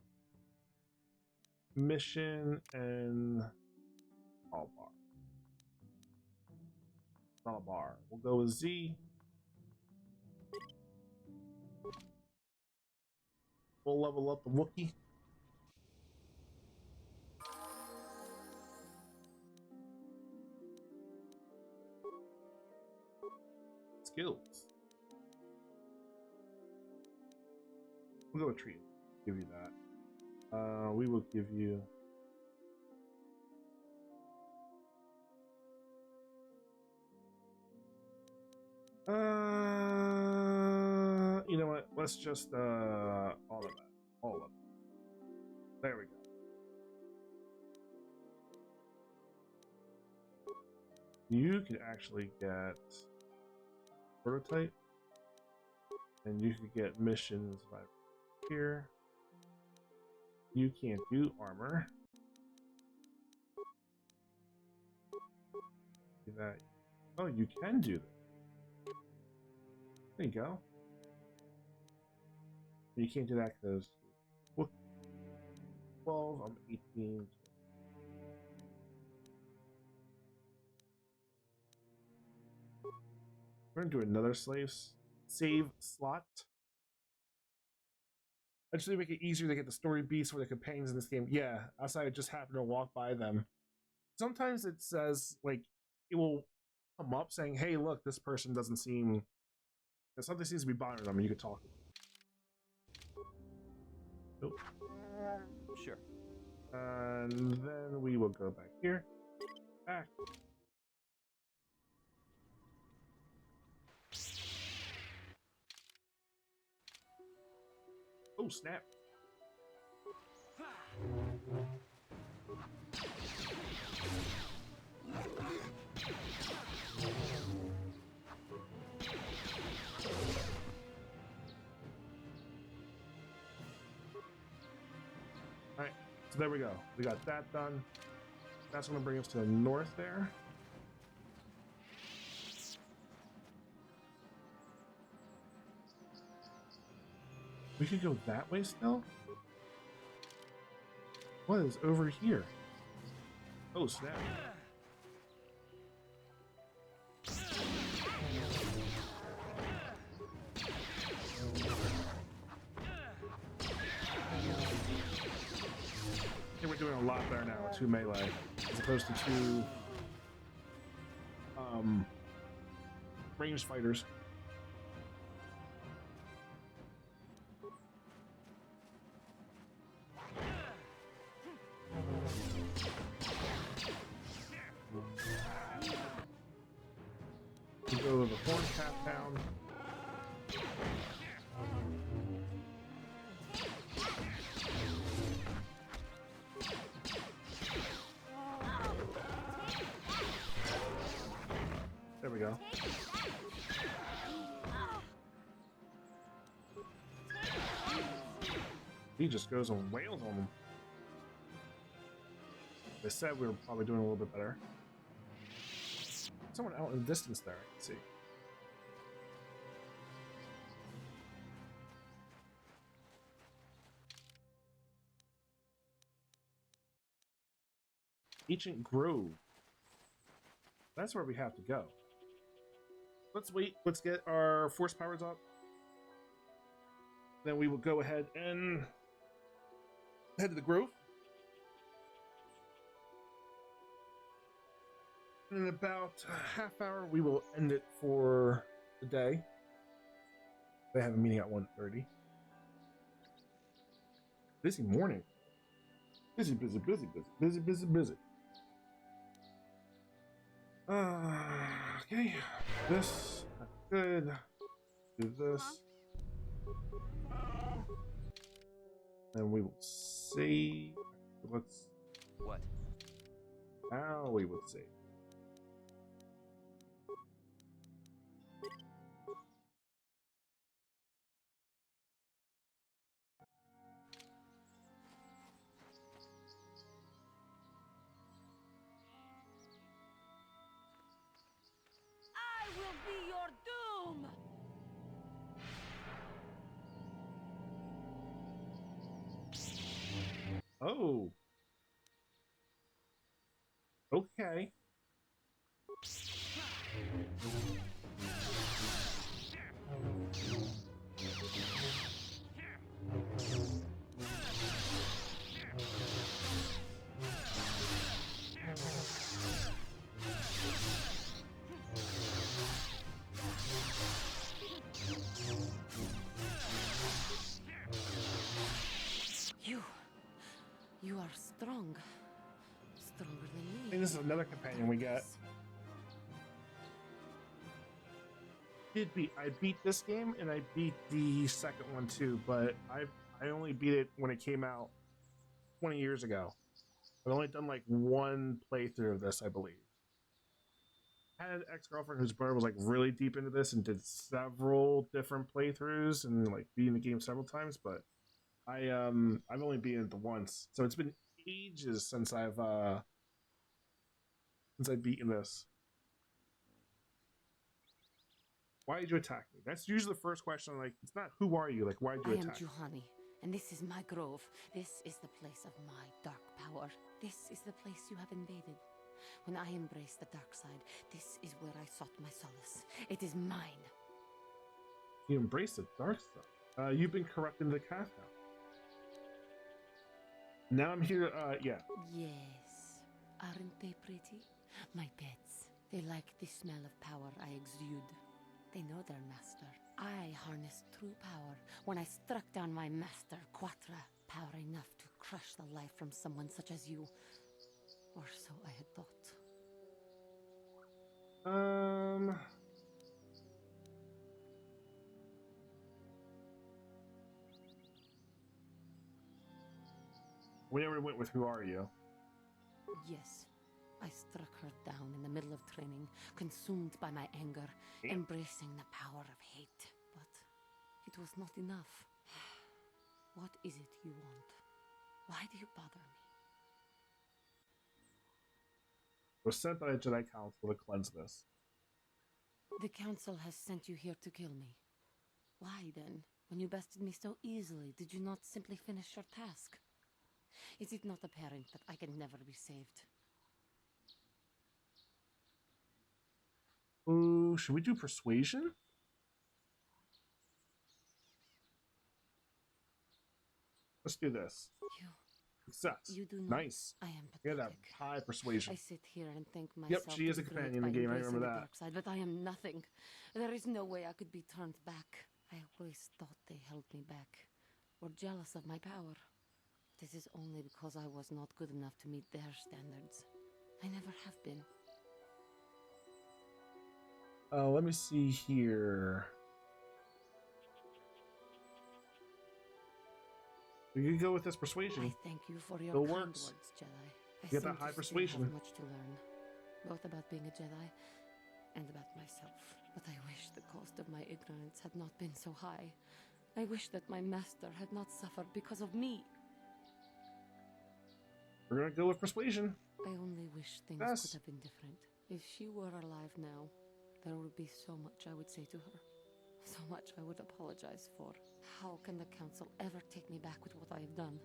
Mission and Malabar. We'll go with Z. We'll level up the Wookiee. Skills. We'll go with Tree. Give you that. We will give you... you know what? Let's just all of that. All of it. There we go. You could actually get prototype, and you could get missions right here. You can't do armor. Do that. Oh, you can do that. There you go. You can't do that because 12, I'm 18. We're gonna do another save slot. Actually, make it easier to get the story beats for the companions in this game. Yeah, outside I just happened to walk by them. Sometimes it says, like, it will come up saying, hey, look, this person doesn't seem... Something seems to be bothering them, and you can talk to them. Nope. Sure. And then we will go back here. Back. Oh, snap. Alright, so there we go. We got that done. That's going to bring us to the north there. We could go that way still? What is over here? Oh, snap. I think we're doing a lot better now with 2 melee as opposed to 2 ranged fighters. We go to the horn cap down. There we go. He just goes and wails on them. They said we were probably doing a little bit better. Someone out in the distance there, I can see. Ancient Grove. That's where we have to go. Let's wait. Let's get our force powers up. Then we will go ahead and head to the Grove. In about a half hour, we will end it for the day. They have a meeting at 1:30. Busy morning. Busy, busy, busy, busy, busy, busy, busy. Okay. This, that's good. Do this. And we will see. Let's. What? Now we will see. I will be your doom! Oh. Okay. You are strong. Stronger than me. I think this is another companion we get. I beat this game and I beat the second one too, but I only beat it when it came out 20 years ago. I've only done like one playthrough of this, I believe. I had an ex-girlfriend whose brother was like really deep into this and did several different playthroughs and like beating the game several times, but I've only beaten it the once. So it's been ages since I've beaten this. Why did you attack me? That's usually the first question. Like, it's not who are you, like why did you attack me? I am Juhani, and this is my grove. This is the place of my dark power. This is the place you have invaded. When I embraced the dark side, this is where I sought my solace. It is mine. You embraced the dark side. You've been corrupted into the calf now. Now I'm here, yeah. Yes. Aren't they pretty? My pets. They like the smell of power I exude. They know their master. I harnessed true power when I struck down my master, Quatra. Power enough to crush the life from someone such as you. Or so I had thought. We never went with who are you. Yes. I struck her down in the middle of training, consumed by my anger, embracing the power of hate. But it was not enough. What is it you want? Why do you bother me? Was sent by the Jedi Council to cleanse this. The Council has sent you here to kill me. Why, then, when you bested me so easily, did you not simply finish your task? Is it not apparent that I can never be saved? Ooh, should we do persuasion? Let's do this. Success. You do not. Nice. I am pathetic. You have high persuasion. I sit here and think myself. Yep, she is a companion in the game. I remember that. Dark side, but I am nothing. There is no way I could be turned back. I always thought they held me back, were jealous of my power. This is only because I was not good enough to meet their standards. I never have been. Let me see here. We could go with this persuasion. I thank you for your Still kind works. words, Jedi. I Get seem that high to still persuasion. have much to learn, both about being a Jedi and about myself. But I wish the cost of my ignorance had not been so high. I wish that my master had not suffered because of me. We're gonna go with persuasion. I only wish things Yes. could have been different. If she were alive now, there would be so much I would say to her. So much I would apologize for. How can the Council ever take me back with what I have done?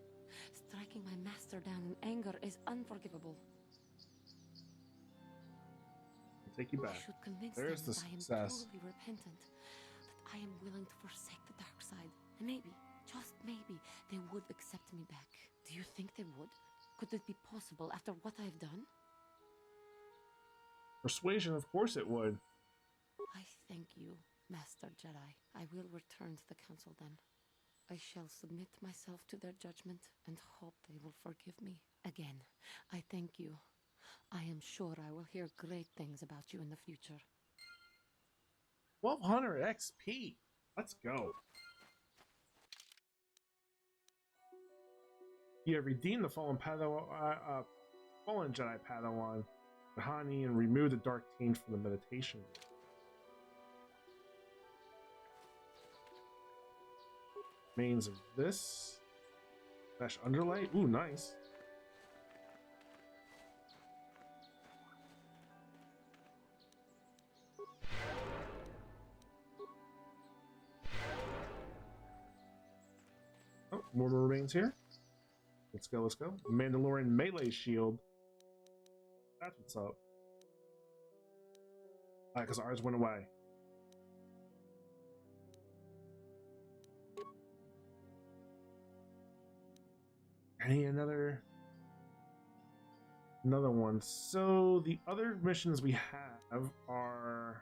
Striking my master down in anger is unforgivable. I'll take you back. I should convince There's them the that I am success. truly repentant, that I am willing to forsake the dark side, and maybe, just maybe, they would accept me back. Do you think they would? Could it be possible after what I have done? Persuasion, of course it would. I thank you, Master Jedi. I will return to the Council then. I shall submit myself to their judgment and hope they will forgive me. Again, I thank you. I am sure I will hear great things about you in the future. 1200 XP. Let's go. You have redeemed the fallen fallen Jedi Padawan, Kahani, and removed the dark taint from the meditation. Remains of this dash underlay. Ooh, nice. Oh, more remains here. Let's go, let's go. Mandalorian melee shield. That's what's up. Because ours went away. Another one. So the other missions we have are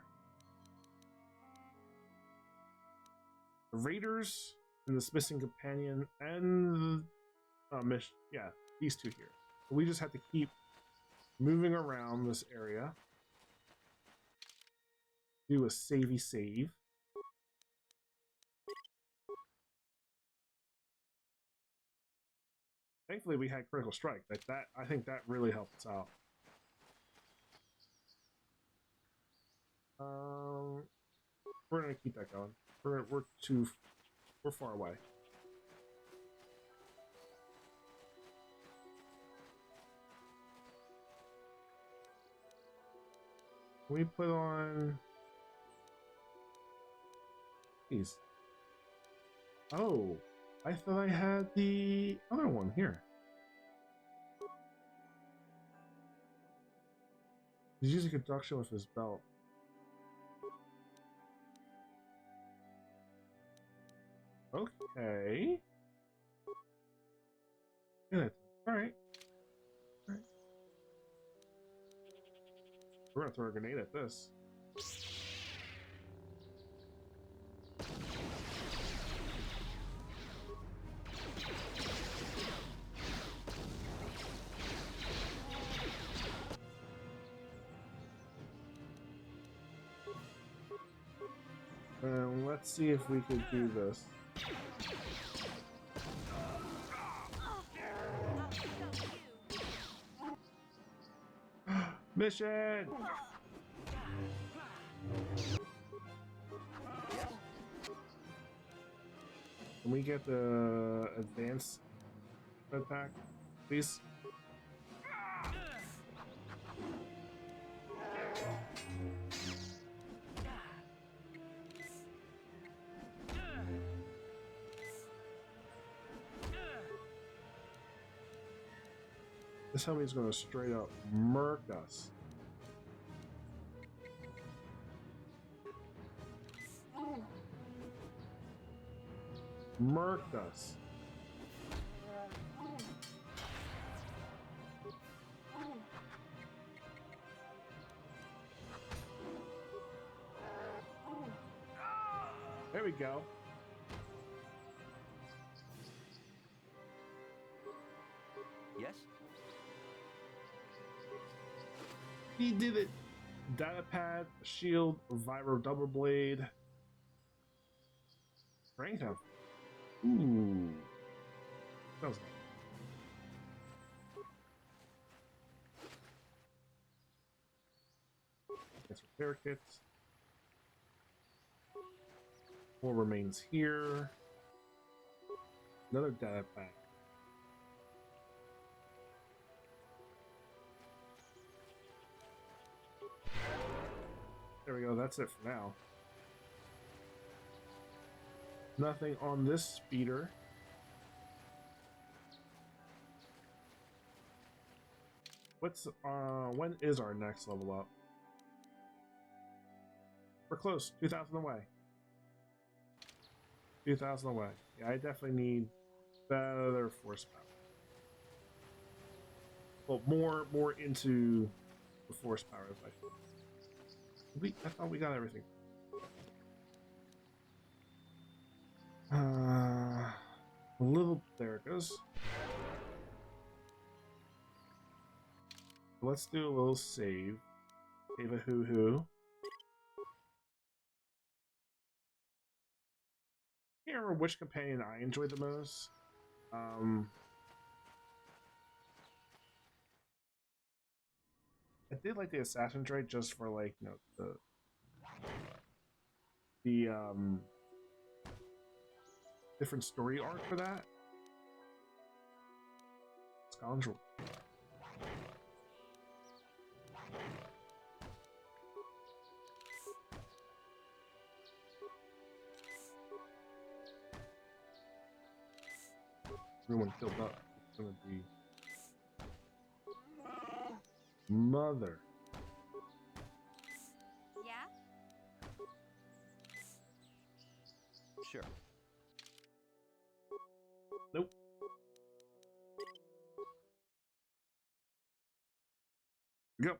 the Raiders and the Missing Companion and mission. Yeah, these two here. We just have to keep moving around this area. Do a savey save. Thankfully, we had critical strike. I think that really helped us out. We're gonna keep that going. We're far away. We put on these. Oh, I thought I had the other one here. He's using conduction with his belt. Okay. Good. Alright. We're gonna throw a grenade at this. Let's see if we could do this. Mission! Can we get the advanced attack, please? This homie's gonna straight up murk us. Murked us. There we go. Yes? He did it. Data pad, shield, vibro double blade. Strength up. Ooh. That was nice. That's repair kits. More remains here. Another data pack. There we go, that's it for now. Nothing on this speeder. What's when is our next level up? We're close, 2,000 away. 2,000 away. Yeah, I definitely need better force power. Well, more into the force power, as I think. I thought we got everything. A little, there it goes. Let's do a little save. Save a hoo-hoo. I can't remember which companion I enjoyed the most. I did like the assassin trait just for, like, you know, the different story arc for that. Scoundrel. Everyone killed up. It's gonna be mother. Yeah? Sure. Nope. Go.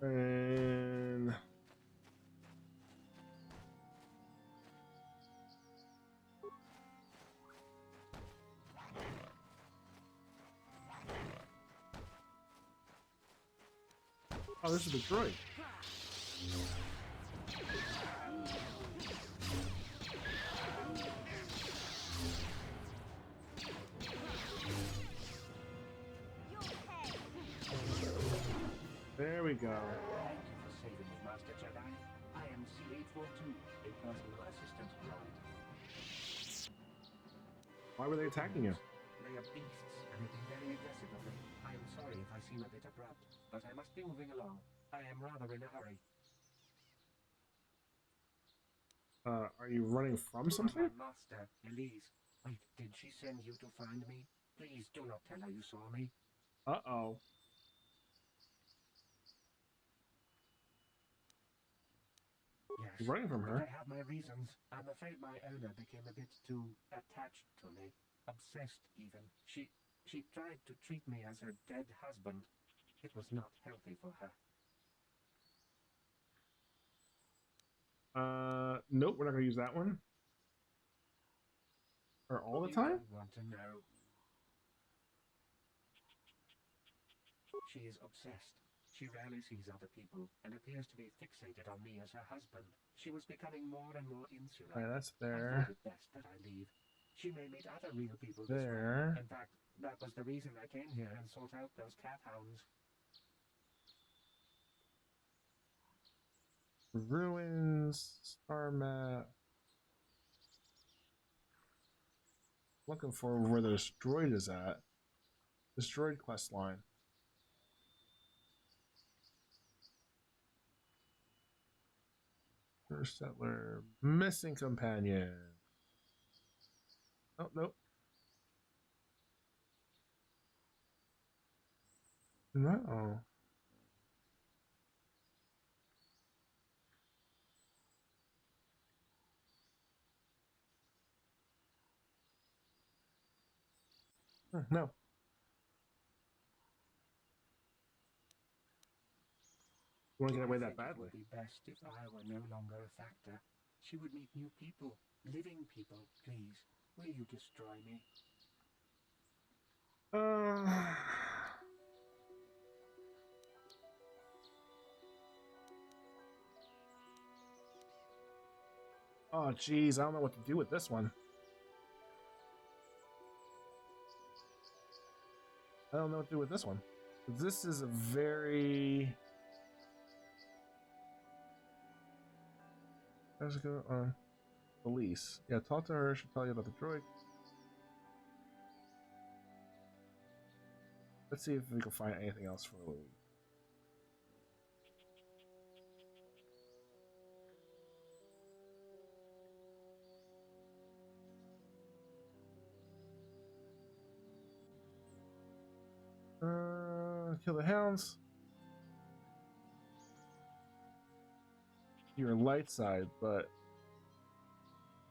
And oh, this is Detroit. There we go. Thank you for saving me, Master Jedi. I am C842, a personal assistant droid. Why were they attacking you? They are beasts, and they very aggressive of me. I am sorry if I seem a bit abrupt, but I must be moving along. I am rather in a hurry. Are you running from something? My master, Elise. Wait, did she send you to find me? Please do not tell her you saw me. Uh-oh. Yes, You're running from her. I have my reasons. I'm afraid my owner became a bit too attached to me. Obsessed, even. She tried to treat me as her dead husband. It was not healthy for her. Nope, we're not gonna use that one. Or all the time? You don't want to know. She is obsessed. She rarely sees other people and appears to be fixated on me as her husband. She was becoming more and more insular. Alright, that's I there. thought it best that I leave. She may meet other real people this there. way. In fact, that was the reason I came here and sought out those cat hounds. Ruins, star map. Looking for where the destroyed is at. Destroyed quest line. First settler, missing companion. Oh, nope. No. No. You want to get away that badly? It would be best if I were no longer a factor. She would meet new people, living people. Please, will you destroy me? Oh, geez, I don't know what to do with this one. I don't know what to do with this one. This is a very... How's it go on? Police. Yeah, talk to her. She'll tell you about the droid. Let's see if we can find anything else for Louis. Kill the hounds. You're light side, but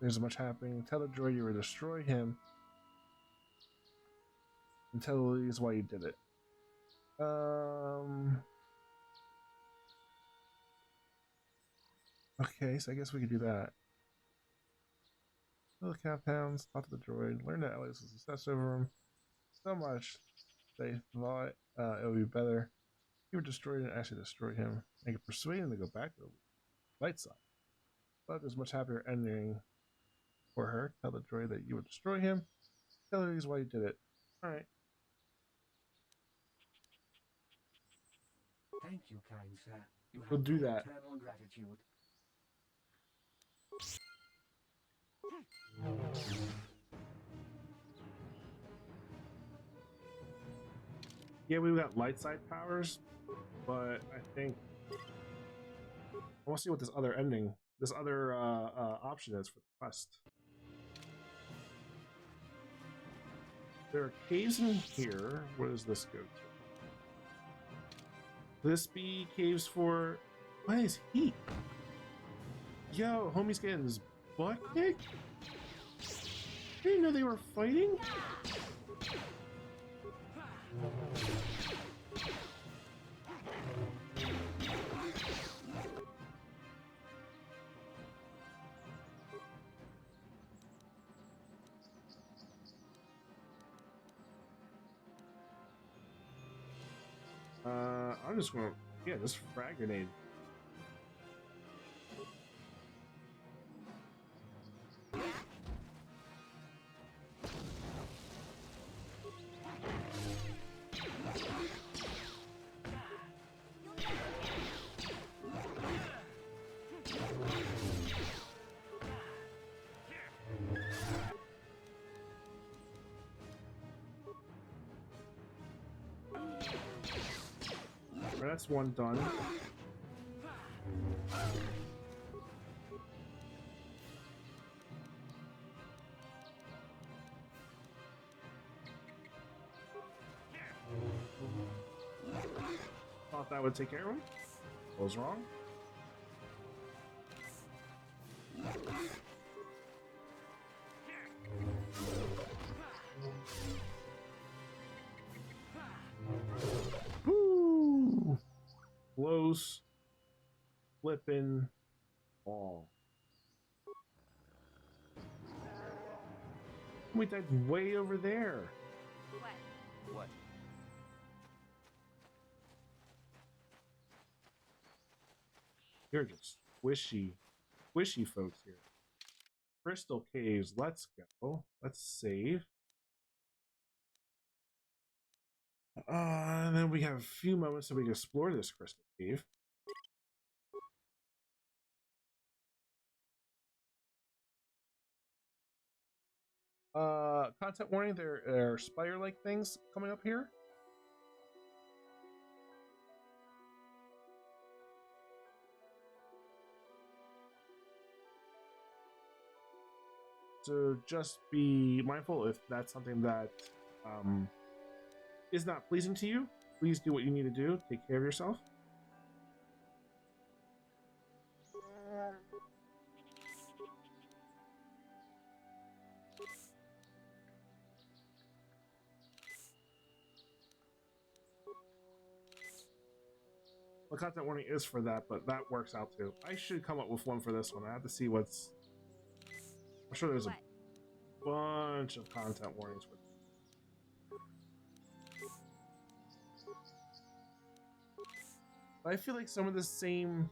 there's much happening. Tell the droid you were destroy him. And tell Louise why you did it. Okay, so I guess we could do that. Kill the cat hounds, talk to the droid, learn that Elias was obsessed over him so much they thought it would be better. You were destroyed and actually destroyed him. I could persuade him to go back to the light side. But there's much happier ending for her. Tell the droid that you would destroy him. Tell her why you did it. Alright. Thank you, kind sir. You We'll have do my that. eternal gratitude. Yeah, we've got light side powers, but I think I want to see what this other ending, this other option is for the quest. There are caves in here. Where does this go to? This be caves for... What is heat? Yo, homie's getting his butt kicked? I didn't know they were fighting? I'm just gonna, yeah, just frag grenade. That's one done. Thought that would take care of him. I was wrong. Woo! Close. Flipping ball. Wait, that's way over there. What? You're just squishy folks here. Crystal caves. Let's go. Let's save. And then we have a few moments so we can explore this crystal cave. Content warning, there are spider-like things coming up here. So just be mindful if that's something that is not pleasing to you. Please do what you need to do. Take care of yourself. The content warning is for that, but that works out too. I should come up with one for this one. I have to see what's... I'm sure there's a bunch of content warnings for I feel like some of the same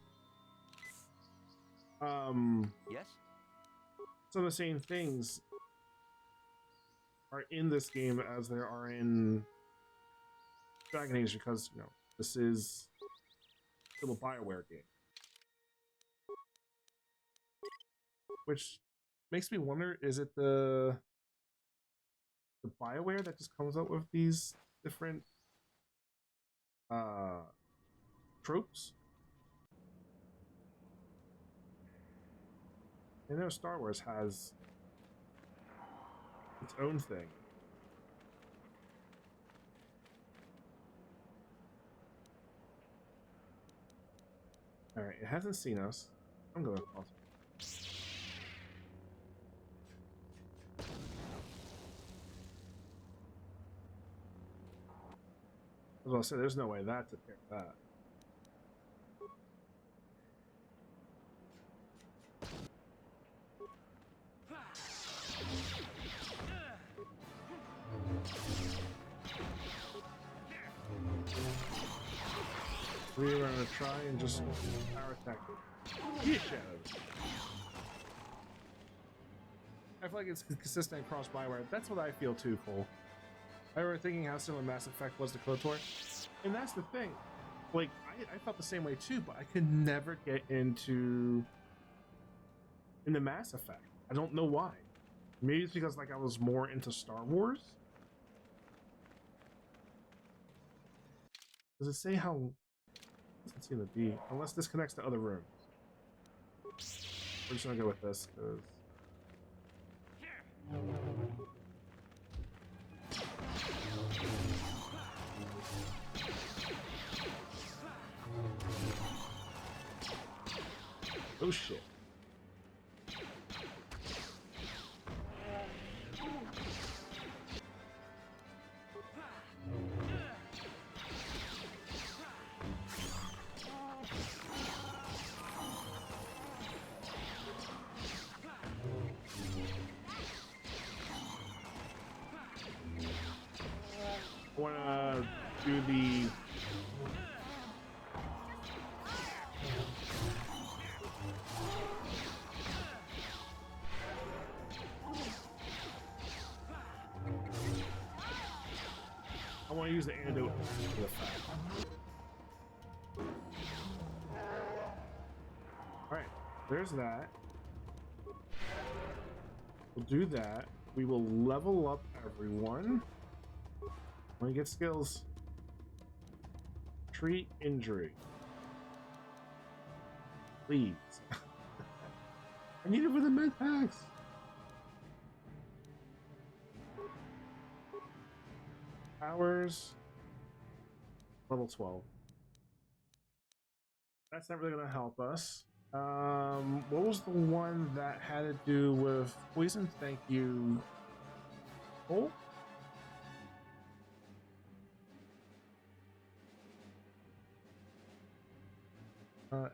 yes, some of the same things are in this game as there are in Dragon Age, because you know this is still a BioWare game, which makes me wonder: is it the BioWare that just comes up with these different tropes? I know Star Wars has its own thing. Alright, it hasn't seen us. I'm gonna pause. As I said, there's no way that took care of that. We're gonna try and just power attack it. Yeah. I feel like it's consistent across BioWare. That's what I feel too, Cole. I remember thinking how similar Mass Effect was to KotOR, and that's the thing. Like, I felt the same way too, but I could never get into Mass Effect. I don't know why. Maybe it's because like I was more into Star Wars. Does it say how? It doesn't seem to be, unless this connects to other rooms. We're just gonna go with this because. Oh shit. I wanna do the I want to use the antidote for the fact. Alright, there's that. We'll do that. We will level up everyone. When we get skills. Treat injury. Please. I need it for the med packs. Powers. Level 12. That's not really going to help us. What was the one that had to do with poison? Thank you. Oh.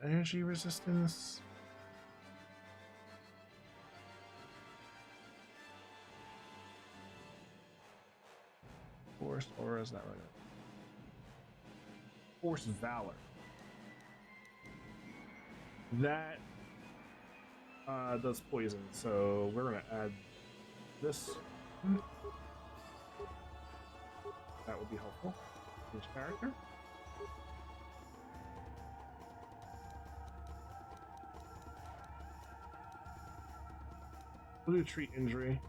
Energy resistance. Force aura is not right. Force valor. That does poison, so we're gonna add this. That would be helpful. Change character. We'll do treat injury.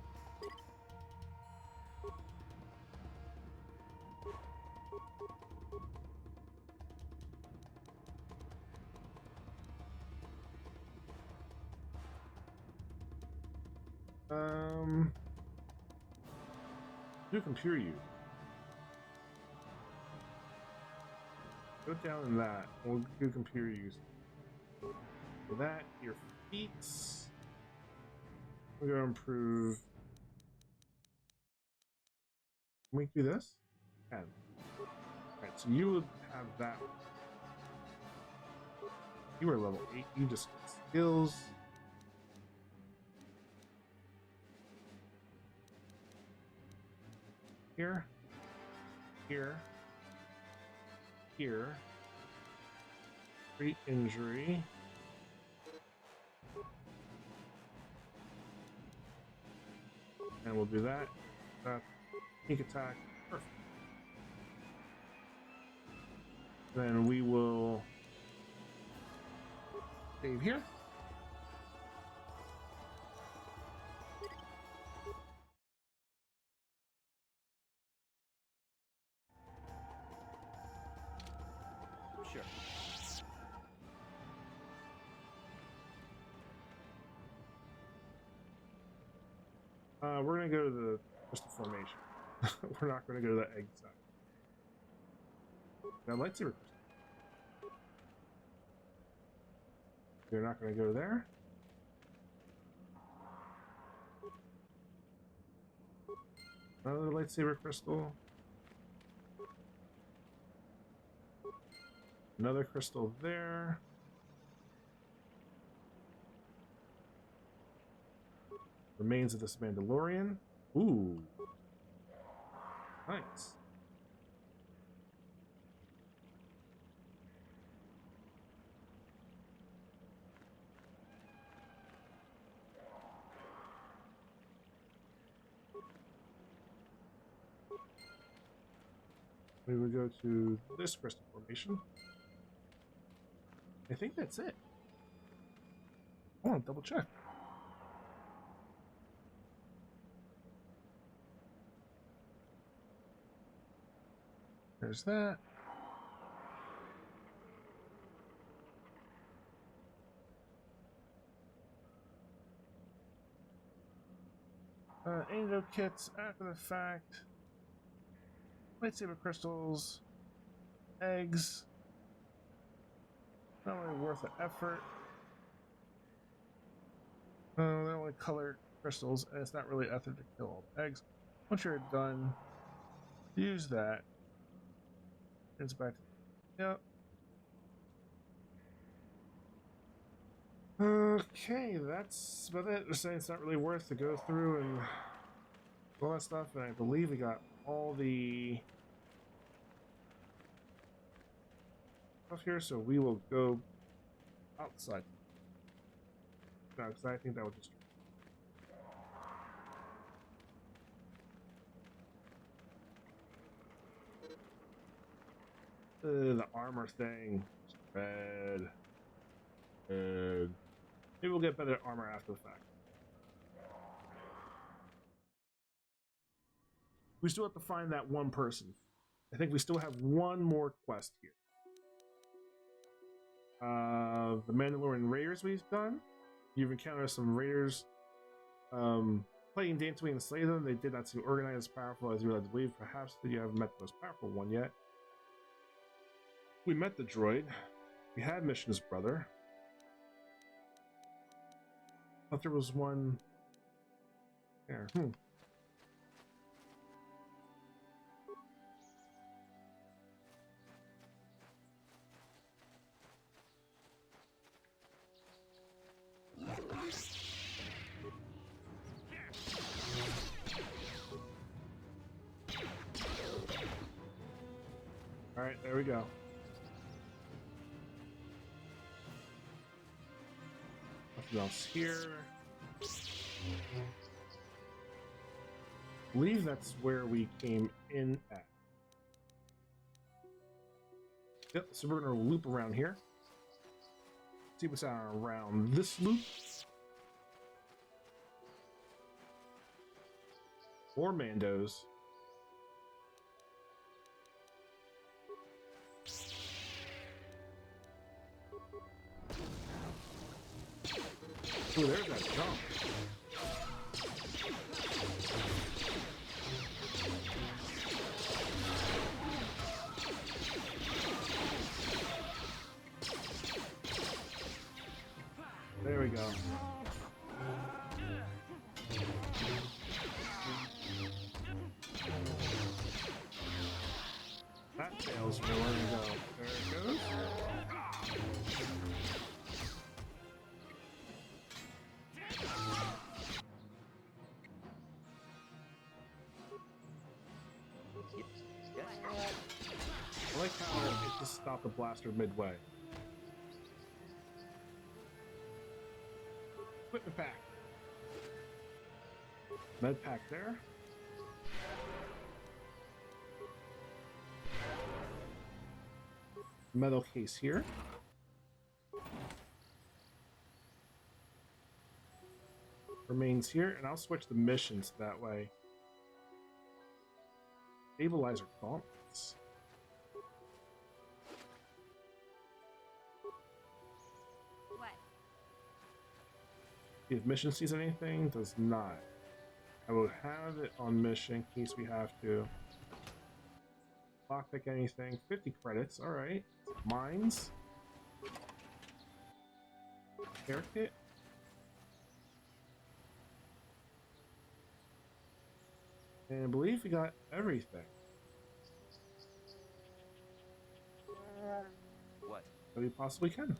Do computer use. Go down in that. We'll do computer use. For that, your feats. We're gonna improve. Can we do this? Can. Alright, so you would have that. You are level 8, you just get skills. Here, here, here, treat injury, and we'll do that. Sneak attack, perfect. Then we will save here. Sure. We're gonna go to the crystal formation. We're not gonna go to the egg side. Now, lightsaber crystal. You're not gonna go there. Another lightsaber crystal. Another crystal there. Remains of this Mandalorian. Ooh. Nice. We would go to this crystal formation. I think that's it. I want to double check. There's that. Antidote kits after the fact. Lightsaber crystals. Eggs. Not really worth the effort. They're only colored crystals, and it's not really effort to kill all the eggs. Once you're done, use that. It's back to, yep. Okay, that's about it. They're saying it's not really worth to go through and all that stuff, and I believe we got all the stuff here, so we will go outside. No, because I think that would just. The armor thing. Red. Maybe we'll get better armor after the fact. We still have to find that one person. I think we still have one more quest here. The Mandalorian Raiders we've done. You've encountered some Raiders playing Dantooine and slay them. They did not seem organized as powerful as you would like to believe. Perhaps that you haven't met the most powerful one yet. We met the droid. We had Mission's brother. I thought there was one there. Alright, there we go. Nothing else here. I believe that's where we came in at. Yep, so we're gonna loop around here. See what's around this loop. More Mandos. Ooh, there's that jump. There we go. That fails me. Where we go? There it goes. I like how it just stopped the blaster midway. Equipment pack. Med pack there. Metal case here. Remains here, and I'll switch the missions that way. Stabilizer gauntlets. What? If mission sees anything, does not. I will have it on mission in case we have to. Lockpick anything. 50 credits, alright. Mines. Care kit. And I believe we got everything. What? That we possibly can.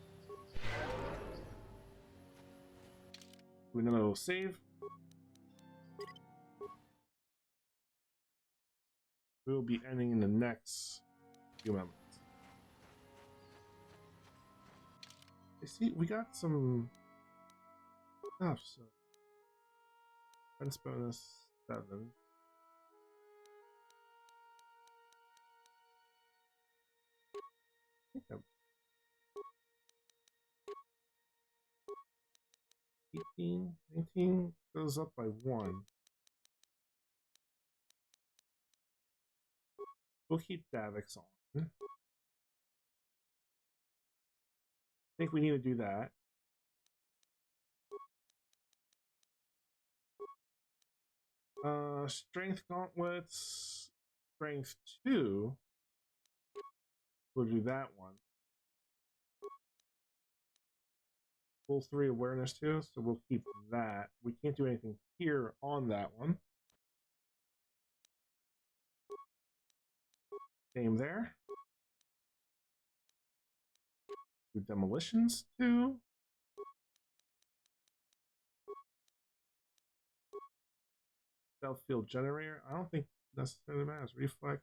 We know it'll save. We'll be ending in the next few moments. I see we got some stuff, so defense bonus 7. I think I'm 18, 19 goes up by 1. We'll keep Davix on. I think we need to do that. Strength gauntlets, strength 2. We'll do that one. Full 3 awareness 2, so we'll keep that. We can't do anything here on that one. Same there. Do demolitions 2. Stealth field generator. I don't think necessarily matters. Reflex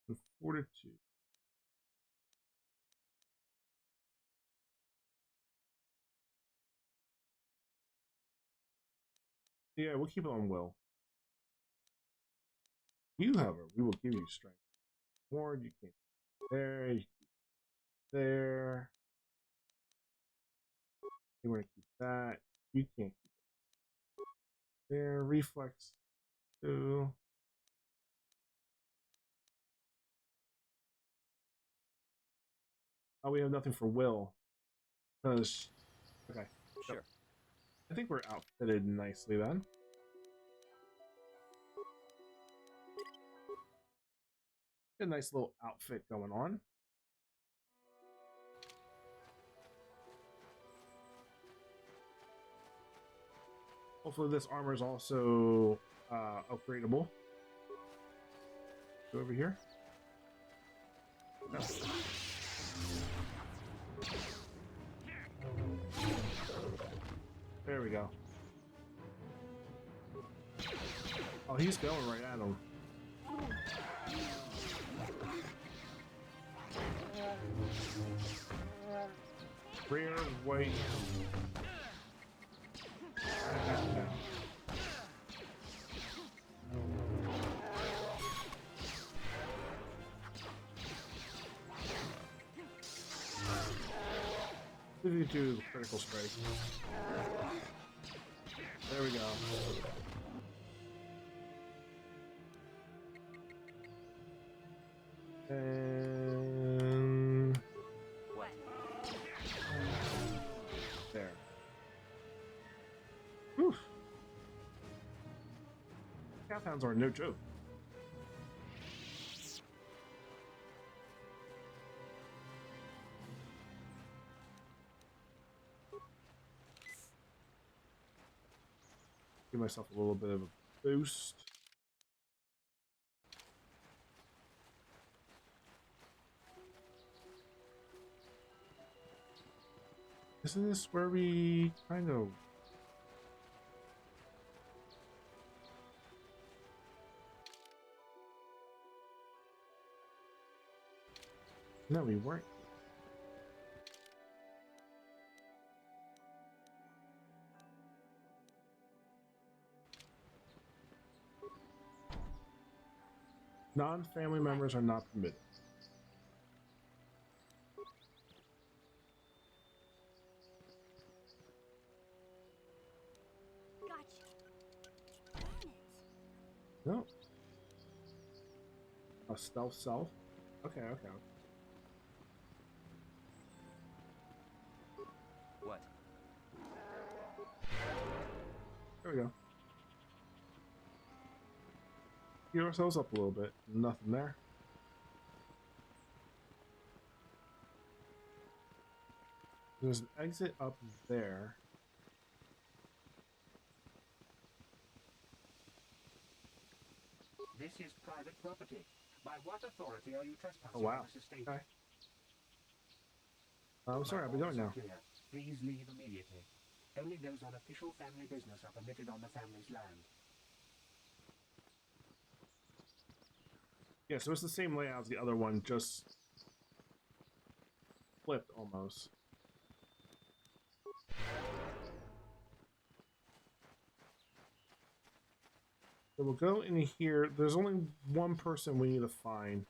and fortitude. Yeah, we'll keep it on will. You, however, we will give you strength. More you can't. There, you there. You want to keep that. You can't keep it. There, reflex 2. Oh, we have nothing for will. Because, okay. Sure. I think we're outfitted nicely then. A nice little outfit going on. Hopefully this armor is also upgradable. Go over here. No. There we go. Oh, he's going right at him. Rear white. We do critical strike. There we go. And what? There. Whew. Cathounds are no joke. Give myself a little bit of a boost. Isn't this where we kind of... No, we weren't. Non-family members are not permitted. No. A stealth self? Okay, okay. What? There we go. Heal ourselves up a little bit. Nothing there. There's an exit up there. This is private property. By what authority are you trespassing Oh, wow. on this estate? Okay. I'm sorry, I'll be going now. Please leave immediately. Only those on official family business are permitted on the family's land. Yeah, so it's the same layout as the other one, just flipped almost. So we'll go in here. There's only one person we need to find.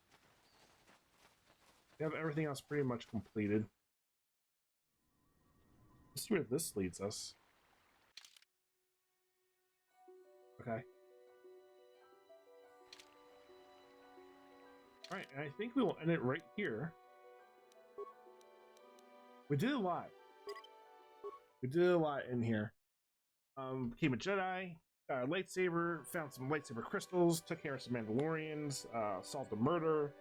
We have everything else pretty much completed. Let's see where this leads us. Okay. Alright, and I think we will end it right here. We did a lot. We did a lot in here. Became a Jedi, got a lightsaber, found some lightsaber crystals, took care of some Mandalorians, solved a murder,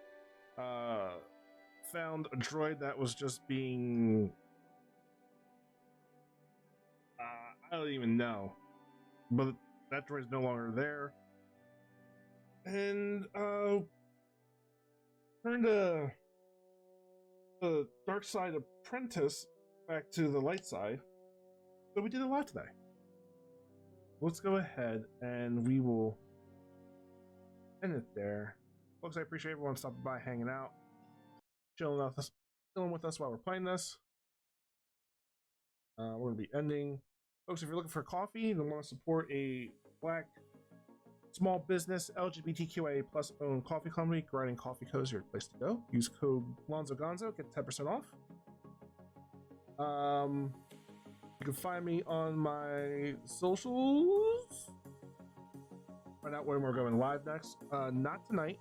found a droid that was just being... I don't even know. But that droid's no longer there. And, turned the dark side apprentice back to the light side. But we did a lot today. Let's go ahead and we will end it there. Folks, I appreciate everyone stopping by, hanging out, chilling with us while we're playing this. We're going to be ending. Folks, if you're looking for coffee and want to support a Black small business LGBTQIA+ owned coffee company, Grinding Coffee Co. is your place to go. Use code LonzoGonzo, get 10% off. You can find me on my socials. Find out when we're going live next. Not tonight.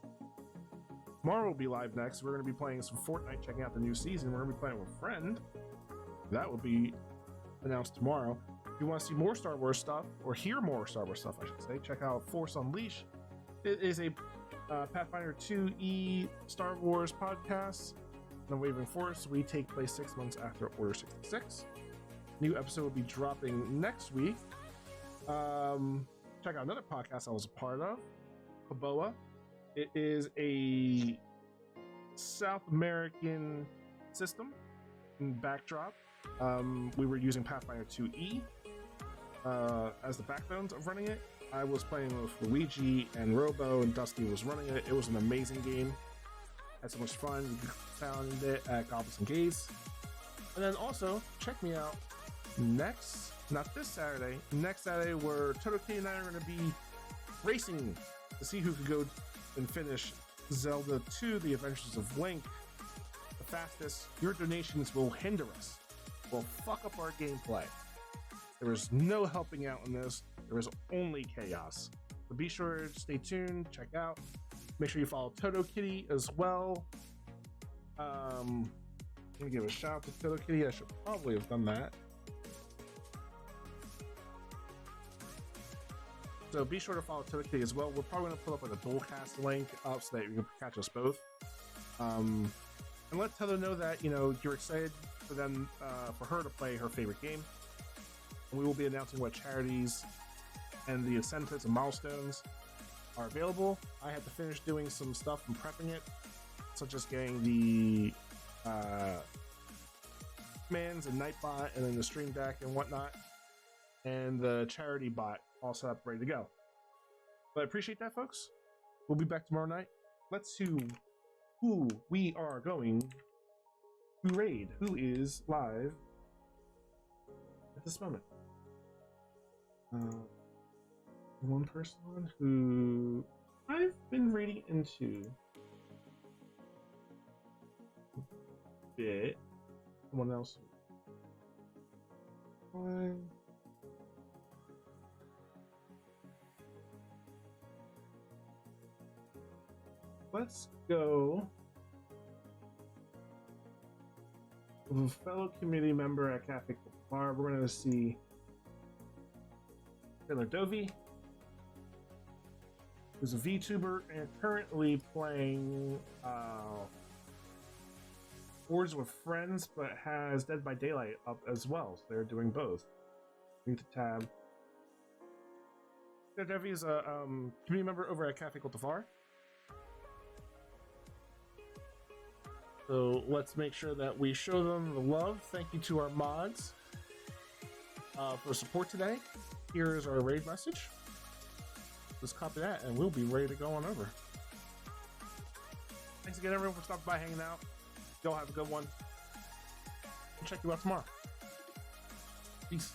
Tomorrow will be live next. We're going to be playing some Fortnite, checking out the new season. We're going to be playing with a friend. That will be announced tomorrow. If you want to see more Star Wars stuff, or hear more Star Wars stuff, I should say, check out Force Unleashed. It is a Pathfinder 2E Star Wars podcast. The Wavering Force. We take place 6 months after Order 66. New episode will be dropping next week. Check out another podcast I was a part of, KOBO. It is a South American system and backdrop. We were using Pathfinder 2E as the backbones of running it. I was playing with Luigi and Robo, and Dusty was running it. It was an amazing game. Had so much fun. You found it at Goblins and Gaze. And then also, check me out not this Saturday, next Saturday, where Toto Kitty and I are going to be racing to see who could go and finish Zelda 2, The Adventures of Link the fastest. Your donations will hinder us will fuck up our gameplay. There is no helping out in this. There is only chaos. So be sure to stay tuned, check out. Make sure you follow KotOR as well. I'm gonna give a shout out to KotOR. I should probably have done that. So be sure to follow KotOR as well. We're probably gonna put up like a dual cast link up so that you can catch us both. And let Tether know that you're excited for them, for her to play her favorite game. And we will be announcing what charities and the incentives and milestones are available. I have to finish doing some stuff and prepping it, such as getting the commands and Nightbot and then the Stream Deck and whatnot, and the charity bot all set up, ready to go. But I appreciate that, folks. We'll be back tomorrow night. Let's see who we are going to raid, who is live at this moment. One person who I've been raiding into a bit. Someone else. Let's go with a fellow community member at Cafe Bar. We're going to see Taylor Dovey, who's a VTuber and currently playing Words with Friends, but has Dead by Daylight up as well. So they're doing both. Link to tab. Taylor Dovey is a community member over at Cafe KotOR. So let's make sure that we show them the love. Thank you to our mods for support today. Here is our raid message. Let's copy that and we'll be ready to go on over. Thanks again, everyone, for stopping by, hanging out. Y'all have a good one. We'll check you out tomorrow. Peace.